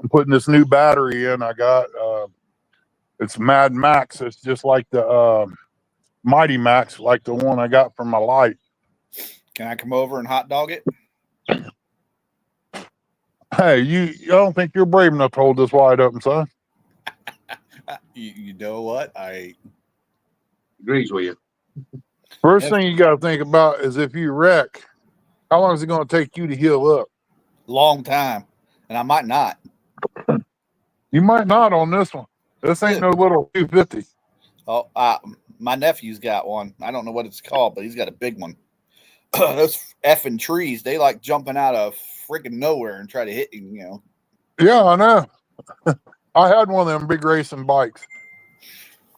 I'm putting this new battery in. I got it's Mad Max. It's just like the Mighty Max, like the one I got for my light. Can I come over and hot dog it? Hey, I don't think you're brave enough to hold this wide open, son. You know what? I agrees with you. First thing you got to think about is if you wreck, how long is it going to take you to heal up? long time, and I might not. You might not on this one. This ain't no little 250. Oh, my nephew's got one. I don't know what it's called, but he's got a big one. Those effing trees, they like jumping out of freaking nowhere and try to hit you, you know. Yeah, I know. I had one of them big racing bikes.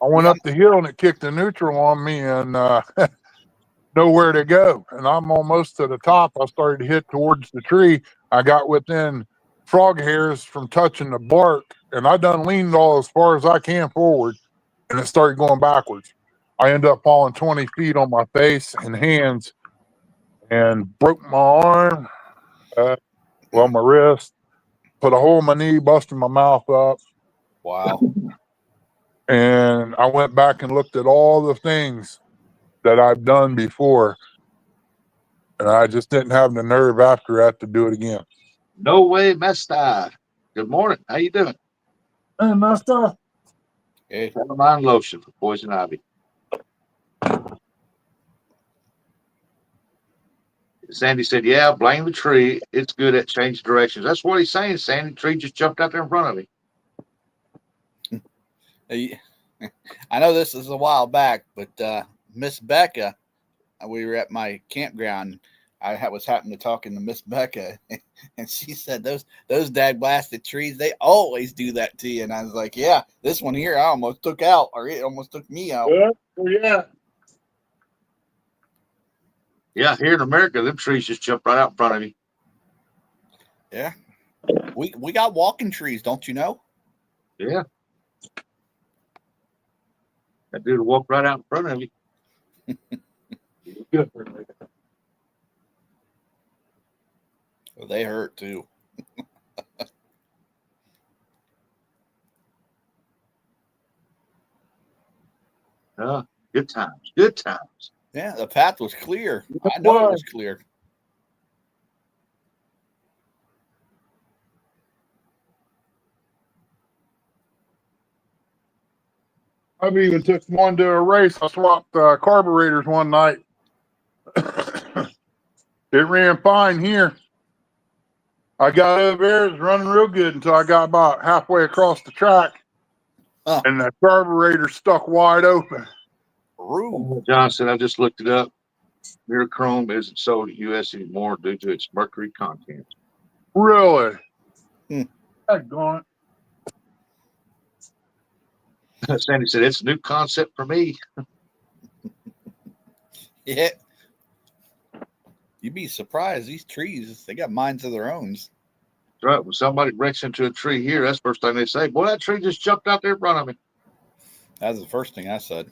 I went up the hill and it kicked the neutral on me and nowhere to go. And I'm almost to the top. I started to hit towards the tree. I got within frog hairs from touching the bark, and I done leaned all as far as I can forward, and it started going backwards. I ended up falling 20 feet on my face and hands and broke my arm, my wrist, put a hole in my knee, busted my mouth up. Wow. And I went back and looked at all the things that I've done before, and I just didn't have the nerve after that to do it again. No way, Master. Good morning. How you doing? Hey, Master. Hey. Calamine lotion for poison ivy. Sandy said, "Yeah, blame the tree. It's good at changing directions." That's what he's saying. Sandy, the tree just jumped out there in front of him. I know this is a while back, but Miss Becca, we were at my campground. I was happening to talking to Miss Becca, and she said those dag blasted trees, they always do that to you. And I was like, yeah, this one here I almost took out, or it almost took me out. Yeah. Yeah, here in America, them trees just jump right out in front of you. Yeah. We got walking trees, don't you know? Yeah. That dude will walk right out in front of you. Good. Well, they hurt too. Good times. Good times. Yeah, the path was clear. It I know it was. was clear. I've even took one to a race. I swapped carburetors one night. It ran fine here. I got over there, it was running real good until I got about halfway across the track, and the carburetor stuck wide open. Rude. John said, "I just looked it up. Mirachrome isn't sold in the U.S. anymore due to its mercury content." Really? Hmm. Gone. Sandy said, "It's a new concept for me." Yeah. You'd be surprised. These trees, they got minds of their own. That's right. When somebody wrecks into a tree here, that's the first thing they say. "Boy, that tree just jumped out there in front of me." That was the first thing I said.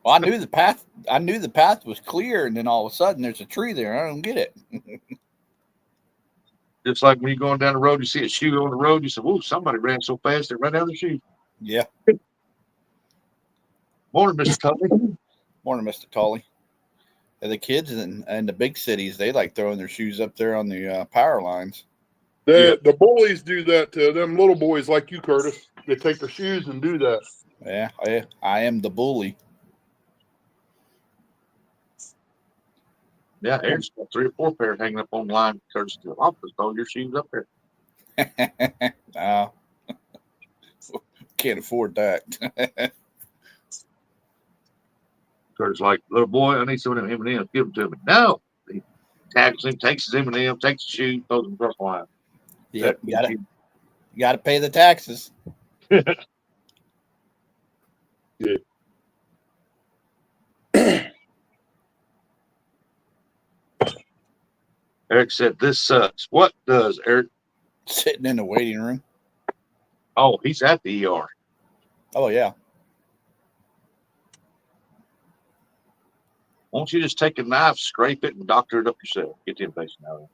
Well, I knew the path. I knew the path was clear, and then all of a sudden, there's a tree there. I don't get it. Just like when you're going down the road, you see a shoe on the road, you say, "Whoa, somebody ran so fast they ran down the shoe." Yeah. Morning, Mr. Tully. Morning, Mr. Tully. The kids in the big cities, they like throwing their shoes up there on the power lines. The bullies do that to them little boys like you, Curtis. They take their shoes and do that. Yeah, I am the bully. Yeah, Aaron's got 3 or 4 pairs hanging up on the line. Curtis to the office, throw your shoes up there. can't afford that. Curtis like, little boy, I need some of them M&Ms. Give them to me. No. He tackles him, takes his M&M, takes the shoe, throws him across the line. Yep, you gotta pay the taxes. Yeah. Eric said, this sucks. What does, Eric? Sitting in the waiting room. Oh, he's at the ER. Oh yeah. Why don't you just take a knife, scrape it, and doctor it up yourself? Get the infection out of it.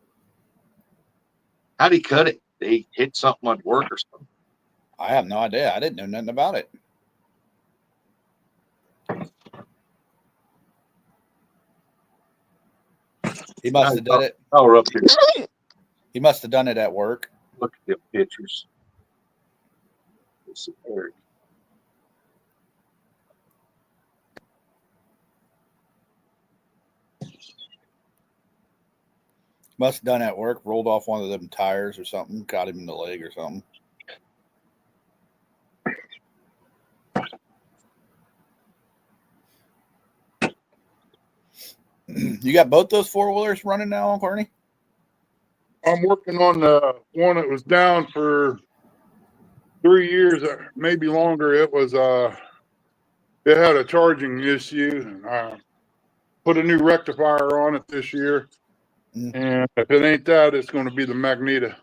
How'd he cut it? Did he hit something at work or something? I have no idea. I didn't know nothing about it. He must have done it. Oh, we're up here. He must have done it at work. Look at the pictures. Let's see, Eric. Must have done it at work. Rolled off one of them tires or something. Got him in the leg or something. You got both those 4-wheelers running now, Barney? I'm working on the one that was down for 3 years, maybe longer. It was it had a charging issue, and I put a new rectifier on it this year. And if it ain't that, it's going to be the Magneto.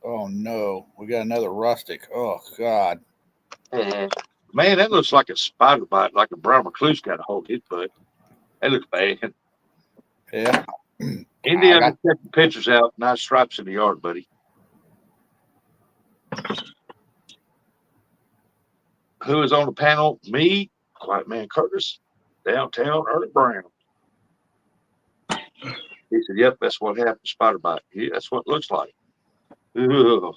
Oh no, we got another rustic. Oh God. Man, that looks like a spider bite, like a brown recluse got a hold of his butt. That looks bad. Yeah. Indiana, check the pictures out. Nice stripes in the yard, buddy. Who is on the panel? Me, Quiet Man Curtis, downtown Early Brown. He said, yep, that's what happened, spider bite. Yeah, that's what it looks like. Ugh.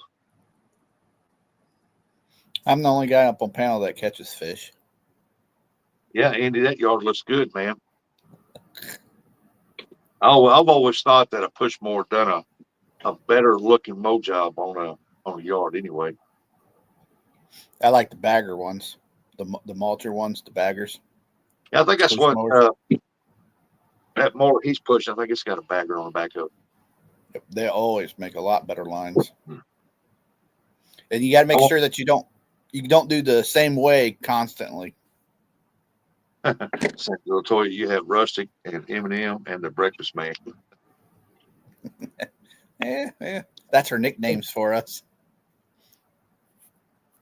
I'm the only guy up on panel that catches fish. Yeah, Andy, that yard looks good, man. Oh, I've always thought that a Pushmore done a better looking mow job on a yard anyway. I like the bagger ones, the mulcher ones, the baggers. Yeah, I think that's Push what mowers. that mower he's pushing. I think it's got a bagger on the back of it. They always make a lot better lines. And you got to make sure that you don't do the same way constantly. St. Latoya, you have Rustic and Eminem and the Breakfast Man. Yeah. That's her nicknames for us.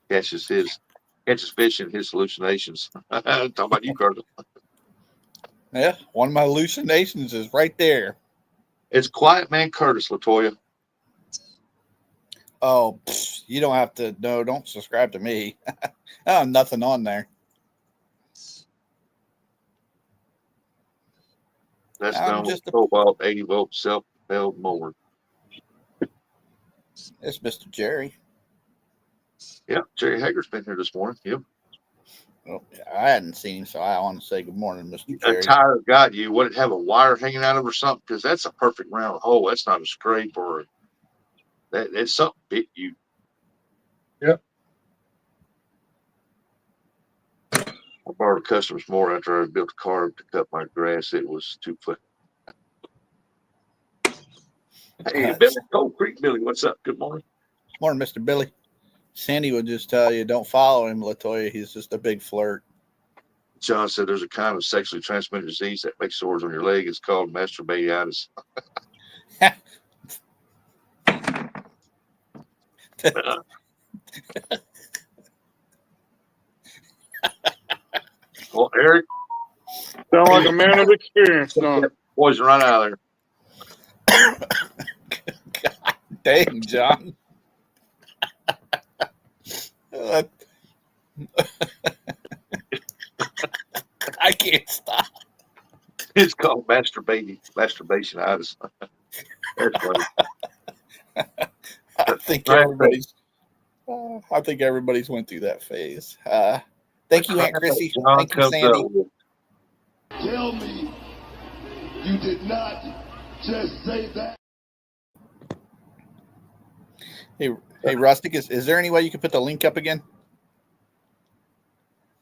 Catches fish in his hallucinations. Talking about you, Curtis. Yeah, one of my hallucinations is right there. It's Quiet Man Curtis, Latoya. Oh, you don't have to. No, don't subscribe to me. I have nothing on there. That's I'm done with just a- 12-volt, 80-volt self-propelled mower. It's Mr. Jerry. Yep, Jerry Hager's been here this morning. Yep. Well, I hadn't seen him, so I want to say good morning, Mr. A Jerry. tire got you. Would it have a wire hanging out of it or something? Because that's a perfect round hole. That's not a scrape or it's something bit you. Yep. I borrowed a customer's mower after I built a car to cut my grass. It was 2 foot. Hey, Billy, Cold Creek Billy, what's up? Good morning. Morning, Mr. Billy. Sandy would just tell you, don't follow him, Latoya. He's just a big flirt. John said there's a kind of sexually transmitted disease that makes sores on your leg. It's called masturbatitis. Well, Eric, Sound like a man of experience, don't it? boys, run out of there. God dang, John. I can't stop. It's called masturbationitis. That's funny. I think everybody's. I think everybody's went through that phase. Thank you, Aunt Chrissy. John Thank you, comes Sandy. up with, Tell me you did not just say that. Hey, Rustic, is there any way you could put the link up again?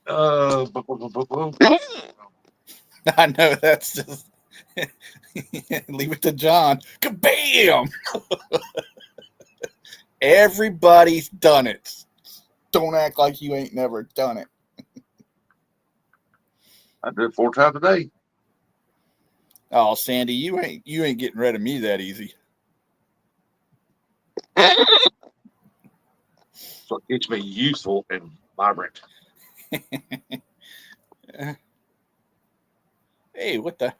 I know that's just leave it to John. Kabam! Everybody's done it. Don't act like you ain't never done it. I do it 4 times a day. Oh, Sandy, you ain't getting rid of me that easy. So it keeps me useful and vibrant. Hey, what the?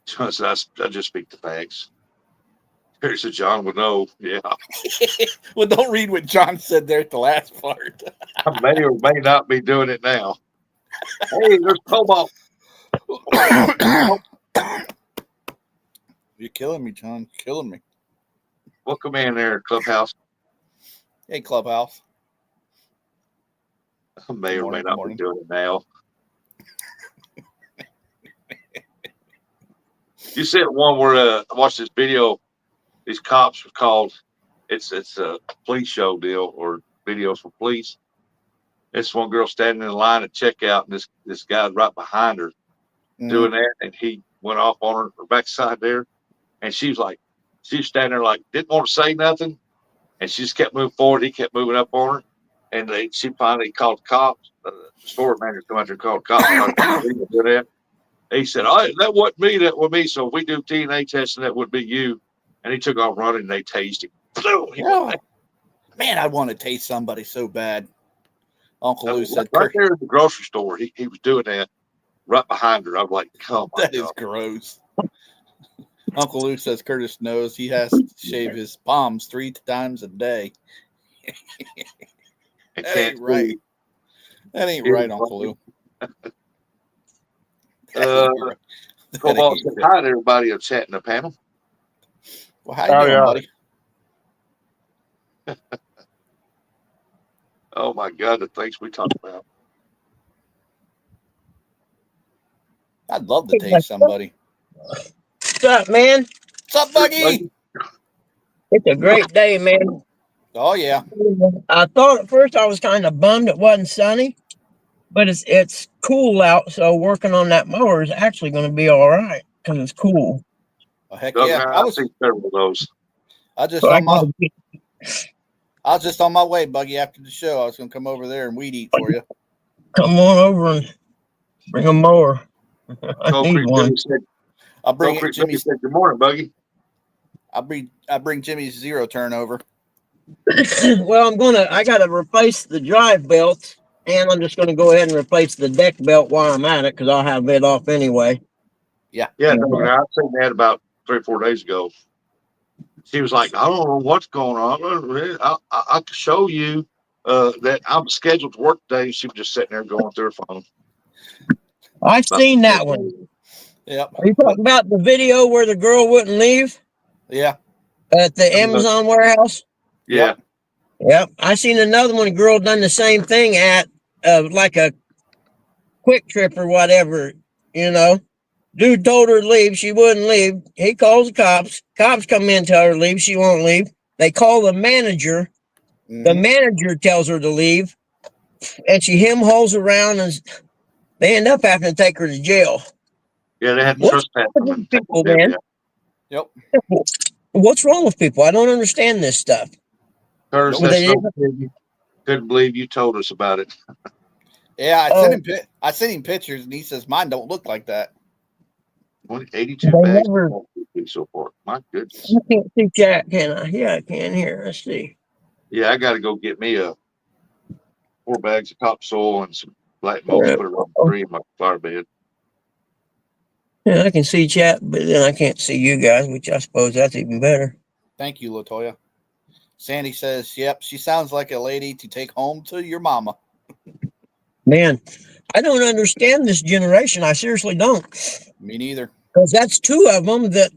So I just speak the facts. Here's a John would know. Yeah. Well, don't read what John said there at the last part. I may or may not be doing it now. Hey, there's Cobalt. You're killing me, John. Killing me. Welcome in there, Clubhouse. Hey, Clubhouse. I may Good or may morning, not good be doing it now. You said one where I watched this video. These cops were called. It's a police show deal or videos for police. It's one girl standing in line at checkout, and this guy's right behind her doing that, and he went off on her backside there, and she was standing there like didn't want to say nothing, and she just kept moving forward. He kept moving up on her, and she finally called the cops. The store manager come out there and called the cops. He said, "Oh, that wasn't me. That was me. So if we do DNA testing, that would be you." And he took off running, and they tased him. Oh, man, I want to taste somebody so bad. Uncle Lou said, right there in the grocery store, he was doing that right behind her. I'm like, come on. That is gross. Uncle Lou says Curtis knows he has to shave his palms 3 times a day. That ain't right. That ain't right, Uncle Lou. Cobalt said hi to everybody on chat in the panel. Well, how you doing, buddy? Oh my God, the things we talk about. I'd love to taste somebody. What's up, man? What's up, Buggy? It's a great day, man. Oh yeah. I thought at first I was kind of bummed it wasn't sunny, but it's cool out, so working on that mower is actually going to be all right because it's cool. Oh, heck yeah! I see several of those. I was just on my way, Buggy. After the show, I was going to come over there and weed eat for you. Come on over and bring a mower. I need one. I'll bring it. Jimmy said, "Good morning, Buggy." I bring Jimmy's 0 turn over. Well, I got to replace the drive belt, and I'm just going to go ahead and replace the deck belt while I'm at it because I'll have it off anyway. Yeah. I seen that about 3 or 4 days ago. She was like, "I don't know what's going on. I can show you that I'm scheduled to work today." She was just sitting there going through her phone. I've seen that one. Yep. Are you talking about the video where the girl wouldn't leave? Yeah. At the Amazon warehouse? Yeah. Yep. I seen another one. A girl done the same thing at like a Quick Trip or whatever, Dude told her to leave. She wouldn't leave. He calls the cops. Cops come in, tell her to leave. She won't leave. They call the manager. Mm-hmm. The manager tells her to leave. And she hauls around, and they end up having to take her to jail. Yeah, they had trespassing people, man. Yep. What's wrong with people? I don't understand this stuff. Curtis, couldn't believe you told us about it. Yeah, I sent him pictures, and he says mine don't look like that. 82 bags so far. My goodness. I can't see chat, can I? Yeah, I can here. Let's see. Yeah, I got to go get me 4 bags of topsoil and some black mulch, put it on the tree in my fire bed. Yeah, I can see chat, but then I can't see you guys, which I suppose that's even better. Thank you, Latoya. Sandy says, "Yep, she sounds like a lady to take home to your mama." Man, I don't understand this generation. I seriously don't. Me neither. Because that's 2 of them that,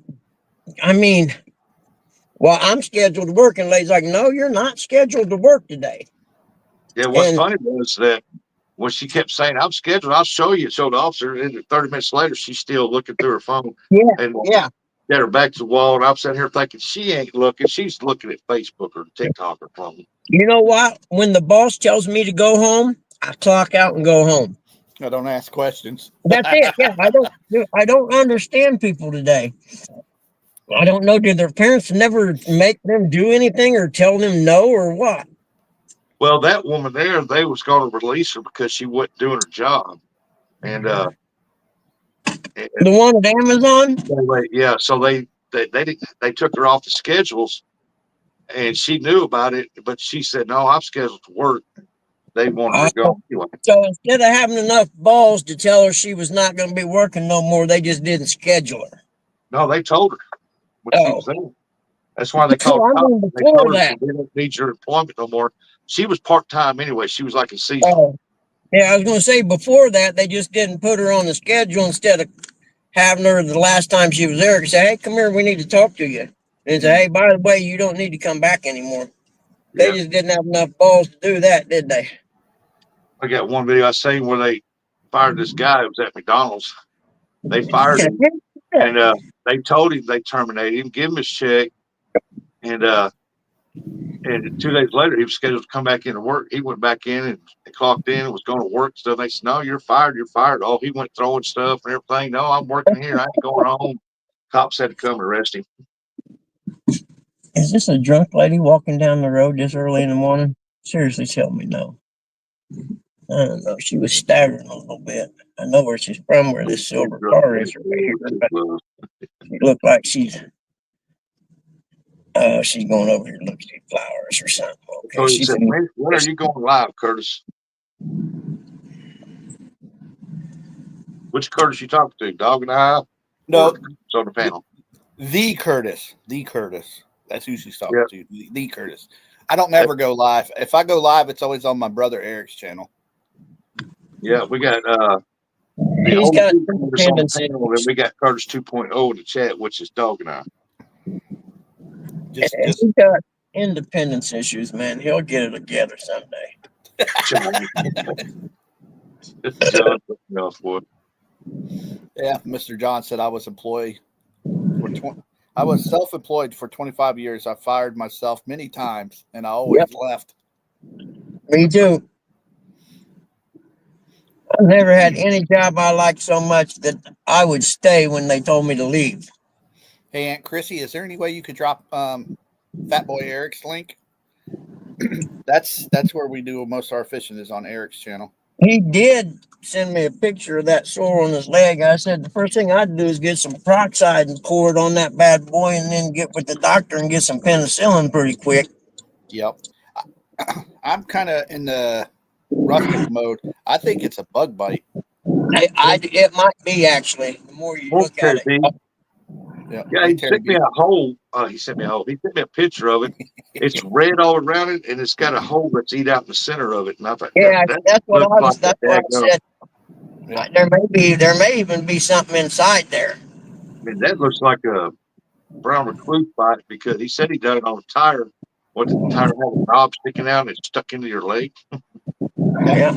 Well, I'm scheduled to work, and lady's like, no, you're not scheduled to work today. Yeah, what's And funny was that when she kept saying, I'm scheduled, I'll show you. So the officer, and 30 minutes later, she's still looking through her phone yeah, and yeah. got her back to the wall. And I'm sitting here thinking, she ain't looking. She's looking at Facebook or TikTok or something. You know what? When the boss tells me to go home, I clock out and go home. I don't ask questions. That's it. Yeah, I don't understand people today. I don't know. Did their parents never make them do anything or tell them no or what? Well, that woman there, they was going to release her because she wasn't doing her job. And, The one at Amazon? yeah, so they took her off the schedules, and she knew about it, but she said, no, I'm scheduled to work. They wanted her to go anyway. So instead of having enough balls to tell her she was not going to be working no more, they just didn't schedule her. No, they told her what she was doing. That's why they called her. They told her they don't need your employment no more. She was part-time anyway. She was like a seasonal. Yeah, I was going to say before that, they just didn't put her on the schedule instead of having her the last time she was there. Say, hey, come here, we need to talk to you. And say, hey, by the way, you don't need to come back anymore. They Yeah. just didn't have enough balls to do that, did they? I got one video I seen where they fired this guy. It was at McDonald's. They fired him, and they told him they terminated him, give him his check, and 2 days later he was scheduled to come back into work. He went back in and clocked in and was going to work. So they said, no, you're fired. You're fired. Oh, he went throwing stuff and everything. No, I'm working here. I ain't going home. Cops had to come and arrest him. Is this a drunk lady walking down the road this early in the morning? Seriously, tell me no. I don't know. She was staggering a little bit. I know where she's from, where this silver car is right here. But she looked like she's going over here to look at flowers or something. Okay, So he said, when are you going live, Curtis? Which Curtis you talking to? Dog and I? No, on the panel. The Curtis. That's who she's talking to. The Curtis. I don't never go live. If I go live, it's always on my brother Eric's channel. Yeah, we got he's got independence, and we got Curtis 2.0 in the chat, which is Dog and I. He's got independence issues, man. He'll get it together someday. Yeah, Mr. John said I was I was self-employed for 25 years. I fired myself many times, and I always left. Me too. I've never had any job I liked so much that I would stay when they told me to leave. Hey, Aunt Chrissy, is there any way you could drop Fat Boy Eric's link? That's where we do most of our fishing, is on Eric's channel. He did send me a picture of that sore on his leg. I said the first thing I'd do is get some peroxide and pour it on that bad boy, and then get with the doctor and get some penicillin pretty quick. Yep. I'm kind of in the rustic mode. I think it's a bug bite. It might be, actually. The more you look at it. Yeah, he sent me a hole. He sent me a picture of it. It's red all around it, and it's got a hole that's eat out in the center of it. And I thought, that's what I said. Yeah. There may even be something inside there. I mean, that looks like a brown recluse bite, because he said he done it on a tire. What, the tire had a knob sticking out and it's stuck into your leg? Yeah.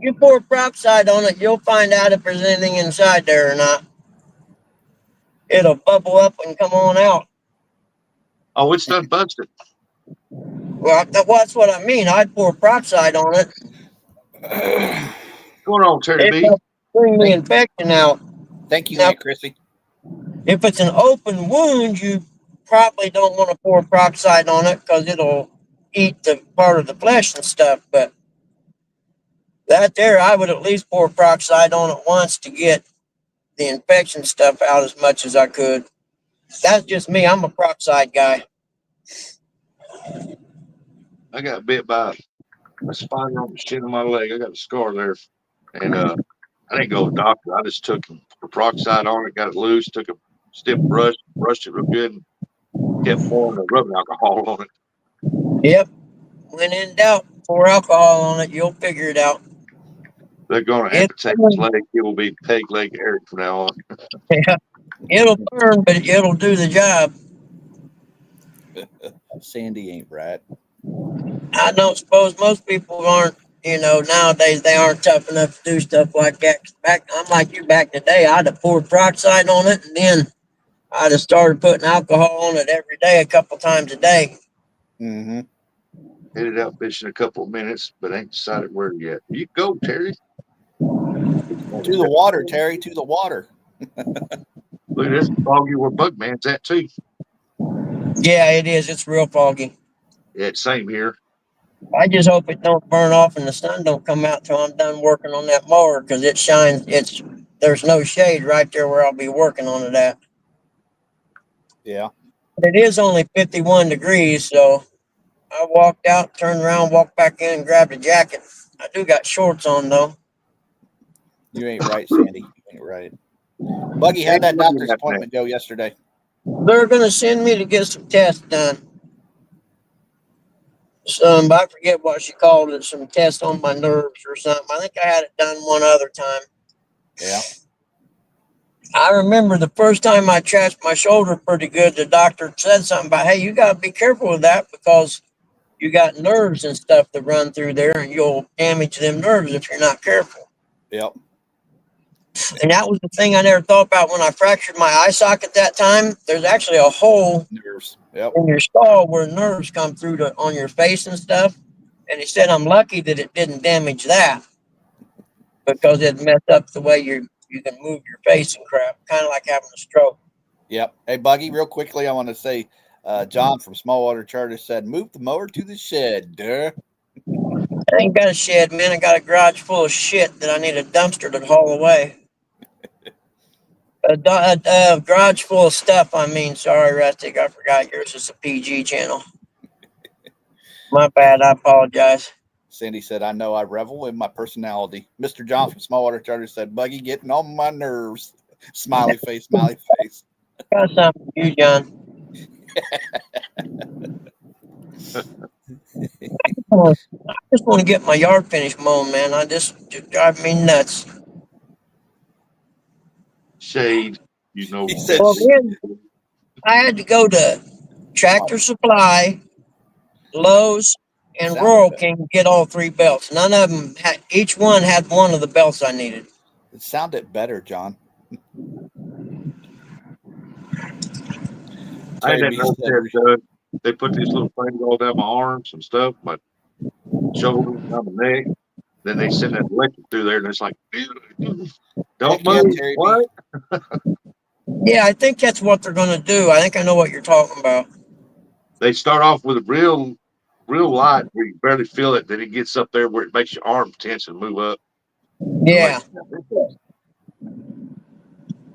You pour peroxide on it, you'll find out if there's anything inside there or not. It'll bubble up and come on out. Oh, it's done busted. Well, that's what I mean. I'd pour peroxide on it. What's going on, Terry B? Bring the infection out. Thank you, Aunt Chrissy. If it's an open wound, you probably don't want to pour peroxide on it because it'll eat the part of the flesh and stuff. But that there, I would at least pour peroxide on it once to get the infection stuff out as much as I could. That's just me. I'm a peroxide guy. I got bit by a spider on the shin of my leg. I got a scar there. And I didn't go to the doctor. I just took the peroxide on it, got it loose, took a stiff brush, brushed it real good, and kept pouring the rubbing alcohol on it. Yep. When in doubt, pour alcohol on it. You'll figure it out. They're going to amputate his leg. It will be peg leg Eric from now on. Yeah. It'll burn, but it'll do the job. Sandy ain't right. I don't suppose most people aren't, nowadays they aren't tough enough to do stuff like that. 'Cause I'm like you back in the day, I'd have poured peroxide on it and then I'd have started putting alcohol on it every day, a couple times a day. Mm-hmm. Headed out fishing a couple of minutes, but ain't decided where yet. You go, Terry. To the water, Terry. To the water. Look, that's foggy where Bugman's at too. Yeah, it is. It's real foggy. Yeah, same here. I just hope it don't burn off and the sun don't come out till I'm done working on that mower because it shines. There's no shade right there where I'll be working on it at. Yeah. But it is only 51 degrees, so I walked out, turned around, walked back in, and grabbed a jacket. I do got shorts on though. You ain't right, Sandy. You ain't right. Buggy, how'd that doctor's appointment go yesterday? They're gonna send me to get some tests done. I forget what she called it, some tests on my nerves or something. I think I had it done one other time. Yeah. I remember the first time I trashed my shoulder pretty good, the doctor said something about, hey, you got to be careful with that because you got nerves and stuff that run through there and you'll damage them nerves if you're not careful. Yep. And that was the thing I never thought about when I fractured my eye socket that time. There's actually a hole Nerves. Yep. in your skull where nerves come through on your face and stuff. And he said, I'm lucky that it didn't damage that because it messed up the way you can move your face and crap, kind of like having a stroke. Yep. Hey, Buggy, real quickly, I want to say, John from Smallwater Charter said, move the mower to the shed, duh. I ain't got a shed, man. I got a garage full of shit that I need a dumpster to haul away. A garage full of stuff, I mean. Sorry, Rustic. I forgot yours is a PG channel. My bad. I apologize. Sandy said, I know I revel in my personality. Mr. John from Smallwater Charter said, Buggy getting on my nerves. Smiley face, smiley face. Got something for you, John. I just want to get my yard finished mowing, man. I just drive me nuts. Shade, you know. He said, Well, then I had to go to Tractor Supply, Lowe's, and Sounded Rural better. King to get all three belts. None of them had, each one had one of the belts I needed. It sounded better, John. I Terry didn't B know said, that. They put these little things all down my arms and stuff, my shoulders, down my neck. Then they send that electric through there, and it's like, don't Heck yeah, move. Terry B. What? Yeah, I think that's what they're going to do. I think I know what you're talking about. They start off with a real light where you barely feel it. Then it gets up there where it makes your arm tense and move up. Yeah.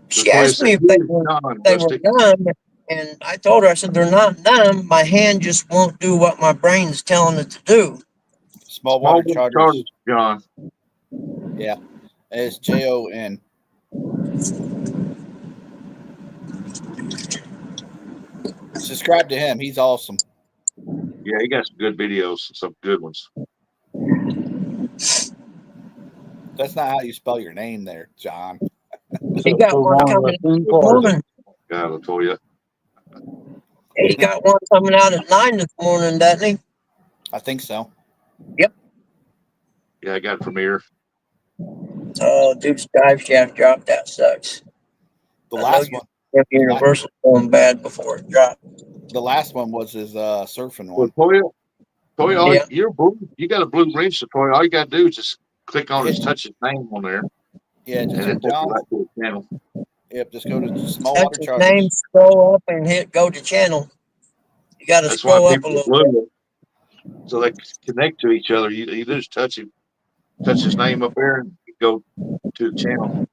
She asked me if they were numb, and I told her, I said, they're not numb. My hand just won't do what my brain's telling it to do. Smallwater Charters. John. Yeah. It's JON. Subscribe to him. He's awesome. Yeah, he got some good videos, some good ones. That's not how you spell your name there, John. He got one coming out this morning. God, I told you. He got one coming out at 9 this morning, doesn't he? I think so. Yep. Yeah, I got it from here. Oh, dude's drive shaft dropped. That sucks. The last one. If Universal's going bad before it dropped. The last one was his surfing Well, one. Toya, Yeah. you're blue. You got a blue wrench, so Toya. All you got to do is just click on his, touch his name on there, Yeah, and just it takes you John. right to the channel. Yep, just go to Touch Smallwater his Charters. name, scroll up, and hit go to channel. You got to That's why scroll up a people little are bit. blue, so they can connect to each other. You just touch him, touch his name up there, and you go to the channel.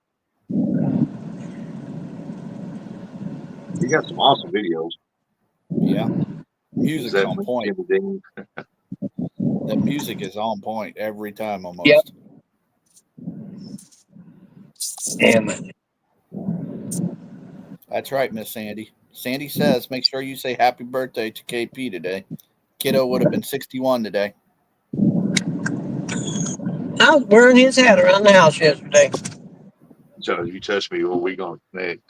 You got some awesome videos. Yeah. Music's That on point. The music is on point every time almost. Yep. Damn it. That's right, Miss Sandy. Sandy says, make sure you say happy birthday to KP today. Kiddo would have been 61 today. I was wearing his hat around the house yesterday. So you touch me, well, we gonna connect.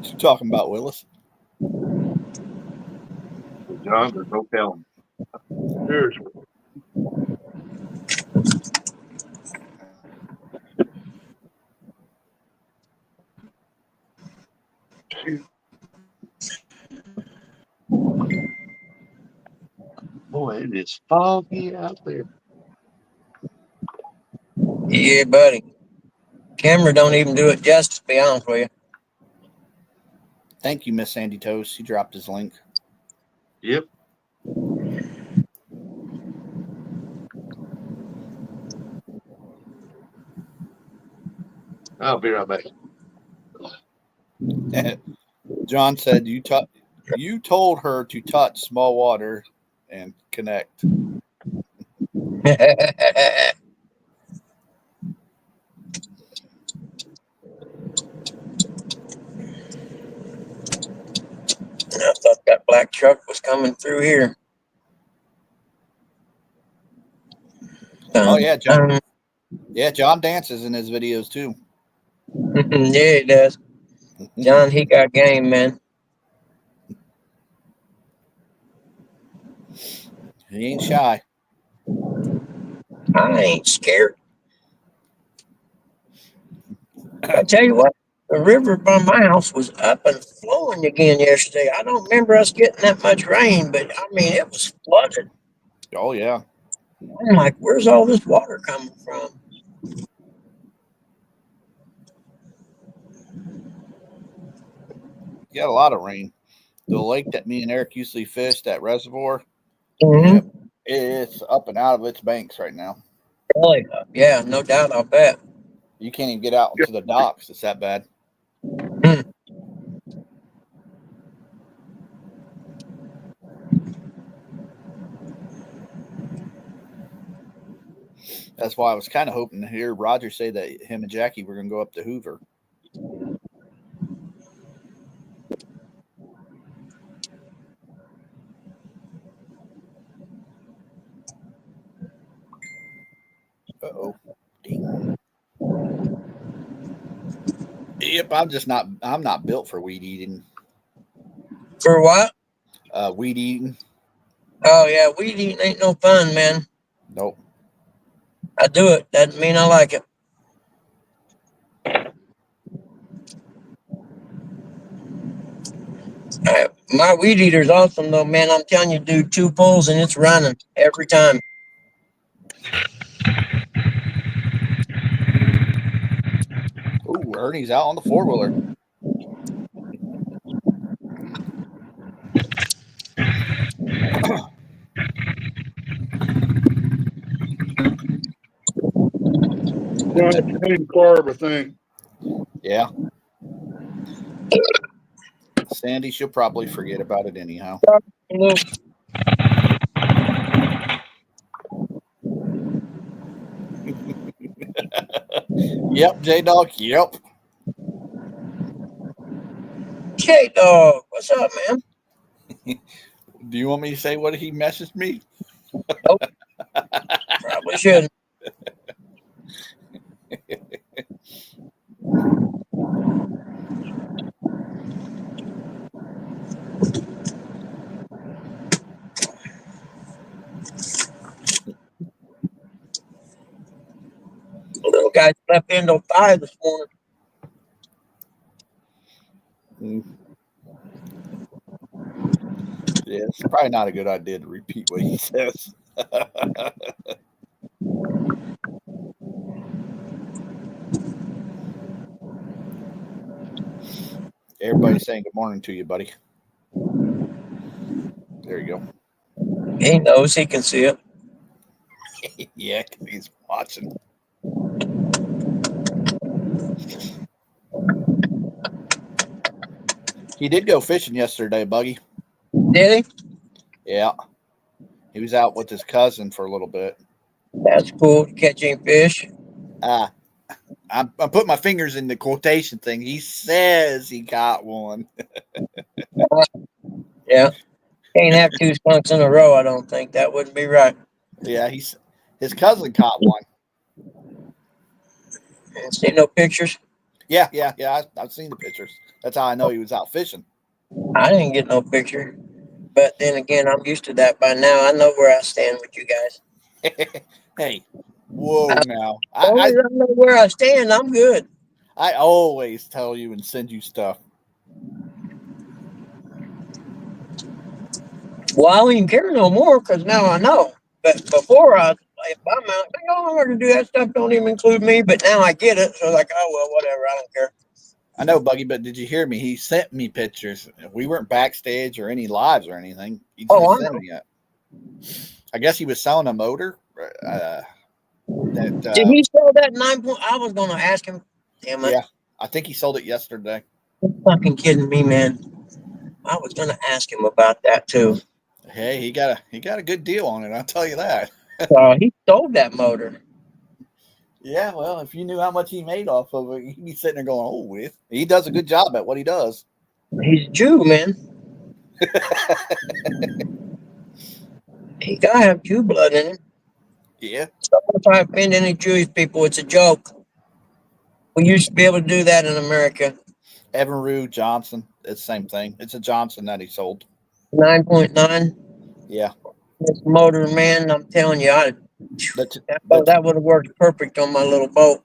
What you talking about, Willis? John, there's no telling. Cheers. Boy, it is foggy out there. Yeah, buddy. Camera don't even do it justice, to be honest with you. Thank you, Miss Sandy Toast. He dropped his link. Yep. I'll be right back. John said you told her to touch small water and connect. I thought that black truck was coming through here. Oh yeah, John. Yeah, John dances in his videos too. Yeah, he does. John, he got game, man. He ain't shy. I ain't scared. I tell you what, the river by my house was up and flowing again yesterday. I don't remember us getting that much rain, but I mean, it was flooded. Oh yeah. I'm like, where's all this water coming from? You got a lot of rain. The lake that me and Eric usually fished, that reservoir, Mm-hmm. it's up and out of its banks right now. Really? Yeah, no doubt. I'll bet. You can't even get out into the docks. It's that bad. That's why I was kind of hoping to hear Roger say that him and Jackie were going to go up to Hoover. Uh-oh. Dang. Yep, I'm not built for weed eating. For what? Weed eating. Oh, yeah, weed eating ain't no fun, man. Nope. I do it. Doesn't mean I like it. My weed eater's awesome, though, man. I'm telling you, dude, 2 pulls and it's running every time. Ooh, Ernie's out on the 4-wheeler. Johnny Carb, I think. Yeah. Sandy, she'll probably forget about it anyhow. Yep, J-Dog, yep. J-Dog, what's up, man? Do you want me to say what he messaged me? Nope. Probably shouldn't. Little guy slept in till 5 this morning. Yeah, it's probably not a good idea to repeat what he says. Everybody's saying good morning to you, buddy. There you go. He knows he can see it. Yeah, 'cause he's watching. He did go fishing yesterday, Buggy. Did he? Yeah. He was out with his cousin for a little bit. That's cool. Catching fish. I put my fingers in the quotation thing. He says he got one. Yeah. Can't have 2 skunks in a row, I don't think. That wouldn't be right. Yeah, his cousin caught one. See no pictures? Yeah. I've seen the pictures. That's how I know he was out fishing. I didn't get no picture. But then again, I'm used to that by now. I know where I stand with you guys. Hey, whoa now. As long as I know where I stand, I'm good. I always tell you and send you stuff. Well, I don't even care no more because now I know. But before if I'm out, no one to do that stuff don't even include me. But now I get it. So like, oh well, whatever. I don't care. I know, Buggy, but did you hear me? He sent me pictures. We weren't backstage or any lives or anything. He just Oh, I sent know. me it. I guess he was selling a motor. Did he sell that 9 point? I was gonna ask him. Damn it! Yeah, I think he sold it yesterday. You're fucking kidding me, man. I was gonna ask him about that too. Hey, he got a good deal on it. I'll tell you that. He sold that motor. Yeah, well, if you knew how much he made off of it, he'd be sitting there going, "Oh, with." He does a good job at what he does. He's a Jew, man. He gotta have Jew blood in him. Yeah, So if I offend any Jewish people, it's a joke. We used to be able to do that in America. Evinrude Johnson. It's the same thing. It's a Johnson that he sold. 9.9. Yeah, This motor, man, I'm telling you, that's that would have worked perfect on my little boat.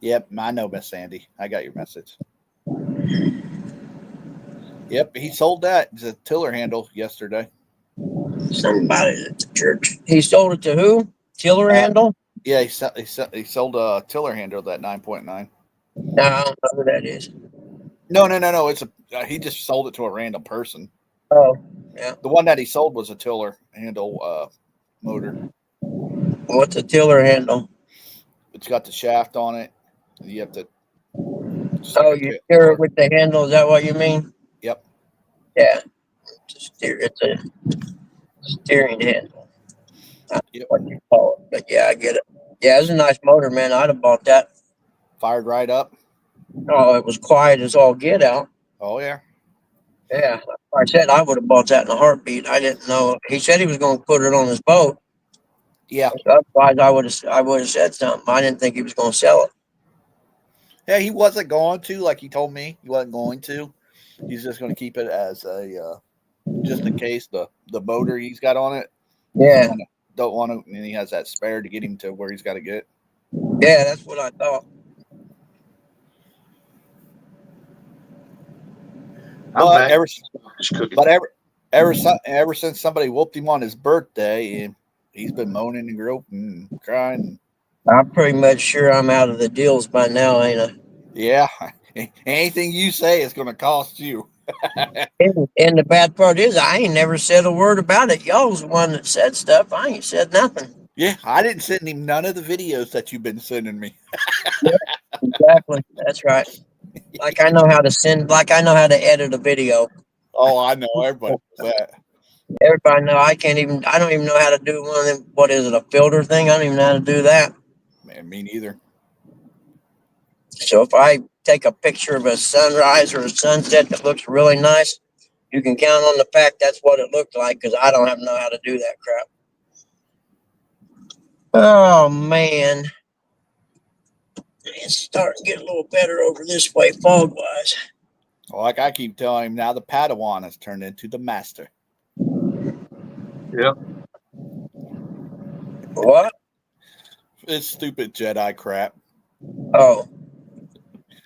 Yep, I know, Miss Sandy. I got your message. Yep, he sold that. It's a tiller handle yesterday. Somebody at the church. He sold it to who? Tiller handle? Yeah, he sold a tiller handle, that 9.9. No, I don't know who that is. No. It's he just sold it to a random person. Oh, yeah. The one that he sold was a tiller handle motor. What's a tiller handle? It's got the shaft on it. You have to. Oh, you steer it with the handle. Is that what you mean? Yep. Yeah. It's a steering handle. That's what you call it. But yeah, I get it. Yeah, it's a nice motor, man. I'd have bought that. Fired right up. Oh, it was quiet as all get out. Oh yeah. Yeah. Like I said I would have bought that in a heartbeat. I didn't know. He said he was going to put it on his boat. Yeah. Otherwise, I would have said something. I didn't think he was going to sell it. Yeah, he wasn't going to, like he told me, he wasn't going to. He's just going to keep it as a just in case the motor he's got on it. Yeah. Don't want to, and he has that spare to get him to where he's got to get. Yeah, that's what I thought. But ever since somebody whooped him on his birthday, and he's been moaning and groping and crying. I'm pretty much sure I'm out of the deals by now, ain't I? Yeah. Anything you say is going to cost you. And the bad part is, I ain't never said a word about it. Y'all's the one that said stuff. I ain't said nothing. Yeah, I didn't send him none of the videos that you've been sending me. Exactly. That's right. Like I know how to edit a video. Oh, I know. Everybody knows that. Everybody know I don't even know how to do one of them. What is it, a filter thing? I don't even know how to do that. Man, me neither. So if I take a picture of a sunrise or a sunset that looks really nice, you can count on the fact that's what it looked like because I don't know how to do that crap. Oh man, it's starting to get a little better over this way, fog wise. Like I keep telling him now, the Padawan has turned into the master. Yep. What? It's stupid Jedi crap. Oh,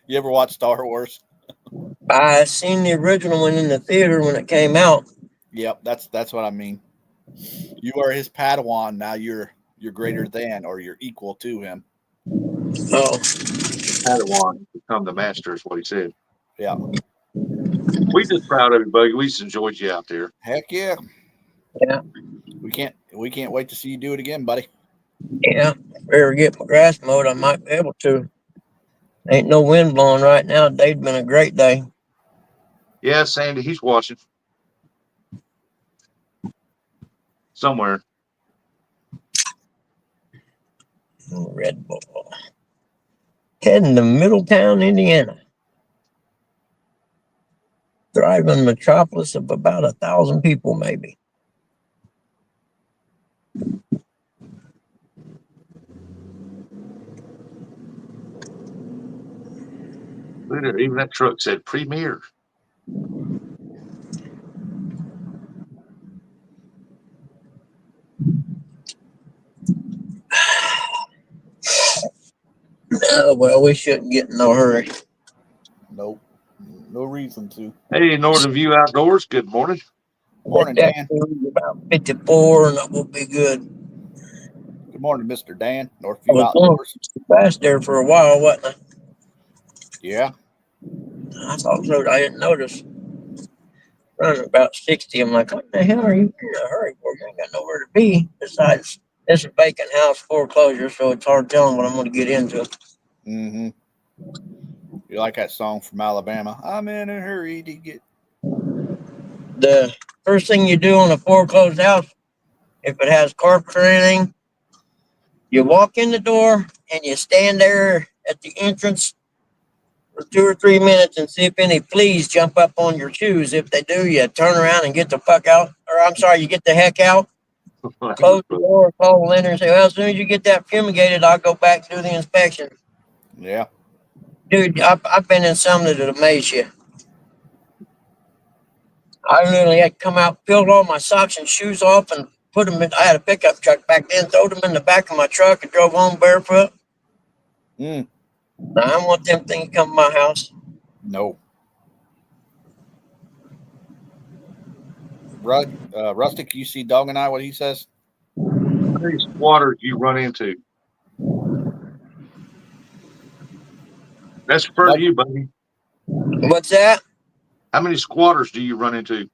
You ever watch Star Wars? I seen the original one in the theater when it came out. Yep, that's what I mean. You are his Padawan. Now you're greater than or you're equal to him. Oh, Padawan become the master is what he said. Yeah. We just proud of you, buddy. We just enjoyed you out there. Heck yeah. yeah, We can't wait to see you do it again, buddy. yeah. If I ever get my grass mowed, I might be able to. Ain't no wind blowing right now. Today's been a great day. Yeah, Sandy, he's watching somewhere. Red Bull. Heading to Middletown, Indiana. Thriving metropolis of about 1,000 people, maybe. Look at it, even that truck said Premier. Well, we shouldn't get in no hurry. Nope. No reason to. Hey, Northern View Outdoors, good morning. Morning, The Dan. temperature is about 54, and that will be good. Good morning, Mr. Dan. I Northview was going Outdoors. too fast there for a while, wasn't I? Yeah. I thought so. I didn't notice. Running about 60. I'm like, what the hell are you in a hurry for? You ain't got nowhere to be. Besides, it's a vacant house foreclosure, so it's hard telling what I'm going to get into. Mm-hmm. You like that song from Alabama? I'm in a hurry to get. The first thing you do on a foreclosed house, if it has carpet or anything, you walk in the door and you stand there at the entrance for 2 or 3 minutes and see if any fleas jump up on your shoes. If they do, you turn around and get the fuck out. Or I'm sorry, you get the heck out. Close the door, call the lender, and say, well, as soon as you get that fumigated, I'll go back and do the inspection. Yeah. Dude, I've been in some that would amaze you. I literally had to come out, peeled all my socks and shoes off, and put them in. I had a pickup truck back then, throw them in the back of my truck and drove home barefoot. Mm. Now, I don't want them things to come to my house. No. Rustic, you see Dog and I, what he says? How many squatters you run into? That's for you, buddy. What's that? How many squatters do you run into?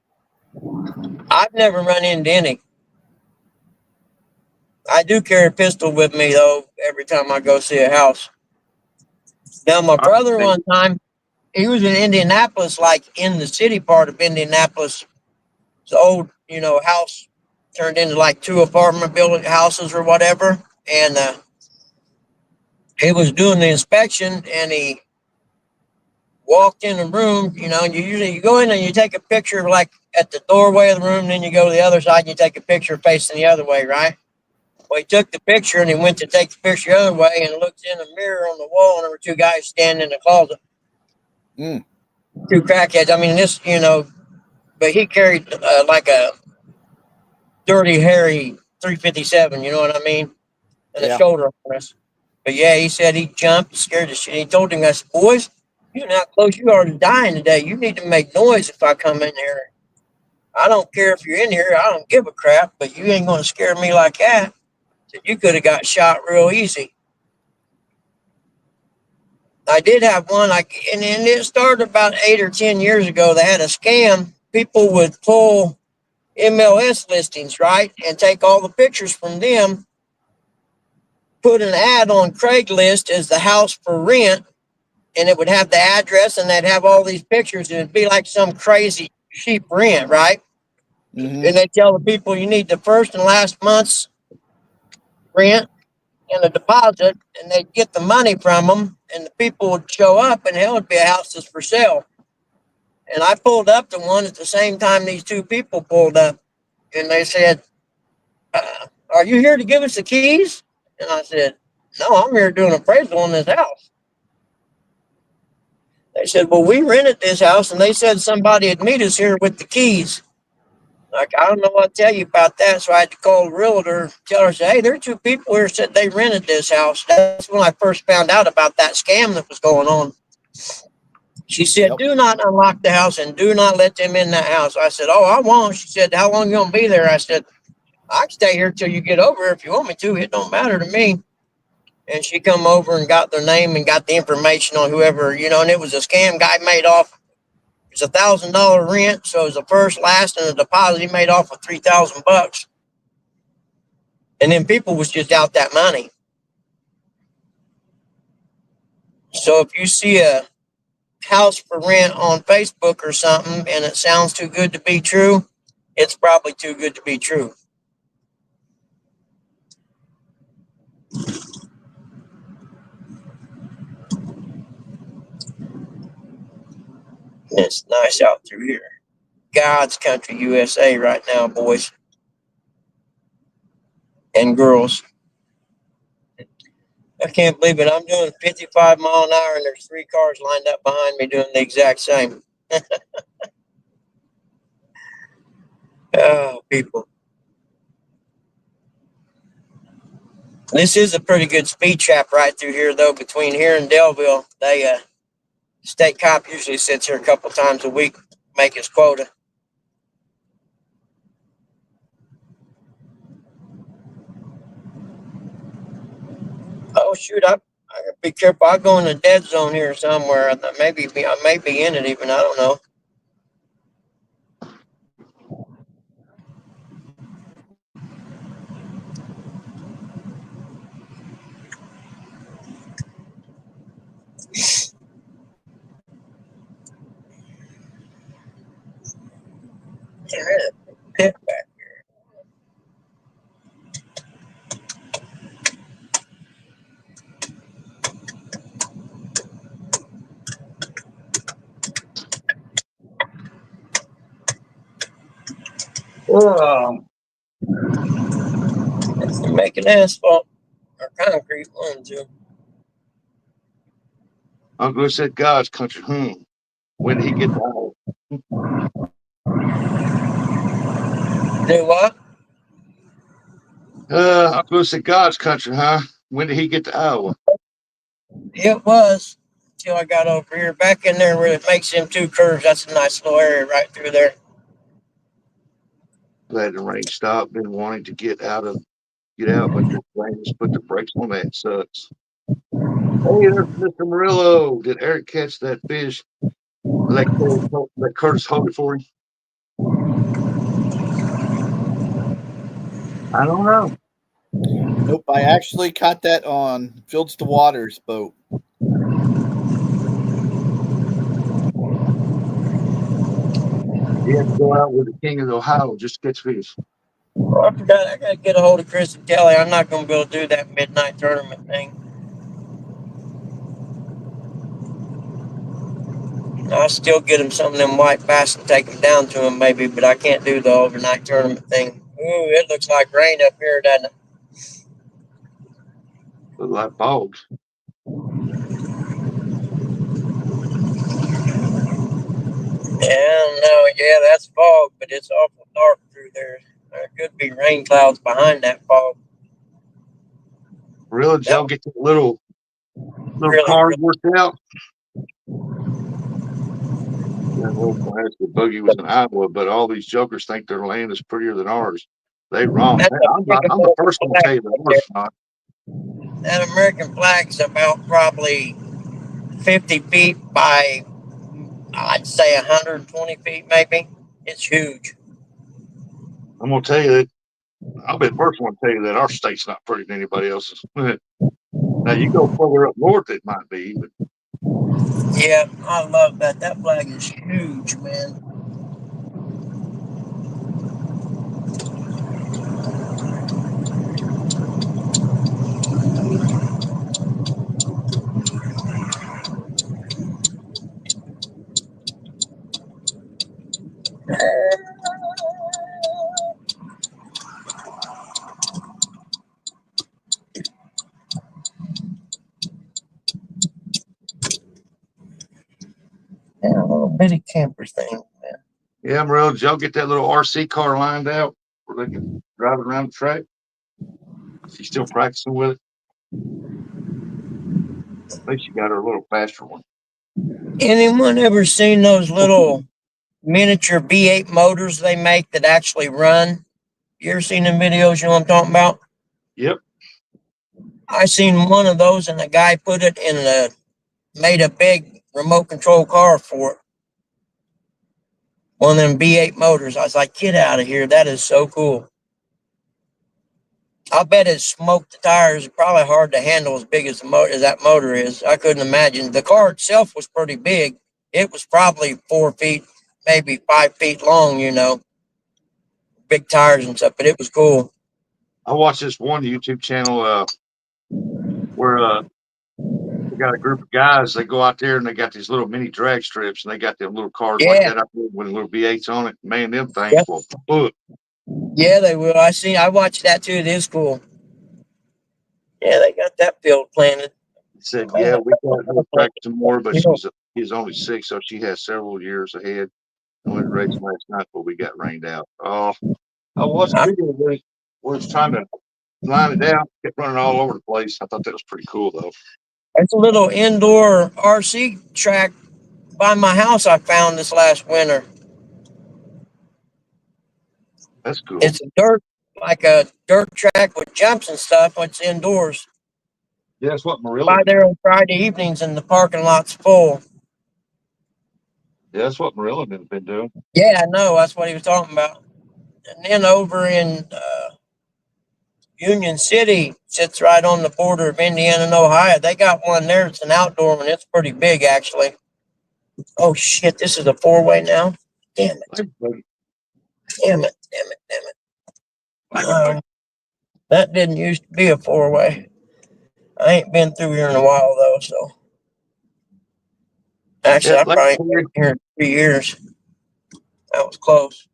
I've never run into any. I do carry a pistol with me, though, every time I go see a house. Now, my brother one time, he was in Indianapolis, like in the city part of Indianapolis. It's old, house turned into like 2 apartment building houses or whatever. And he was doing the inspection, and he walked in the room. And you go in and you take a picture like at the doorway of the room, then you go to the other side and you take a picture facing the other way, right? Well, he took the picture and he went to take the picture the other way and looked in the mirror on the wall, and there were 2 guys standing in the closet. Mm. 2 crackheads. I mean, this, but he carried like a dirty, hairy 357, you know what I mean? And a shoulder harness. But yeah, he said he jumped, scared the shit. He told him, I said, boys, you know how close you are to dying today. You need to make noise if I come in here. I don't care if you're in here. I don't give a crap, but you ain't going to scare me like that. Said, you could have got shot real easy. I did have one, and it started about 8 or 10 years ago. They had a scam. People would pull MLS listings, right, and take all the pictures from them, put an ad on Craigslist as the house for rent, and it would have the address, and they'd have all these pictures, and it'd be like some crazy cheap rent, right? Mm-hmm. And they tell the people you need the first and last month's rent and a deposit, and they'd get the money from them, and the people would show up, and hell, it'd be a house that's for sale. And I pulled up to one at the same time these 2 people pulled up, and they said, are you here to give us the keys? And I said, no, I'm here doing appraisal on this house. They said, well, we rented this house, and they said somebody would meet us here with the keys. Like, I don't know what to tell you about that. So I had to call the realtor, tell her, say, hey, there are 2 people here said they rented this house. That's when I first found out about that scam that was going on. She said, do not unlock the house and do not let them in that house. I said, oh, I won't. She said, how long you going to be there? I said, I can stay here till you get over here if you want me to. It don't matter to me. And she come over and got their name and got the information on whoever, and it was a scam guy made off. It was $1,000 rent, so it was a first, last, and a deposit. He made off with $3,000. And then people was just out that money. So if you see a house for rent on Facebook or something and it sounds too good to be true, it's probably too good to be true. It's nice out through here. God's country, USA, right now, boys and girls. I can't believe it. I'm doing 55 mile an hour and there's 3 cars lined up behind me doing the exact same. Oh, people. This is a pretty good speed trap right through here, though, between here and Delville. They, state cop usually sits here a couple times a week, make his quota. Oh, shoot, I gotta be careful. I'll go in the dead zone here somewhere. I may be in it even. I don't know. Pit back. Oh, They're making asphalt or concrete, one and two. Uncle said God's country. When did he get to Iowa? Do what? Uncle said God's country, huh? When did he get to Iowa? It was until I got over here. Back in there where it makes them 2 curves. That's a nice little area right through there. Glad the rain stopped. Been wanting to get out, but the rain just put the brakes on that. Sucks. Hey, there's Mr. Murillo. Did Eric catch that fish? Let Curtis hold it for him. I don't know. Nope, I actually caught that on Fields to Waters boat. He had to go out with the king of Ohio just to catch fish. Oh, I forgot. I got to get a hold of Chris and Kelly. I'm not going to be able to do that midnight tournament thing. I'll still get him some of them white bass and take them down to him maybe, but I can't do the overnight tournament thing. Ooh, it looks like rain up here, doesn't it? Look like bogs. Yeah, no, yeah, that's fog, but it's awful dark through there. There could be rain clouds behind that fog. Really, Joe, get the little Really, card worked out. Yeah, well, perhaps the buggy was in Iowa, but all these jokers think their land is prettier than ours. They wrong. That's I'm the first one to tell you that ours is not. That American flag's about probably 50 feet by, I'd say 120 feet maybe. It's huge. I'm gonna tell you that I'll be the first one to tell you that our state's not prettier than anybody else's. Now you go further up north, it might be, but Yeah, I love that. That flag is huge, man. Yeah, a little bitty camper thing, man. yeah, Morel, did y'all get that little RC car lined out where they can drive it around the track? She's still practicing with it. I think she got her a little faster one. Anyone ever seen those little miniature V8 motors they make that actually run? You ever seen them videos? You know what I'm talking about? Yep. I seen one of those, and the guy put it in made a big remote control car for it. One of them V8 motors. I was like, get out of here. That is so cool. I bet it smoked the tires. Probably hard to handle as big as that motor is. I couldn't imagine. The car itself was pretty big. It was probably 4 feet, maybe 5 feet long, you know. Big tires and stuff, but it was cool. I watched this one YouTube channel where they got a group of guys. They go out there and they got these little mini drag strips, and they got them little cars like that out there with little V8s on it. Man, them things will put. Yeah, they will. I watched that too. It is cool. Yeah, they got that field planted. He said, yeah, we got her practicing more, but she's only 6, so she has several years ahead. I went racing last night, but we got rained out. Oh, I watched the video where it's trying to line it out, kept running all over the place. I thought that was pretty cool, though. It's a little indoor RC track by my house I found this last winter. That's cool. It's like a dirt track with jumps and stuff. It's indoors. Yeah, that's what Marilla. By there on Friday evenings and the parking lot's full. Yeah, that's what Marilla been doing. Yeah, I know. That's what he was talking about. And then over in Union City, sits right on the border of Indiana and Ohio. They got one there. It's an outdoor one. It's pretty big, actually. Oh, shit. This is a 4-way now? Damn it. Damn it. Damn it. Damn it. That didn't used to be a 4-way. I ain't been through here in a while, though, so. Actually, Yeah, I probably ain't been here in 3 years. That was close.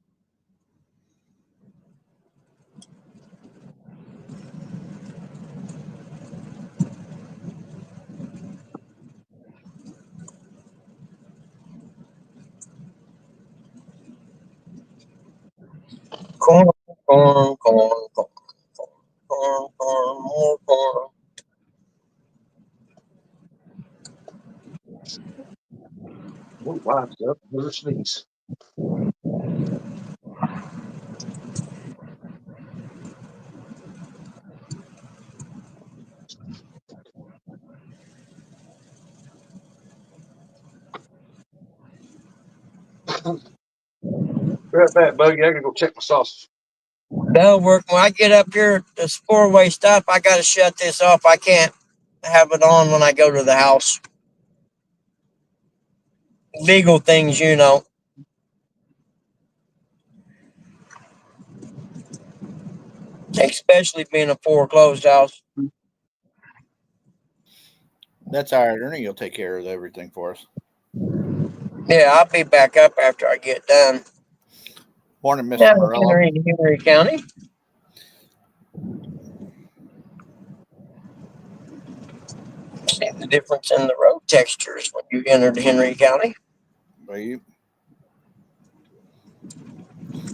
Corn, corn, corn, corn, corn, corn, more corn. We'll watch up. We'll sneeze. Right back, Buggy. I gotta go check my sausage. That'll work. When I get up here, this 4-way stop, I got to shut this off. I can't have it on when I go to the house. Legal things, you know. Especially being a foreclosed house. That's all right. Ernie will take care of everything for us. Yeah, I'll be back up after I get done. Morning, Mr. Yeah, Morello. Henry County. See the difference in the road textures when you entered Henry County. Are you?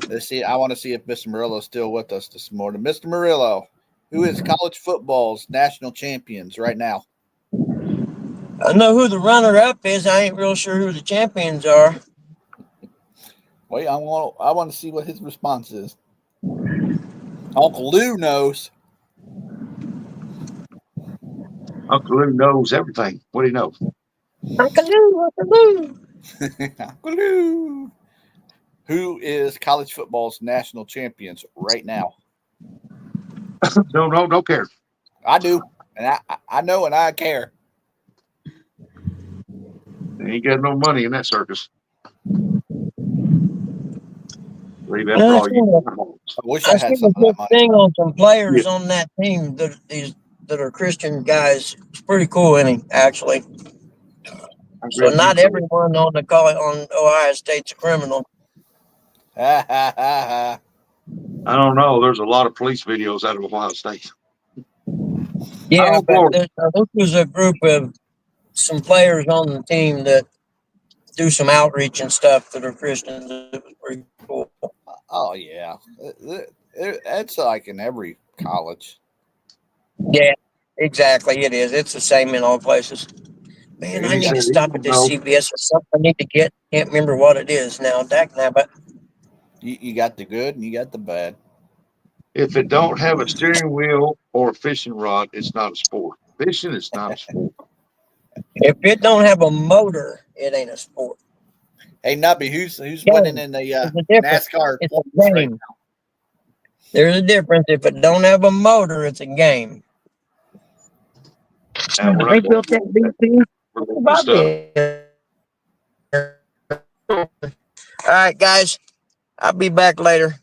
Let's see. I want to see if Mr. Murillo is still with us this morning. Mr. Murillo, who is college football's national champions right now? I know who the runner-up is. I ain't real sure who the champions are. Wait, I want to see what his response is. Uncle Lou knows. Uncle Lou knows everything. What do you know? Uncle Lou, Uncle Lou. Uncle Lou. Who is college football's national champions right now? Don't care. I do, and I know, and I care. They ain't got no money in that circus. Leave that No, for all you. I wish I I had seen a some of that good money. thing on some players on that team that are Christian guys. It's pretty cool inning, actually. So not everyone on Ohio State's a criminal. I don't know. There's a lot of police videos out of Ohio State. Yeah, but this was a group of some players on the team that do some outreach and stuff that are Christians. It was pretty cool. Oh yeah, it's like in every college. Yeah, exactly. It is. It's the same in all places. Man, I need to stop at this CVS or something. I need to get. Can't remember what it is now. But you got the good and you got the bad. If it don't have a steering wheel or a fishing rod, it's not a sport. Fishing is not a sport. If it don't have a motor, it ain't a sport. Hey, Nubby, who's winning in the NASCAR? It's a game. There's a difference. If it don't have a motor, it's a game. They built that BP. All right, guys. I'll be back later.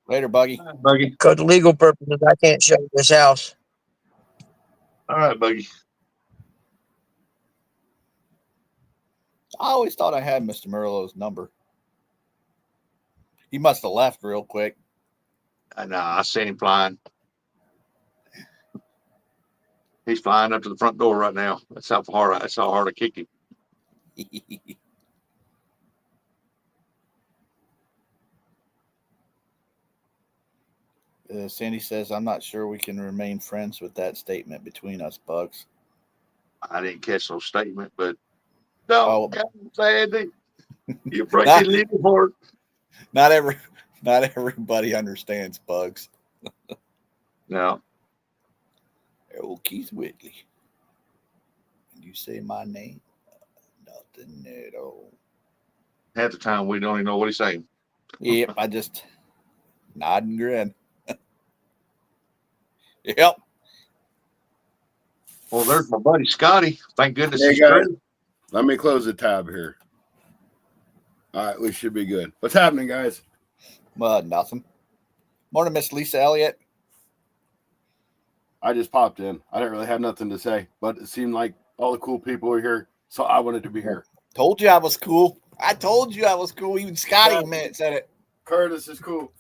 Later, Buggy. Buggy. Because of legal purposes, I can't show you this house. All right, Buggy. I always thought I had Mr. Murillo's number. He must have left real quick. I know. I seen him flying. He's flying up to the front door right now. That's how hard I kicked him. Sandy says, I'm not sure we can remain friends with that statement between us, Bugs. I didn't catch no statement, but no, Oh. Sandy, you break your little heart. Not everybody understands, Bugs. No, Oh, Keith Whitley. When you say my name, nothing at all. half the time we don't even know what he's saying. Yep, I just nod and grin. Yep. Well, there's my buddy Scotty. Thank goodness Hey, he's guys. true. Let me close the tab here. All right, we should be good. What's happening, guys? Nothing. Morning, Miss Lisa Elliott. I just popped in. I didn't really have nothing to say, but it seemed like all the cool people were here, so I wanted to be here. Told you I was cool. I told you I was cool. Even Scotty admitted said it. Curtis is cool.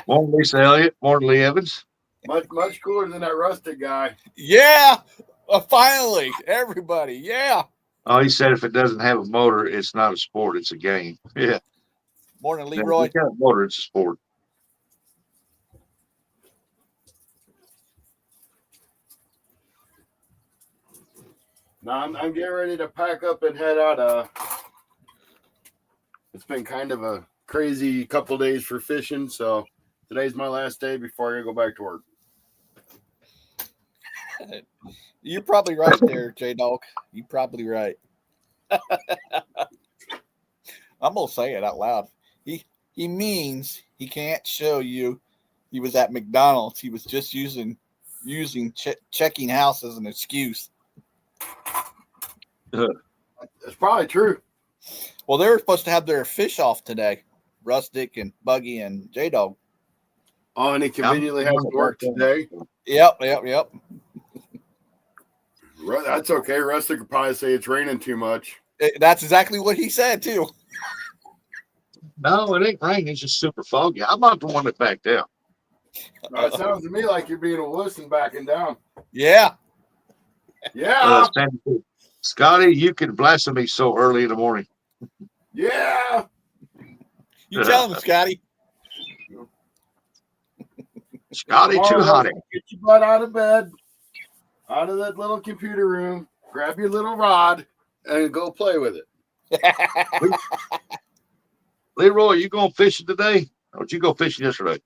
Morning, Lisa Elliott. Morning, Lee Evans. Much cooler than that rusted guy. Yeah. Finally, everybody. Yeah. Oh, he said if it doesn't have a motor, it's not a sport. It's a game. Yeah. Morning, Leroy. If it's got a motor, it's a sport. Now I'm getting ready to pack up and head out. It's been kind of a crazy couple days for fishing, so today's my last day before I go back to work. You're probably right there, J-Dog. You're probably right. I'm going to say it out loud. He means he can't show you he was at McDonald's. He was just using checking house as an excuse. It's probably true. Well, they were supposed to have their fish off today. Rustic and Buggy and J-Dog. Oh, and he conveniently has to work today. Yep. That's okay. Rustic could probably say it's raining too much. That's exactly what he said, too. No, it ain't raining. It's just super foggy. I'm not the one that backed out. It sounds to me like you're being a wuss and backing down. Yeah. Yeah. Scotty, you can blaspheme me so early in the morning. Yeah. You tell him, Scotty. Scotty, too hot. Get your butt out of bed, out of that little computer room, grab your little rod, and go play with it. Leroy, you going fishing today? Or did you go fishing yesterday?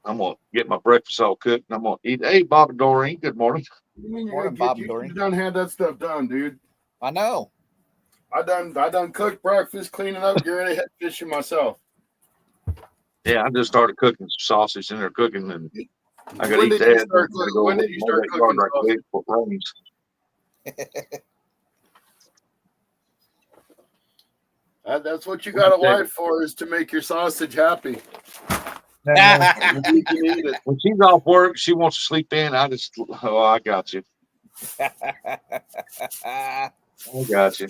I'm going to get my breakfast all cooked, and I'm going to eat. Hey, Bob and Doreen, good morning. You mean you're Morning, gonna Bob get Doreen. you done had that stuff done, dude? I know. I done cooked breakfast, cleaning up, getting ready to head fishing myself. Yeah, I just started cooking some sausage in there cooking, and I got to When eat did you that. start cooking? When did you start cooking sausage? Before it rains. That's what you got a wife for, is to make your sausage happy. You can eat it. When she's off work, she wants to sleep in. I got you. I got you.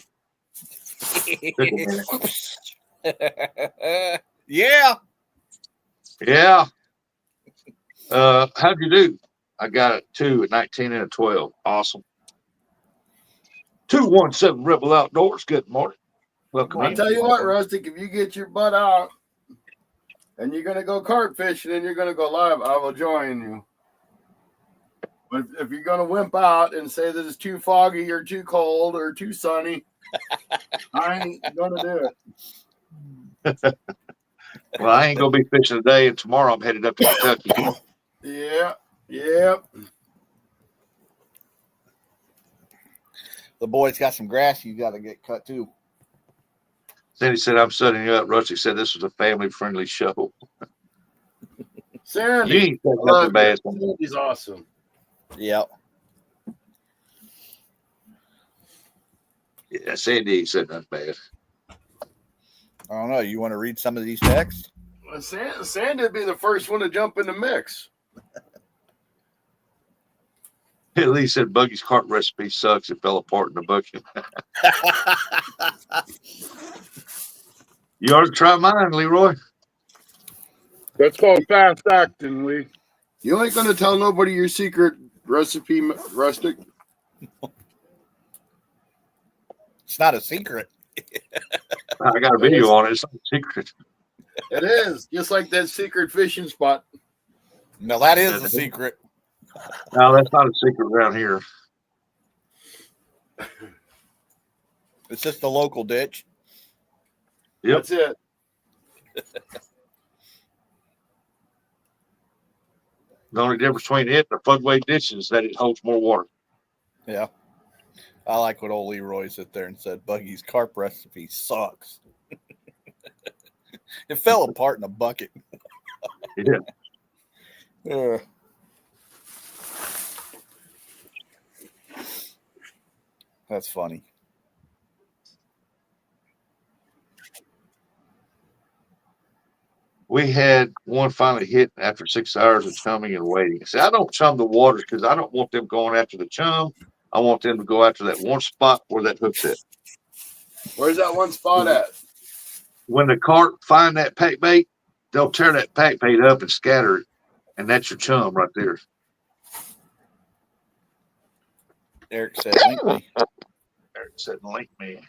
Yeah. Yeah. How'd you do? I got a 2, a 19, and a 12. Awesome. 217 Rebel Outdoors. Good morning. Welcome I'll in. tell you what, Rustic, if you get your butt out and you're going to go carp fishing and you're going to go live, I will join you. But if you're going to wimp out and say that it's too foggy or too cold or too sunny, I ain't going to do it. Well, I ain't going to be fishing today, and tomorrow I'm headed up to Kentucky. Yeah. The boy's got some grass you got to get cut too. Cindy said, I'm setting you up. Rusty said this was a family-friendly show. Sandy, You ain't said I love nothing bad. you. Sandy's awesome. Yep. Yeah, Sandy ain't said nothing bad. I don't know. You want to read some of these texts? Well, Sandy would be the first one to jump in the mix. At least said Buggy's cart recipe sucks. It fell apart in the bucket. You ought to try mine, Leroy. That's called fast acting, Lee. You ain't gonna tell nobody your secret recipe, Rustic. It's not a secret. I got a video on it. It's not a secret. It is just like that secret fishing spot. No, that is a secret. No, that's not a secret around here. It's just a local ditch. Yep. That's it. The only difference between it and the floodway ditch is that it holds more water. Yeah. I like what old Leroy sat there and said, Buggy's carp recipe sucks. It fell apart in a bucket. Yeah. That's funny. We had one finally hit after 6 hours of chumming and waiting. See, I don't chum the waters because I don't want them going after the chum. I want them to go after that one spot where that hook's at. Where's that one spot at? When the carp find that pack bait, they'll tear that pack bait up and scatter it, and that's your chum right there. Eric said, link me. Eric said, link me.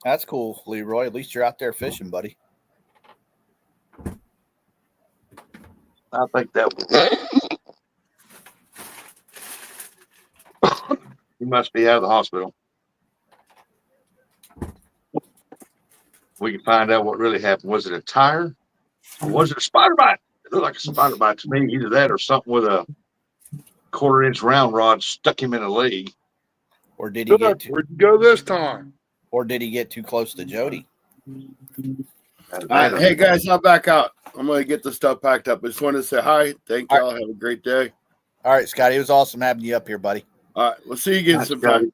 That's cool, Leroy. At least you're out there fishing, buddy. I think that was. He must be out of the hospital. We can find out what really happened. Was it a tire? Or was it a spider bite? It looked like a spider bite to me. Either that or something with a 1/4-inch round rod stuck him in a leg. Or did he get Where'd you go this time? or did he get too close to Jody? All right, hey guys, I'm back out. I'm gonna get the stuff packed up. I just wanted to say hi. Thank y'all. Have a great day. All right, Scotty. It was awesome having you up here, buddy. All right, we'll see you again sometime.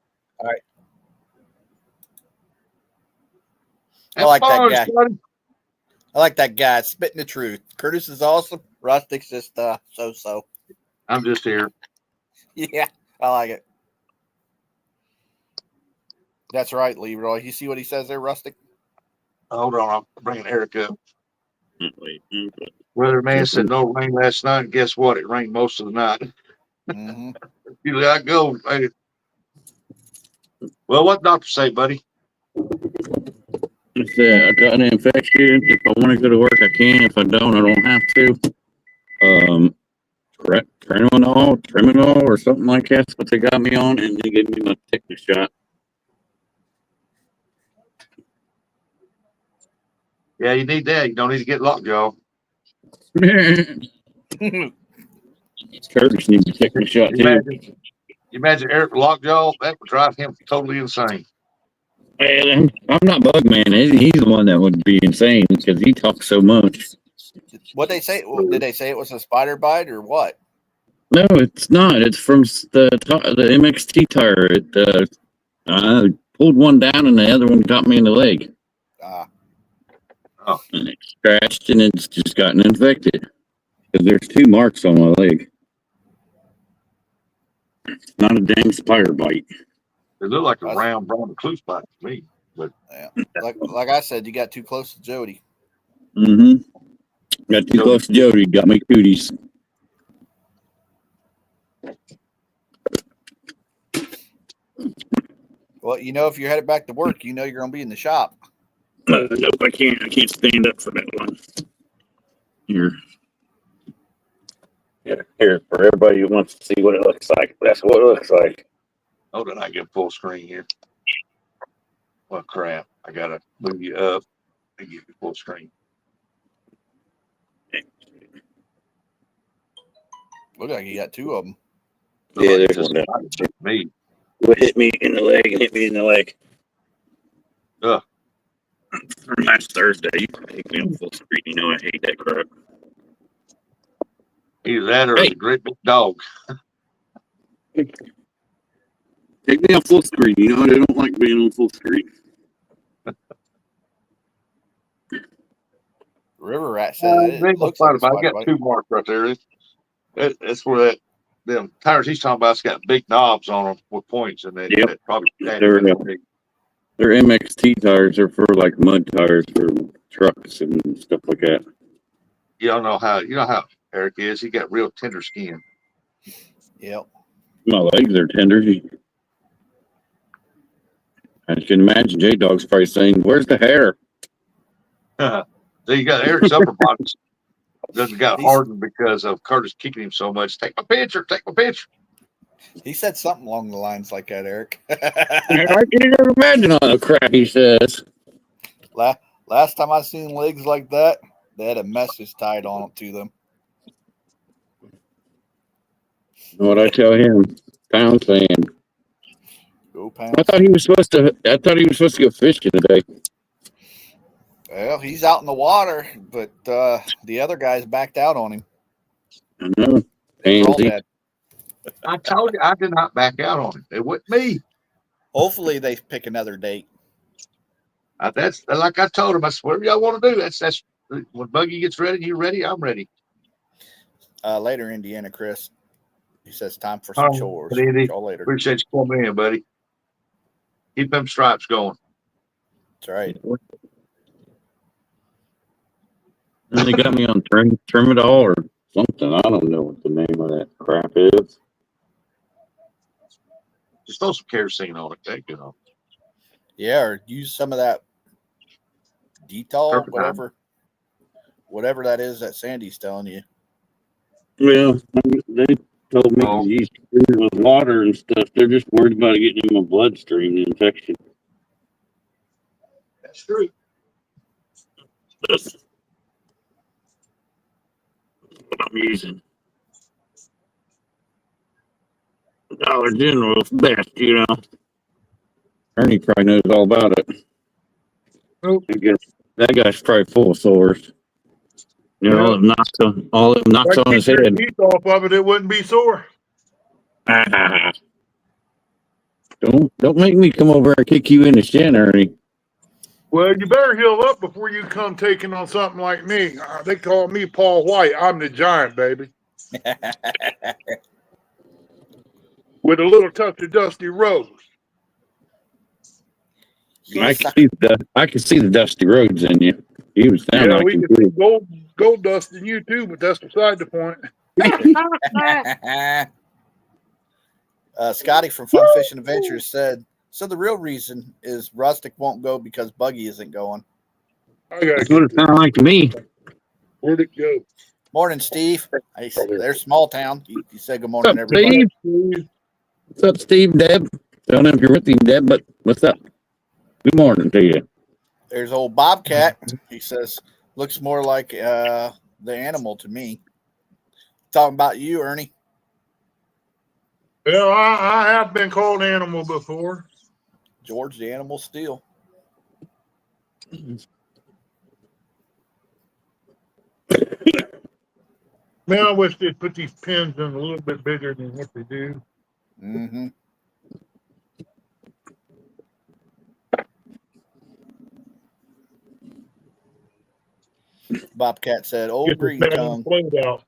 I like that guy. I like that guy spitting the truth. Curtis is awesome. Rustic's just so. I'm just here. Yeah, I like it. That's right, Leroy. You see what he says there, Rustic? Hold on, I'm bringing Eric up. Weatherman said no rain last night. And guess what? It rained most of the night. Mm-hmm. You let go, lady. Well, what doctor say, buddy? I got an infection. If I want to go to work, I can. If I don't, I don't have to. Terminal, or something like that's what they got me on, and they gave me my tetanus shot. Yeah, you need that. You don't need to get lockjaw. Curtis needs a tetanus shot too. You imagine Eric lockjaw? That would drive him totally insane. And I'm not Bugman. He's the one that would be insane because he talks so much. What they say? Did they say it was a spider bite or what? No, it's not. It's from the MXT tire. I pulled one down and the other one got me in the leg. And it scratched and it's just gotten infected. Because there's 2 marks on my leg. It's not a dang spider bite. It looked like a round brown recluse bite to me. But yeah, like I said, you got too close to Jody. Got too close to Jody. Got me cooties. Well, you know, if you're headed back to work, you know you're going to be in the shop. Nope, I can't. I can't stand up for that one. Here. Yeah, here for everybody who wants to see what it looks like. That's what it looks like. oh, did I get full screen here? Well, crap. I got to move you up and give you full screen. Look like you got 2 of them. Yeah, Like there's just one. me. What hit me in the leg and hit me in the leg. Ugh. From last Thursday, you can take me on full screen. You know I hate that crap. Either that or Hey. a great big dog. Take me on full screen. You know I don't like being on full screen. River Rat said it looks like a I spider got bite. 2 marks right there. That's where them tires he's talking about. It's got big knobs on them with points, and they Yep. probably There we go. Their MXT tires are for like mud tires for trucks and stuff like that. You know how Eric is. He got real tender skin. Yep. My legs are tender. I can imagine J Dog's probably saying, "Where's the hair?" So you got Eric's upper body doesn't got hardened because of Curtis kicking him so much. Take my picture. Take my picture. He said something along the lines like that, Eric. I can't even imagine all the crap he says. Last time I seen legs like that, they had a message tied on to them. What I tell him, pound sand. Go pound. I thought he was supposed to go fishing today. Well, he's out in the water, but the other guys backed out on him. I know. They're all Pansy. dead. I told you I did not back out on it. It wasn't me. Hopefully they pick another date. That's like I told him. I said, whatever y'all want to do. That's when Buggy gets ready. You ready? I'm ready. Later, Indiana, Chris. He says time for some chores. Andy, Y'all later. appreciate you coming in, buddy. Keep them stripes going. That's right. And they got me on trim it all or something. I don't know what the name of that crap is. Just throw some kerosene on it. Take it off. Yeah, or use some of that Detol, Turpentine. whatever that is that Sandy's telling you. Well, they told me to use it with water and stuff. They're just worried about it getting in my bloodstream, the infection. That's true. That's what I'm using. Dollar General's best, you know. Ernie probably knows all about it. Nope. I guess that guy's probably full of sores. You know, all of them knocks If I on his kicked your head. teeth off of it, it wouldn't be sore. Don't make me come over and kick you in the shin, Ernie. Well, you better heal up before you come taking on something like me. They call me Paul White. I'm the giant, baby. With a little touch of Dusty Rose. I can see the Dusty Rhodes in you. He was down Yeah, like we him can see too. gold dust in you too, but that's beside the point. Scotty from Fun Fishing Adventures said, so the real reason is Rustic won't go because Buggy isn't going. I gotta That's what it get sounded like to me. Where'd it go? Morning, Steve. Hey, they're small town. You say good What's morning, up, everybody. Steve? What's up, Steve, Deb? I don't know if you're with him, Deb, but what's up? Good morning to you. There's old Bobcat. He says, looks more like the animal to me. Talking about you, Ernie. Well, I have been called animal before. George the Animal Steel. Man, I wish they'd put these pins in a little bit bigger than what they do. Mm-hmm. Bobcat said, old Get the green fan tongue. float out.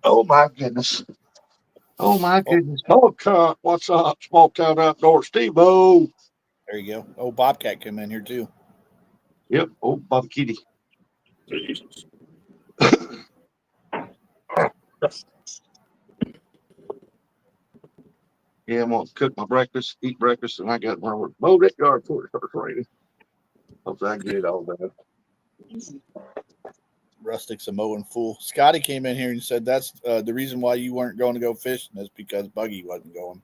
Oh my goodness. Oh my goodness. Dog Cunt, what's up? Small Town Outdoor Steve-O. There you go. Oh, Bobcat came in here too. Yep. Oh, Bob Kitty. Yeah, I'm gonna cook my breakfast, eat breakfast, and I got one more mow that yard before it starts raining. Hopefully I can get it all done. Rustic's a mowing fool. Scotty came in here and said that's the reason why you weren't going to go fishing is because Buggy wasn't going.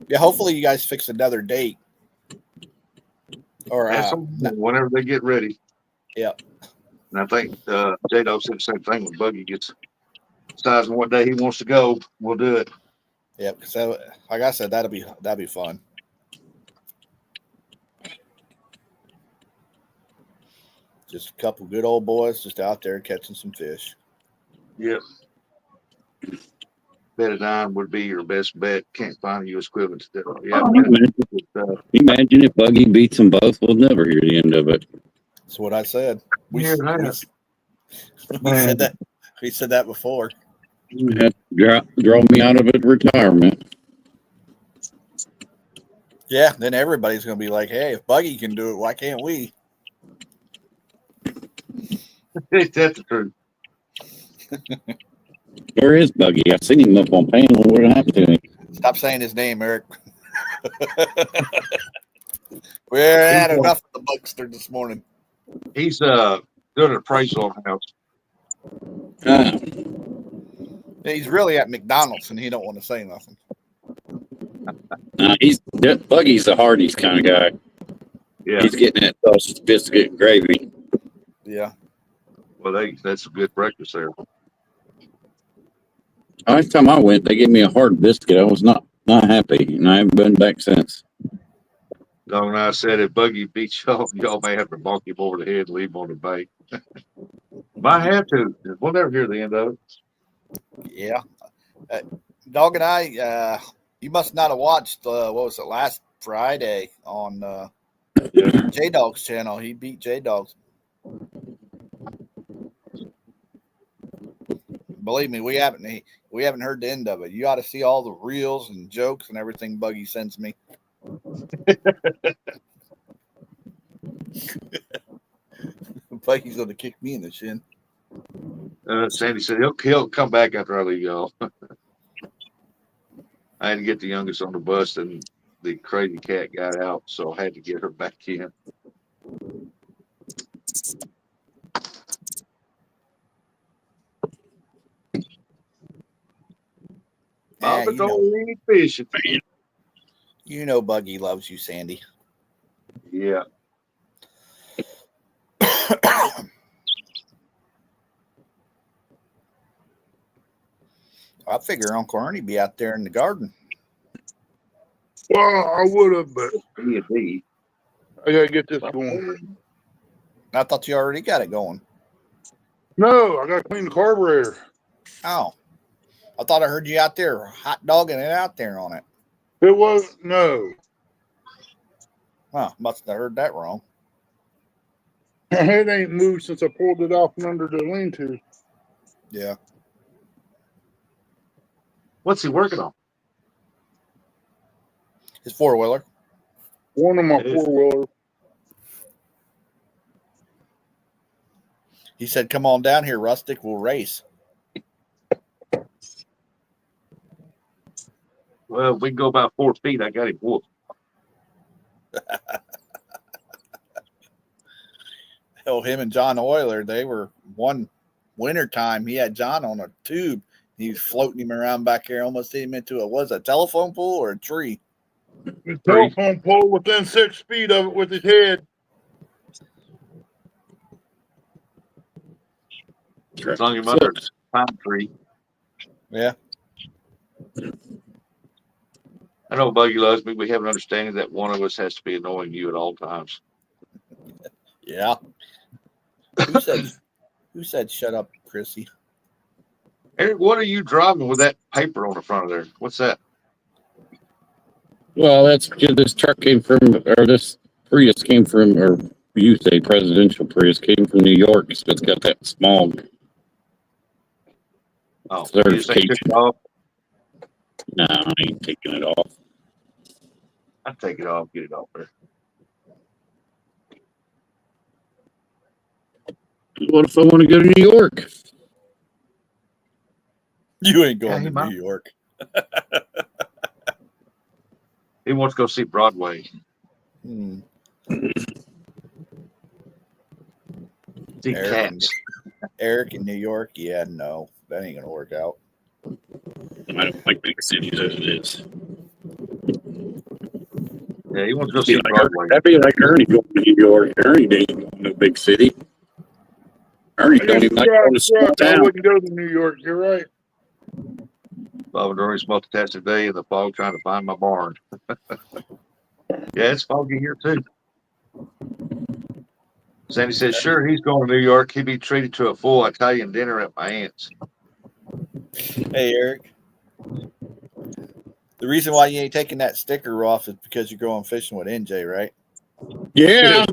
Yeah, hopefully you guys fix another date. Or whenever they get ready. Yep. And I think J-Dog said the same thing when Buggy gets deciding what day he wants to go, we'll do it. Yep. So like I said, that'd be fun. Just a couple good old boys just out there catching some fish. Yep. Betadine would be your best bet. Can't find a U.S. equivalent to that. Yeah. Imagine if Buggy beats them both. We'll never hear the end of it. That's what I said. We, Hear we, that? we said that. We said that before. Had to draw me out of it retirement. Yeah. Then everybody's going to be like, "Hey, if Buggy can do it, why can't we?" Ain't that the truth? Where is Buggy? I seen him up on panel. What happened to him? Stop saying his name, Eric. We had enough of the Buckster this morning. He's doing an appraisal on the house. He's really at McDonald's and he don't want to say nothing. Buggy's the Hardee's kind of guy. Yeah. He's getting that sausage biscuit and gravy. Yeah. Well, that's a good breakfast there. Last time I went, they gave me a hard biscuit. I was not happy, and I haven't been back since. Dog and I said if Buggy beats y'all may have to bonk him over the head and leave him on the bank. Might have to. We'll never hear the end of it. Yeah. Dog and I, you must not have watched, what was it, last Friday on J Dog's channel. He beat J Dog's. Believe me, we haven't heard the end of it. You ought to see all the reels and jokes and everything Buggy sends me. Buggy's going to kick me in the shin. Sandy said he'll come back after I leave y'all. I had to get the youngest on the bus, and the crazy cat got out, so I had to get her back in. Mama don't eat fish. You know Buggy loves you, Sandy. Yeah. I figure Uncle Ernie be out there in the garden. Well, I would have, but D&D. I gotta get this going. I thought you already got it going. No, I gotta clean the carburetor. Oh. I thought I heard you out there hot dogging it out there on it. It wasn't. No, Huh, must have heard that wrong. it ain't moved since I pulled it off from under the lean-to. Yeah. What's he working on? His four-wheeler. One of my It is. four-wheeler. He said, "Come on down here, Rustic. We'll race." Well, if we can go about 4 feet. I got him whooped. Hell, him and John Euler, they were one winter time. He had John on a tube. He was floating him around back here, almost hit him into a telephone pole or a tree? The telephone pole within 6 feet of it with his head. As long as you're under a pine tree. Yeah. I know Buggy loves me. We have an understanding that one of us has to be annoying you at all times. Yeah. Who said shut up, Chrissy? Eric, what are you driving with that paper on the front of there? What's that? Well, that's because this truck came from, or this Prius came from, or you say presidential Prius came from New York, so it's got that smog Oh, you just ain't took certification. it off? No, I ain't taking it off. I'd take it off, get it off there. What if I want to go to New York? You ain't going Yeah, to might. New York. He wants to go see Broadway. Hmm. See Eric, cats. Eric in New York? Yeah, no. That ain't going to work out. I don't like big cities as it is. Yeah, he wants to go see Like Broadway. that'd be like Ernie going to New York. Ernie ain't going to no big city. Ernie don't even like going to small I town. wouldn't go to New York. You're right. Bob and Dory smoked the test today in the fog trying to find my barn. Yeah, it's foggy here too. Sandy says, sure, he's going to New York. He'd be treated to a full Italian dinner at my aunt's. Hey, Eric. The reason why you ain't taking that sticker off is because you're going fishing with NJ, right? Yeah,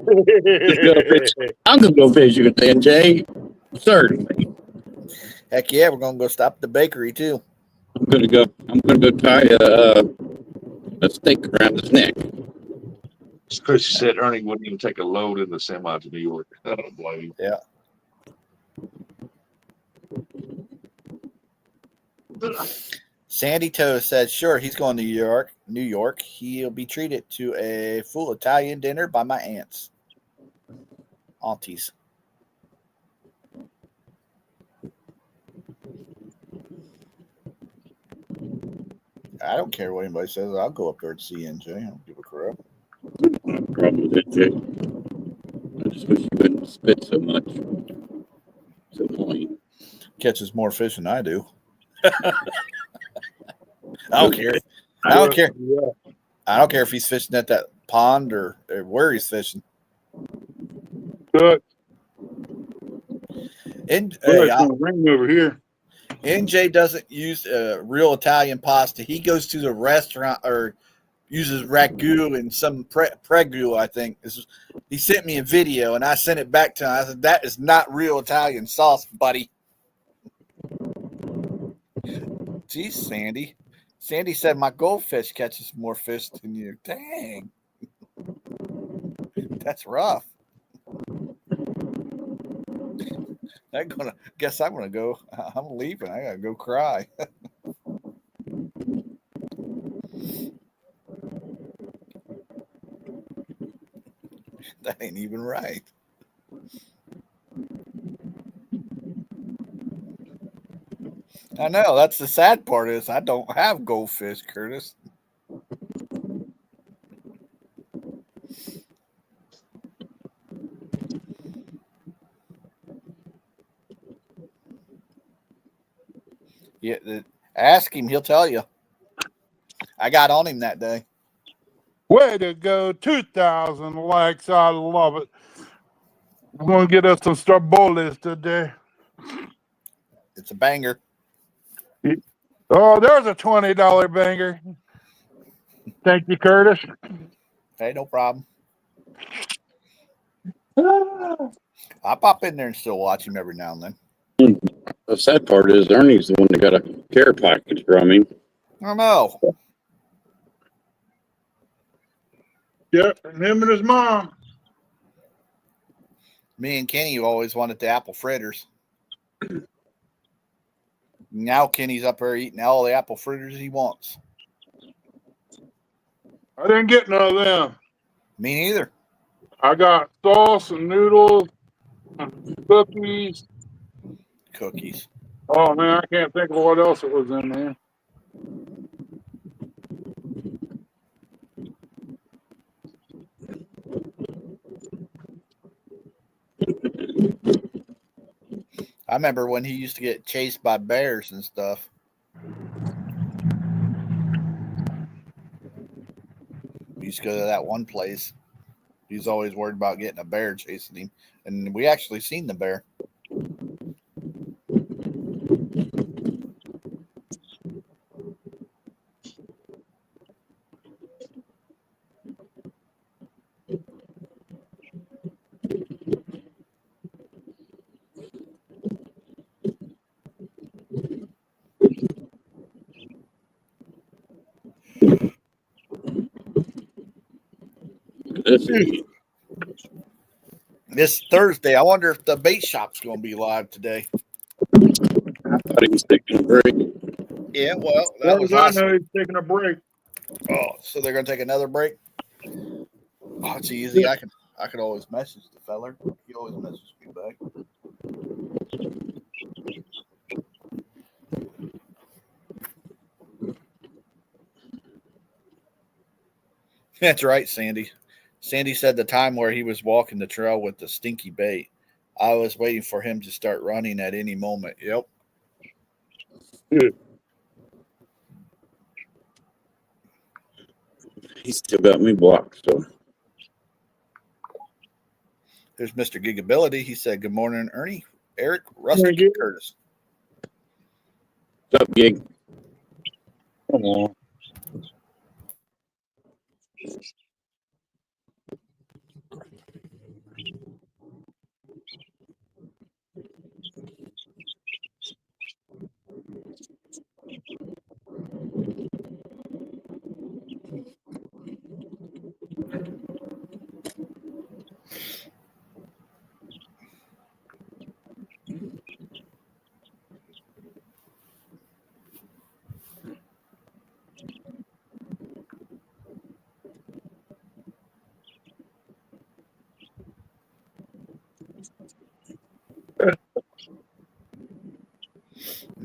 I'm gonna go fishing with NJ. Certainly. Heck yeah, we're gonna go stop at the bakery too. I'm gonna go tie a stake around his neck. Chris said Ernie wouldn't even take a load in the semi to New York. I don't blame him. Yeah. Sandy Toe said, sure, he's going to New York. He'll be treated to a full Italian dinner by my aunts. Aunties. I don't care what anybody says. I'll go up there to see NJ. I don't give a crap. No problem with NJ. I just wish he wouldn't spit so much. It's annoying. Catches more fish than I do. I don't care. I don't care. I don't care if he's fishing at that pond or where he's fishing. Good. And It's gonna rain over here. NJ doesn't use real Italian pasta. He goes to the restaurant or uses ragu and some pregu, I think. He sent me a video, and I sent it back to him. I said, that is not real Italian sauce, buddy. Geez, Sandy. Sandy said my goldfish catches more fish than you. Dang. That's rough. I'm gonna go. I'm leaving. I gotta go cry. That ain't even right. I know. That's the sad part is I don't have goldfish, Curtis. Yeah, ask him. He'll tell you. I got on him that day. Way to go. 2,000 likes. I love it. We're going to get us some Starbolis today. It's a banger. Oh, there's a $20 banger. Thank you, Curtis. Hey, no problem. I pop in there and still watch him every now and then. The sad part is Ernie's the one that got a care package from him. I don't know. Yep, and him and his mom. Me and Kenny always wanted the apple fritters. Now Kenny's up there eating all the apple fritters he wants. I didn't get none of them. Me neither. I got sauce and noodles and cookies. Cookies. Oh, man, I can't think of what else it was in there. I remember when he used to get chased by bears and stuff. We used to go to that one place. He's always worried about getting a bear chasing him. And we actually seen the bear. This Thursday, I wonder if the bait shop's going to be live today. I thought he was taking a break. Yeah, well, As far as I know, he's taking a break. Oh, so they're going to take another break? Oh, it's easy. I could always message the feller. He always messages me back. That's right, Sandy. Sandy said the time where he was walking the trail with the stinky bait. I was waiting for him to start running at any moment. Yep. He's still got me blocked, so. There's Mr. Gigability. He said, good morning, Ernie, Eric, Rusty, and Curtis. What's up, Gig? Come on.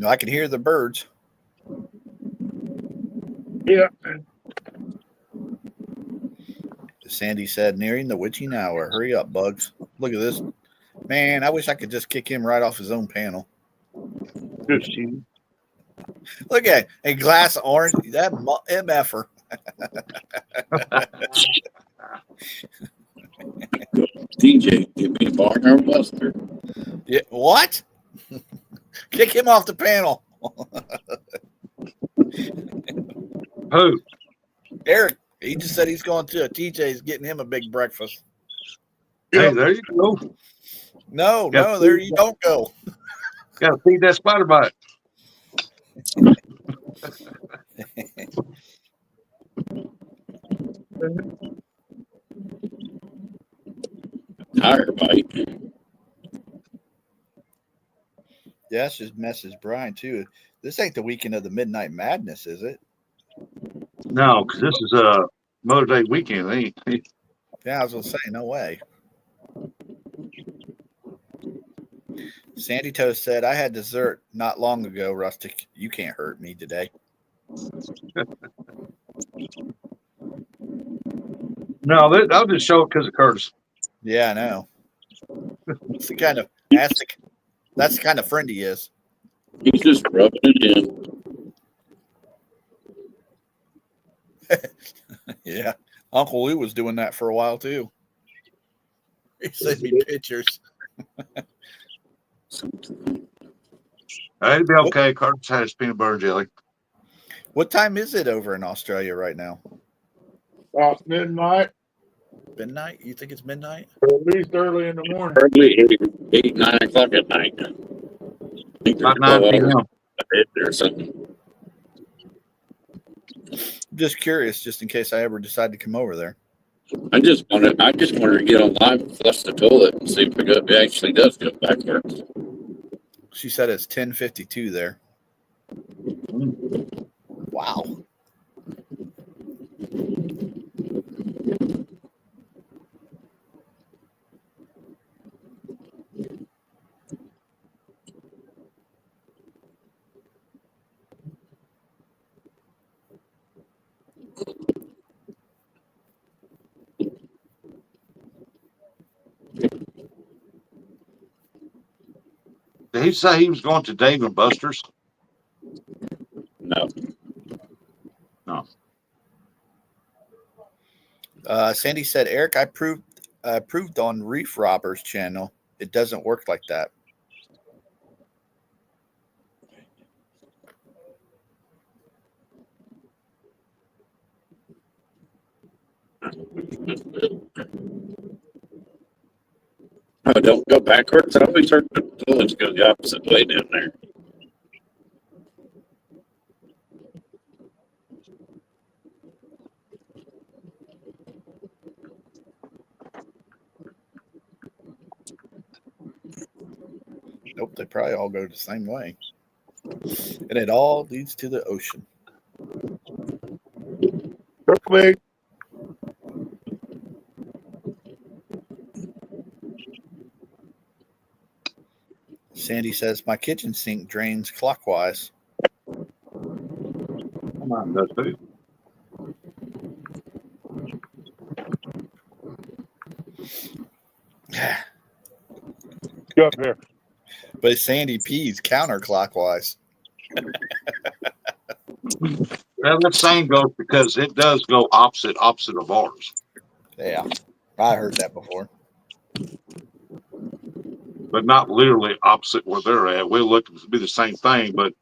No, I can hear the birds. Yeah. Sandy said, nearing the witching hour. Hurry up, Bugs. Look at this. Man, I wish I could just kick him right off his own panel. Just cheating. Look at a glass of orange. That MFer. DJ, give me a Barnard Buster. Yeah, what? Kick him off the panel. Who? Eric, he just said he's going to a TJ's getting him a big breakfast. Hey, there you go. No, Yeah. no, there you don't go. Got to feed that spider bite. Tire bite. Yeah, that's just message Brian too. This ain't the weekend of the Midnight Madness, is it? No, because this is a Mother Day weekend. Ain't it? Yeah, I was gonna say, no way. Sandy Toast said, I had dessert not long ago, Rustic. You can't hurt me today. No, I'll just show it because of Curtis. Yeah, I know. That's the kind of friend he is. He's just rubbing it in. Yeah. Uncle Lou was doing that for a while too. He sent me pictures. It'd be okay. Curtis has peanut butter and jelly. What time is it over in Australia right now? About midnight, Midnight? You think it's midnight? or at least early in the morning. Probably 8, 9 o'clock at night. I think they're About 9 12 hours p.m. ahead or something. Just curious, just in case I ever decide to come over there. I just wanted to get on live and flush the toilet and see if it actually does go backwards. She said it's 10:52 there. Wow. Did he say he was going to Dave and Buster's? No. Sandy said, Eric, I proved on Reef Robbers channel. It doesn't work like that. Oh, don't go backwards. I always heard the toilets go the opposite way down there. Nope, they probably all go the same way. And it all leads to the ocean. Perfect. Sandy says, my kitchen sink drains clockwise. Mine does too. Go up here. But Sandy pees counterclockwise. Well, that same goes because it does go opposite of ours. Yeah, I heard that before. But not literally opposite where they're at. We'll look to be the same thing, but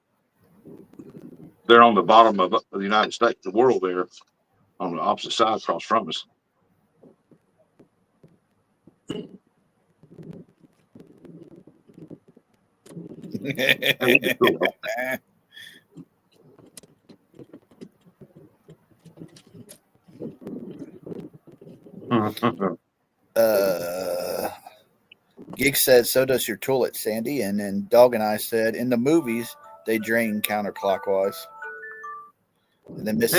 they're on the bottom of the United States, the world there, on the opposite side across from us. Gig said, so does your toilet, Sandy. And then Dog and I said, in the movies, they drain counterclockwise. And then Miss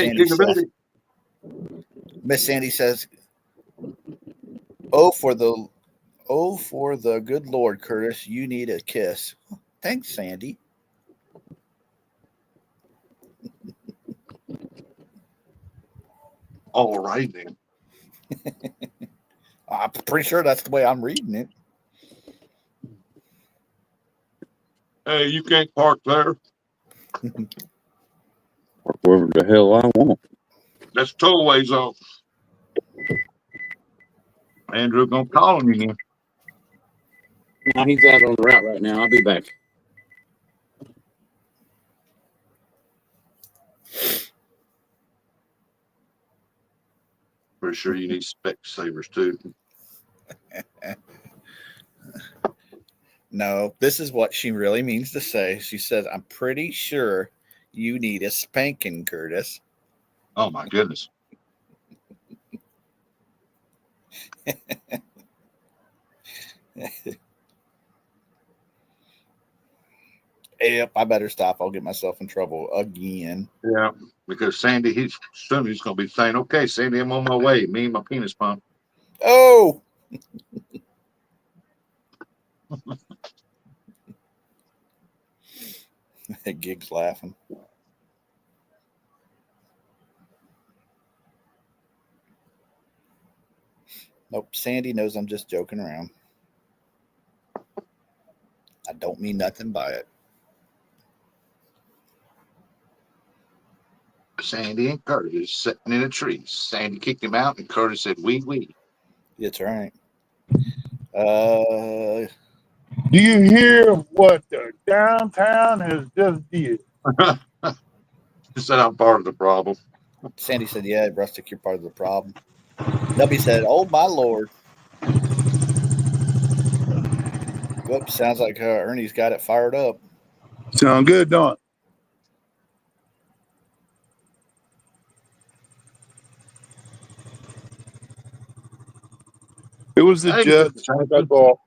Sandy says, oh, for the good Lord, Curtis, you need a kiss. Thanks, Sandy. All right then. I'm pretty sure that's the way I'm reading it. Hey, you can't park there. Or wherever the hell I want. That's tollway zone. Andrew gonna call him again. Now he's out on the route right now. I'll be back. Pretty sure you need spec savers too. No, this is what she really means to say. She says, I'm pretty sure you need a spanking, Curtis. Oh my goodness. Yep, I better stop. I'll get myself in trouble again. Yeah, because Sandy, he's gonna be saying, "Okay, Sandy, I'm on my way. Me and my penis pump." Oh, Gig's laughing. Nope, Sandy knows I'm just joking around. I don't mean nothing by it. Sandy and Curtis sitting in a tree. Sandy kicked him out, and Curtis said, "Wee wee." That's right. Do you hear what the downtown has just did? He said, "I'm part of the problem." Sandy said, yeah, Rustic, you're part of the problem. Nubby said, oh, my Lord. Whoops, sounds like Ernie's got it fired up. Sound good, don't it? It was the Hey, Jets. That's all.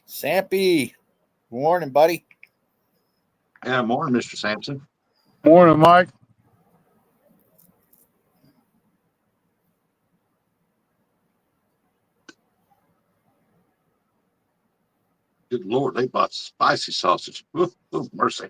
Sampy, good morning, buddy. Yeah, morning, Mr. Sampson. Morning, Mike. Good Lord, they bought spicy sausage. Ooh, mercy.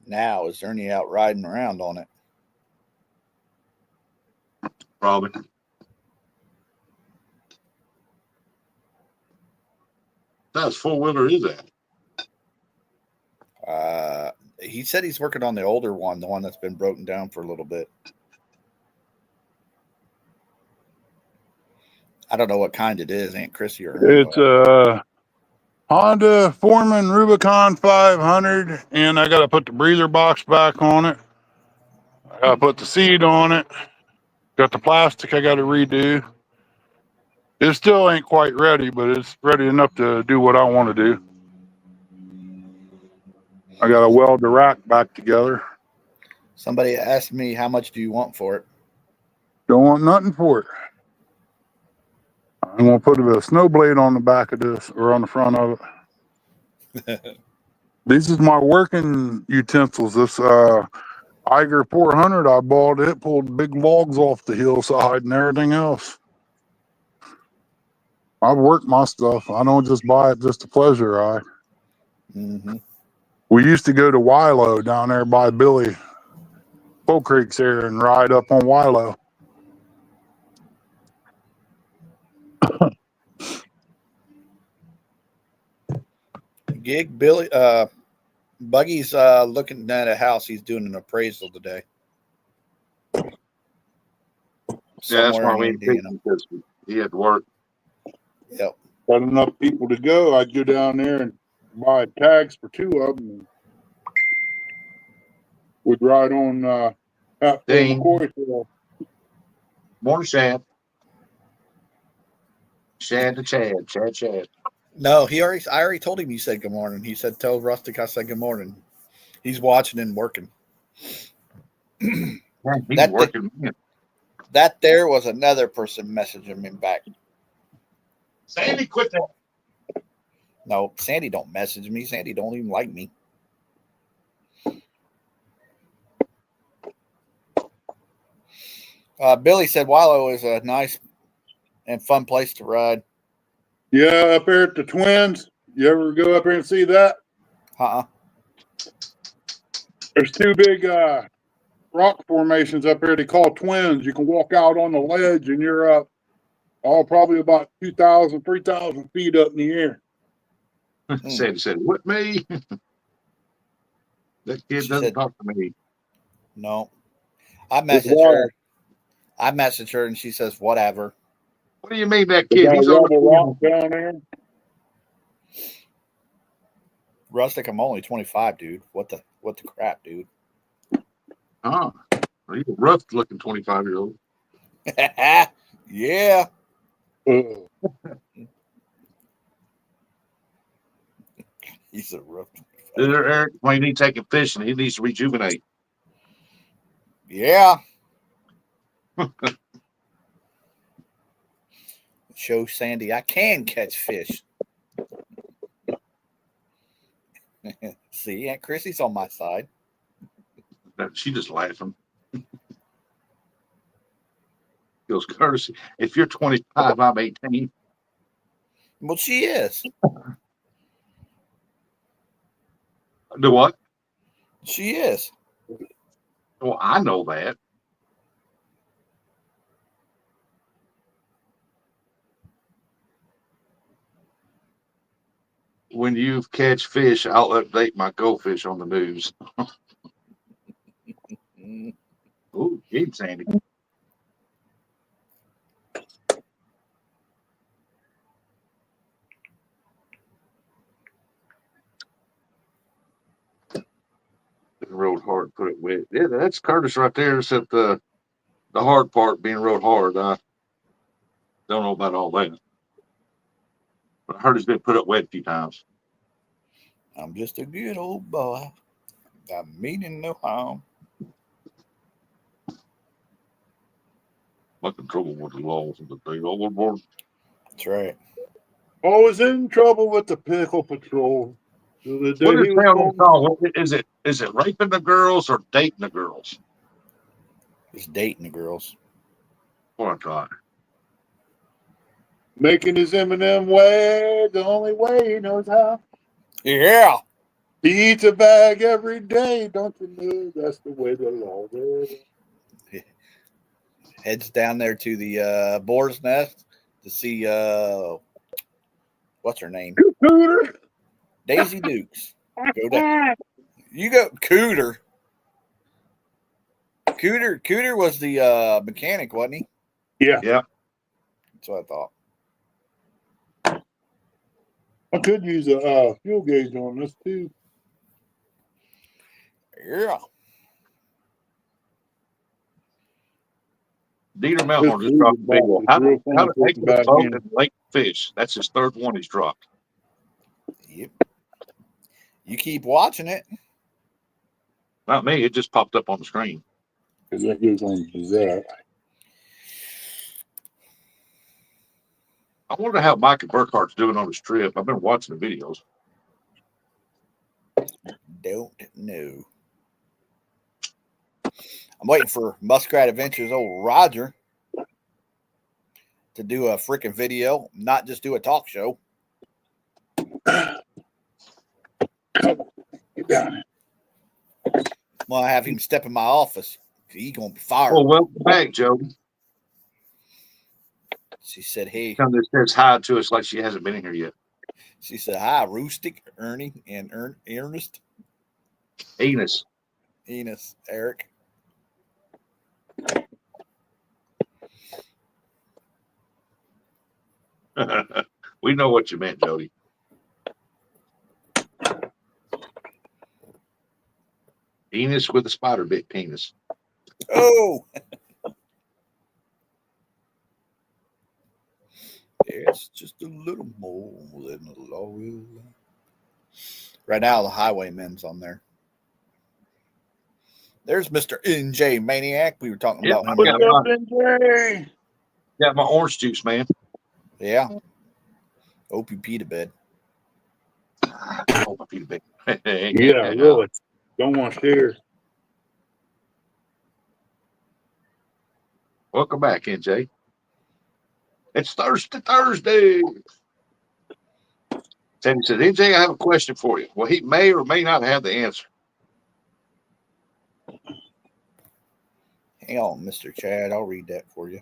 Now, is Ernie out riding around on it? Probably. That's four-wheeler is that? He said he's working on the older one, the one that's been broken down for a little bit. I don't know what kind it is, Aunt Chrissy or Ernie. It's a Honda Foreman Rubicon 500, and I got to put the breather box back on it. I got to put the seat on it. Got the plastic I got to redo. It still ain't quite ready, but it's ready enough to do what I want to do. I got to weld the rack back together. Somebody asked me, how much do you want for it? Don't want nothing for it. I'm going to put a snow blade on the back of this, or on the front of it. These is my working utensils. This Eiger 400 I bought, it pulled big logs off the hillside and everything else. I work my stuff. I don't just buy it just to pleasure ride. Mm-hmm. We used to go to Wilo down there by Billy Folk Creek's there and ride up on Wilo. Gig, Billy, Buggy's looking at a house. He's doing an appraisal today. Yeah, that's why in we Indiana. because he had to work. Yep. Got enough people to go. I'd go down there and buy tags for two of them. Would ride on Out for Ding. McCoy Trail. Morning, Shad. Shad to Chad. Chad. No, I already told him you said good morning. He said, tell Rustic I said good morning. He's watching and working. Man, he's That- working. That there was another person messaging me back. Sandy, quit that. No, Sandy don't message me. Sandy don't even like me. Billy said Wilo is a nice and fun place to ride. Yeah, up there at the Twins. You ever go up there and see that? There's two big rock formations up there they call Twins. You can walk out on the ledge and you're up probably about 2,000, 3,000 feet up in the air. Sandy said, "What me?" That kid She doesn't said- talk to me. No. I messaged her and she says, whatever. What do you mean that They kid? got He's Rebel Rock over. down there. Rustic, I'm only 25, dude. What the crap, dude? Huh? He's a rough looking 25-year-old. Yeah. He's a rough. Eric, when he needs taking fishing, he needs to rejuvenate. Yeah. Show Sandy I can catch fish. See, Aunt Chrissy's on my side. She just laughing. Feels courtesy. If you're 25, I'm 18. Well, she is. Do what? She is. Well, I know that. When you catch fish, I'll update my goldfish on the news. Ooh, good, Sandy. Rode hard, put it wet. Yeah, that's Curtis right there. Except the hard part being rode hard. I don't know about all that. But I heard it's been put up wet a few times. I'm just a good old boy. I'm meaning no harm. Like in trouble with the laws of the day overboard. That's right. Always in trouble with the Pickle Patrol. So the day What is he was town born- called? Is it raping the girls or dating the girls? He's dating the girls. What I thought. making his Eminem way the only way he knows how. Yeah. He eats a bag every day. Don't you know that's the way the law is? Heads down there to the boar's nest to see what's her name? Cooter. Daisy Dukes. Go down. You go Cooter. Cooter was the mechanic, wasn't he? Yeah. Yeah. That's what I thought. I could use a fuel gauge on this too. Yeah. Dieter Melhorn just dropped a video. How to take the boat and lake fish. That's his third one he's dropped. Yep. You keep watching it. Not me. It just popped up on the screen. Because that goes on that. I wonder how Micah Burkhart's doing on his trip. I've been watching the videos. Don't know. I'm waiting for Muskrat Adventures old Roger to do a freaking video, not just do a talk show. Get down. Well, I have him step in my office. He gonna be fired. Well, welcome back, Joe. She said, "Hey." Come this says hi to us like she hasn't been in here yet. She said, "Hi, Rustic, Ernie, and Ernest, Enos. Enos, Eric." We know what you meant, Jody. Enos with a spider bit penis. Oh, it's just a little more than a law. Right now, the Highwaymen's on there. There's Mr. NJ Maniac. We were talking Yeah, about him. I got earlier. my, got my orange juice, man. Yeah. OPP to bed. Oh, my feet are big. Yeah, really. Don't want to share. Welcome back, NJ. It's Thursday. Teddy said, NJ, I have a question for you. Well, he may or may not have the answer. Hang on, Mr. Chad. I'll read that for you.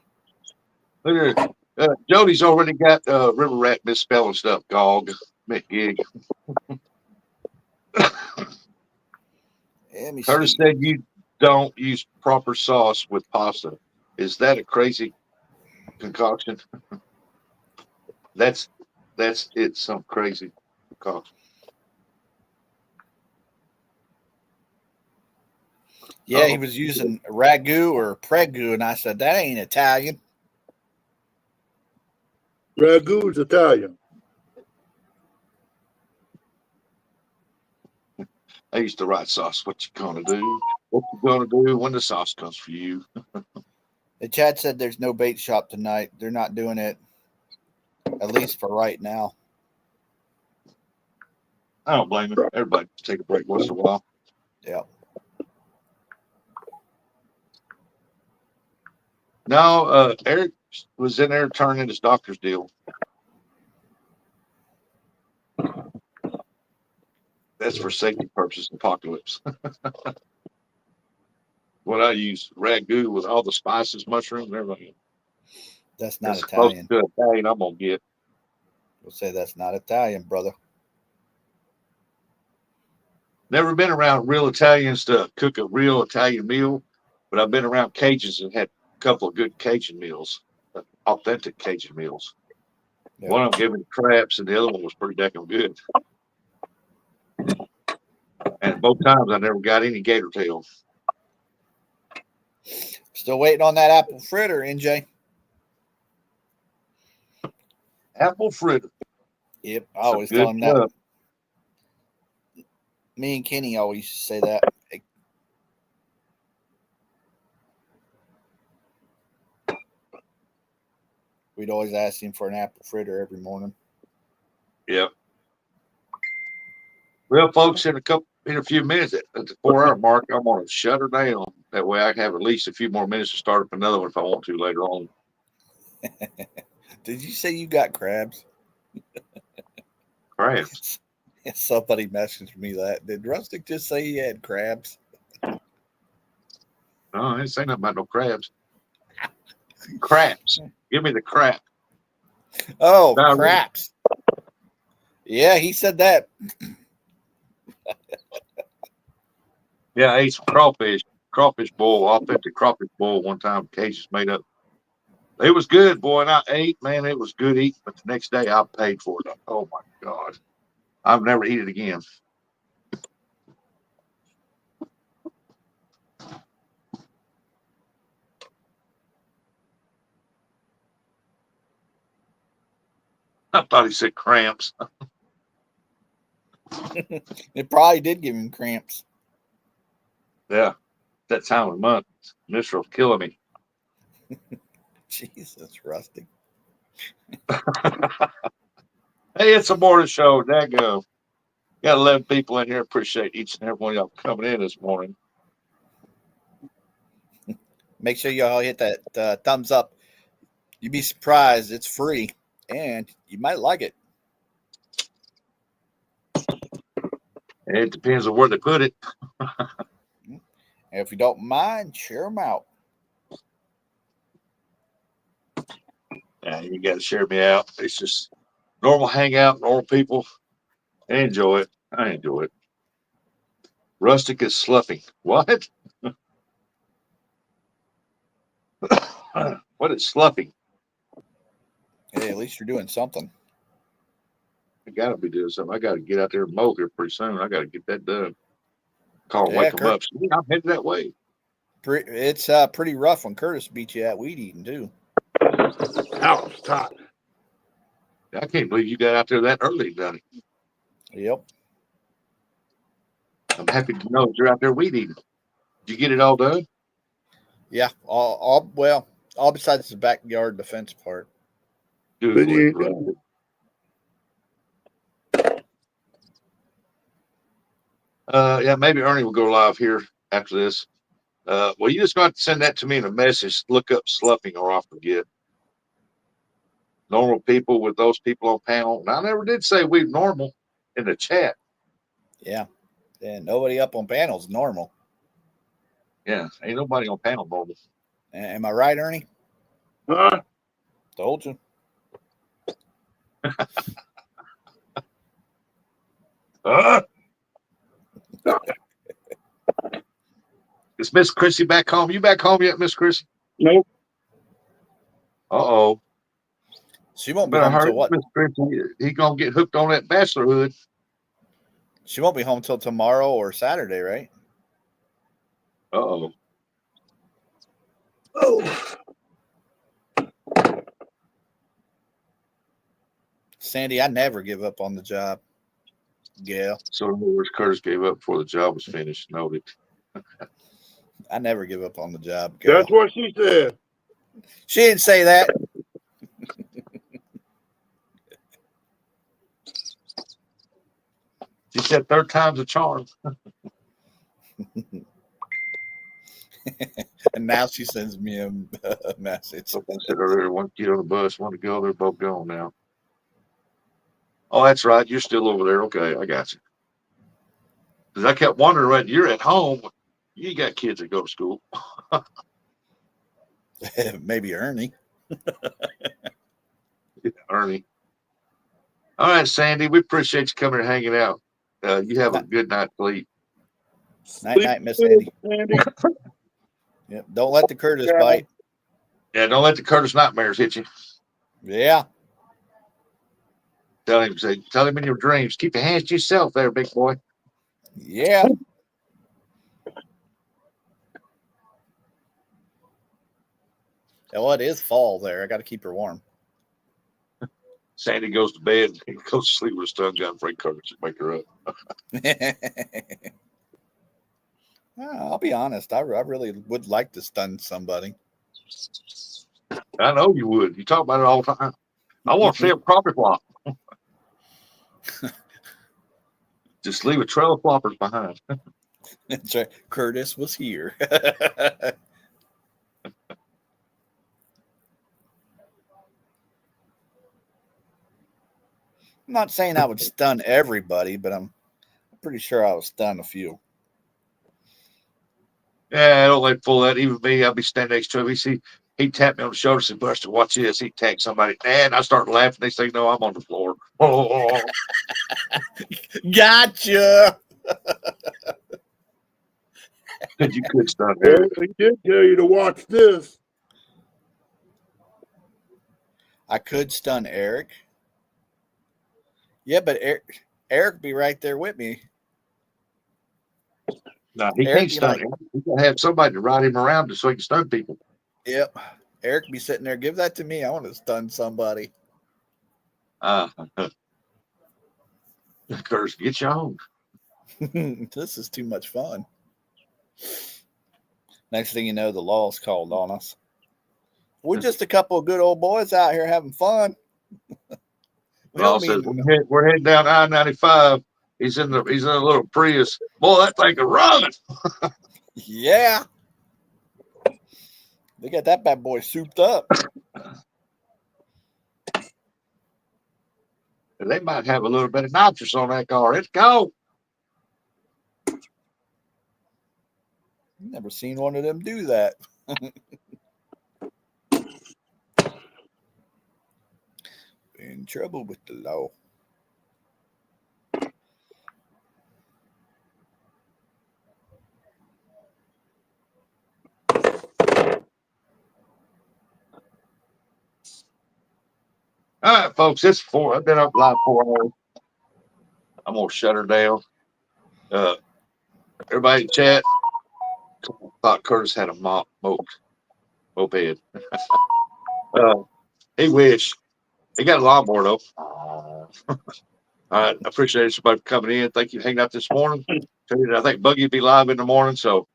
Look at it. Jody's already got River Rat misspelling stuff, Gog. McGig. Let me Curtis see. said you don't use proper sauce with pasta. Is that a crazy concoction? That's it. Some crazy concoction. Yeah, he was using ragu or pregu, and I said, that ain't Italian. Ragu's Italian. I used to write sauce. What you gonna do? What you gonna do when the sauce comes for you? And Chad said there's no bait shop tonight. They're not doing it, at least for right now. I don't blame him. Everybody take a break once in a while. Yeah. No, Eric was in there turning his doctor's deal. That's for safety purposes, apocalypse. What I use, ragu with all the spices, mushrooms, and everything. That's not That's close Italian. to Italian I'm gonna get. We'll say that's not Italian, brother. Never been around real Italians to cook a real Italian meal, but I've been around Cajuns and had a couple of good Cajun meals, authentic Cajun meals. Yeah. One of them gave me craps, and the other one was pretty damn good. And both times I never got any gator tail. Still waiting on that apple fritter, NJ. Apple fritter. Yep, I always Some tell good him that. stuff. Me and Kenny always say that. We'd always ask him for an apple fritter every morning. Yep. Well, folks, in a few minutes at the 4-hour mark, I'm gonna shut her down. That way I can have at least a few more minutes to start up another one if I want to later on. Did you say you got crabs? Crabs. Somebody messaged me that. Did Rustic just say he had crabs? No, I didn't say nothing about no crabs. Craps. Give me the crap. Oh, No, craps. Yeah, he said that. Yeah, I ate some crawfish boil, authentic crawfish boil one time. Cajuns made up. It was good, boy, and I ate, man. It was good eating, but the next day I paid for it. Oh my God, I've never eat it again. I thought he said cramps. It probably did give him cramps. Yeah, that time of the month, Mistral killing me. Jesus, Rustic. Hey, it's a morning show. Dago. Got 11 people in here. Appreciate each and every one of y'all coming in this morning. Make sure y'all hit that thumbs up. You'd be surprised. It's free, and you might like it. And it depends on where they put it. And if you don't mind, share them out. Yeah, you got to share me out. It's just normal hangout, normal people. I enjoy it. I enjoy it. Rustic is sloughing. What? What is sloughing? Hey, at least you're doing something. I got to be doing something. I got to get out there and mow here pretty soon. I got to get that done. Call and Yeah, wake them Kurt. up. See, I'm headed that way. It's pretty rough when Curtis beat you at weed eating too. Ouch, hot. I can't believe you got out there that early and done it. Yep. I'm happy to know that you're out there weed eating. Did you get it all done? Yeah. All besides the backyard defense part. Good. But you- Lord. Yeah, maybe Ernie will go live here after this. Well, you just got to send that to me in a message. Look up sloughing or I'll forget. Normal people with those people on panel. And I never did say we normal in the chat. Yeah. And nobody up on panels normal. Yeah, ain't nobody on panel normal. Am I right, Ernie? Huh? Told you. Is Miss Chrissy back home? You back home yet, Miss Chrissy? Nope. Uh-oh. She won't be Better home hurry, till what? Miss Chrissy. He gonna get hooked on that bachelorhood. She won't be home till tomorrow or Saturday, right? Uh-oh. Oh. Sandy, I never give up on the job. Gail, So in other words, Curtis gave up before the job was finished. Noted. I never give up on the job. Gail. That's what she said. She didn't say that. She said third time's a charm. And now she sends me a message. So I said earlier, one kid on the bus, one to go, they're both gone now. Oh, that's right. You're still over there. Okay, I got you. Because I kept wondering, right, you're at home. You got kids that go to school. Maybe Ernie. Ernie. All right, Sandy, we appreciate you coming and hanging out. You have a good night's sleep. Night, Miss Sandy. Yep. Don't let the Curtis bite. Yeah, don't let the Curtis nightmares hit you. Yeah. Tell him in your dreams. Keep your hands to yourself there, big boy. Yeah. Well, it is fall there. I got to keep her warm. Sandy goes to bed and goes to sleep with a stun gun. Frank Curtis will wake her up. I'll be honest. I really would like to stun somebody. I know you would. You talk about it all the time. I want to see a proper flop. Just leave a trail of floppers behind. That's right. Curtis was here. I'm not saying I would stun everybody, but I'm pretty sure I would stun a few. Yeah, I don't let pull that. Even me, I'll be standing next to him. He'd tap me on the shoulder and say, Buster, watch this. He'd tag somebody. And I start laughing. They say, no, I'm on the floor. Oh. Gotcha. You could stun there. They did tell you to watch this. I could stun Eric. Yeah, but Eric be right there with me. No, he Eric, can't stun him. He got to have somebody to ride him around so he can stun people. Yep. Eric be sitting there. Give that to me. I want to stun somebody. Curtis, get you on. This is too much fun. Next thing you know, the law's called on us. We're just a couple of good old boys out here having fun. Law says we're heading down I-95. He's in a little Prius. Boy, that thing can run. Yeah. They got that bad boy souped up. They might have a little bit of nitrous on that car. It's go. Never seen one of them do that. In trouble with the law. All right, folks, it's 4. I've been up live 4 hours. I'm gonna shut her down. Everybody in chat, thought Curtis had a moped. He wished. He got a lawnmower though. All right, I appreciate everybody for coming in. Thank you for hanging out this morning. I think Buggy will be live in the morning, so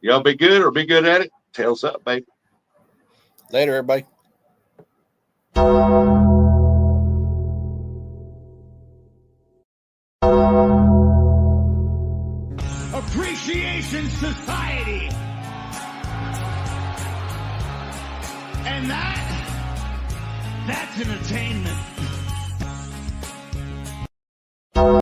y'all be good or be good at it. Tails up, baby. Later, everybody. Appreciation Society. And that's entertainment.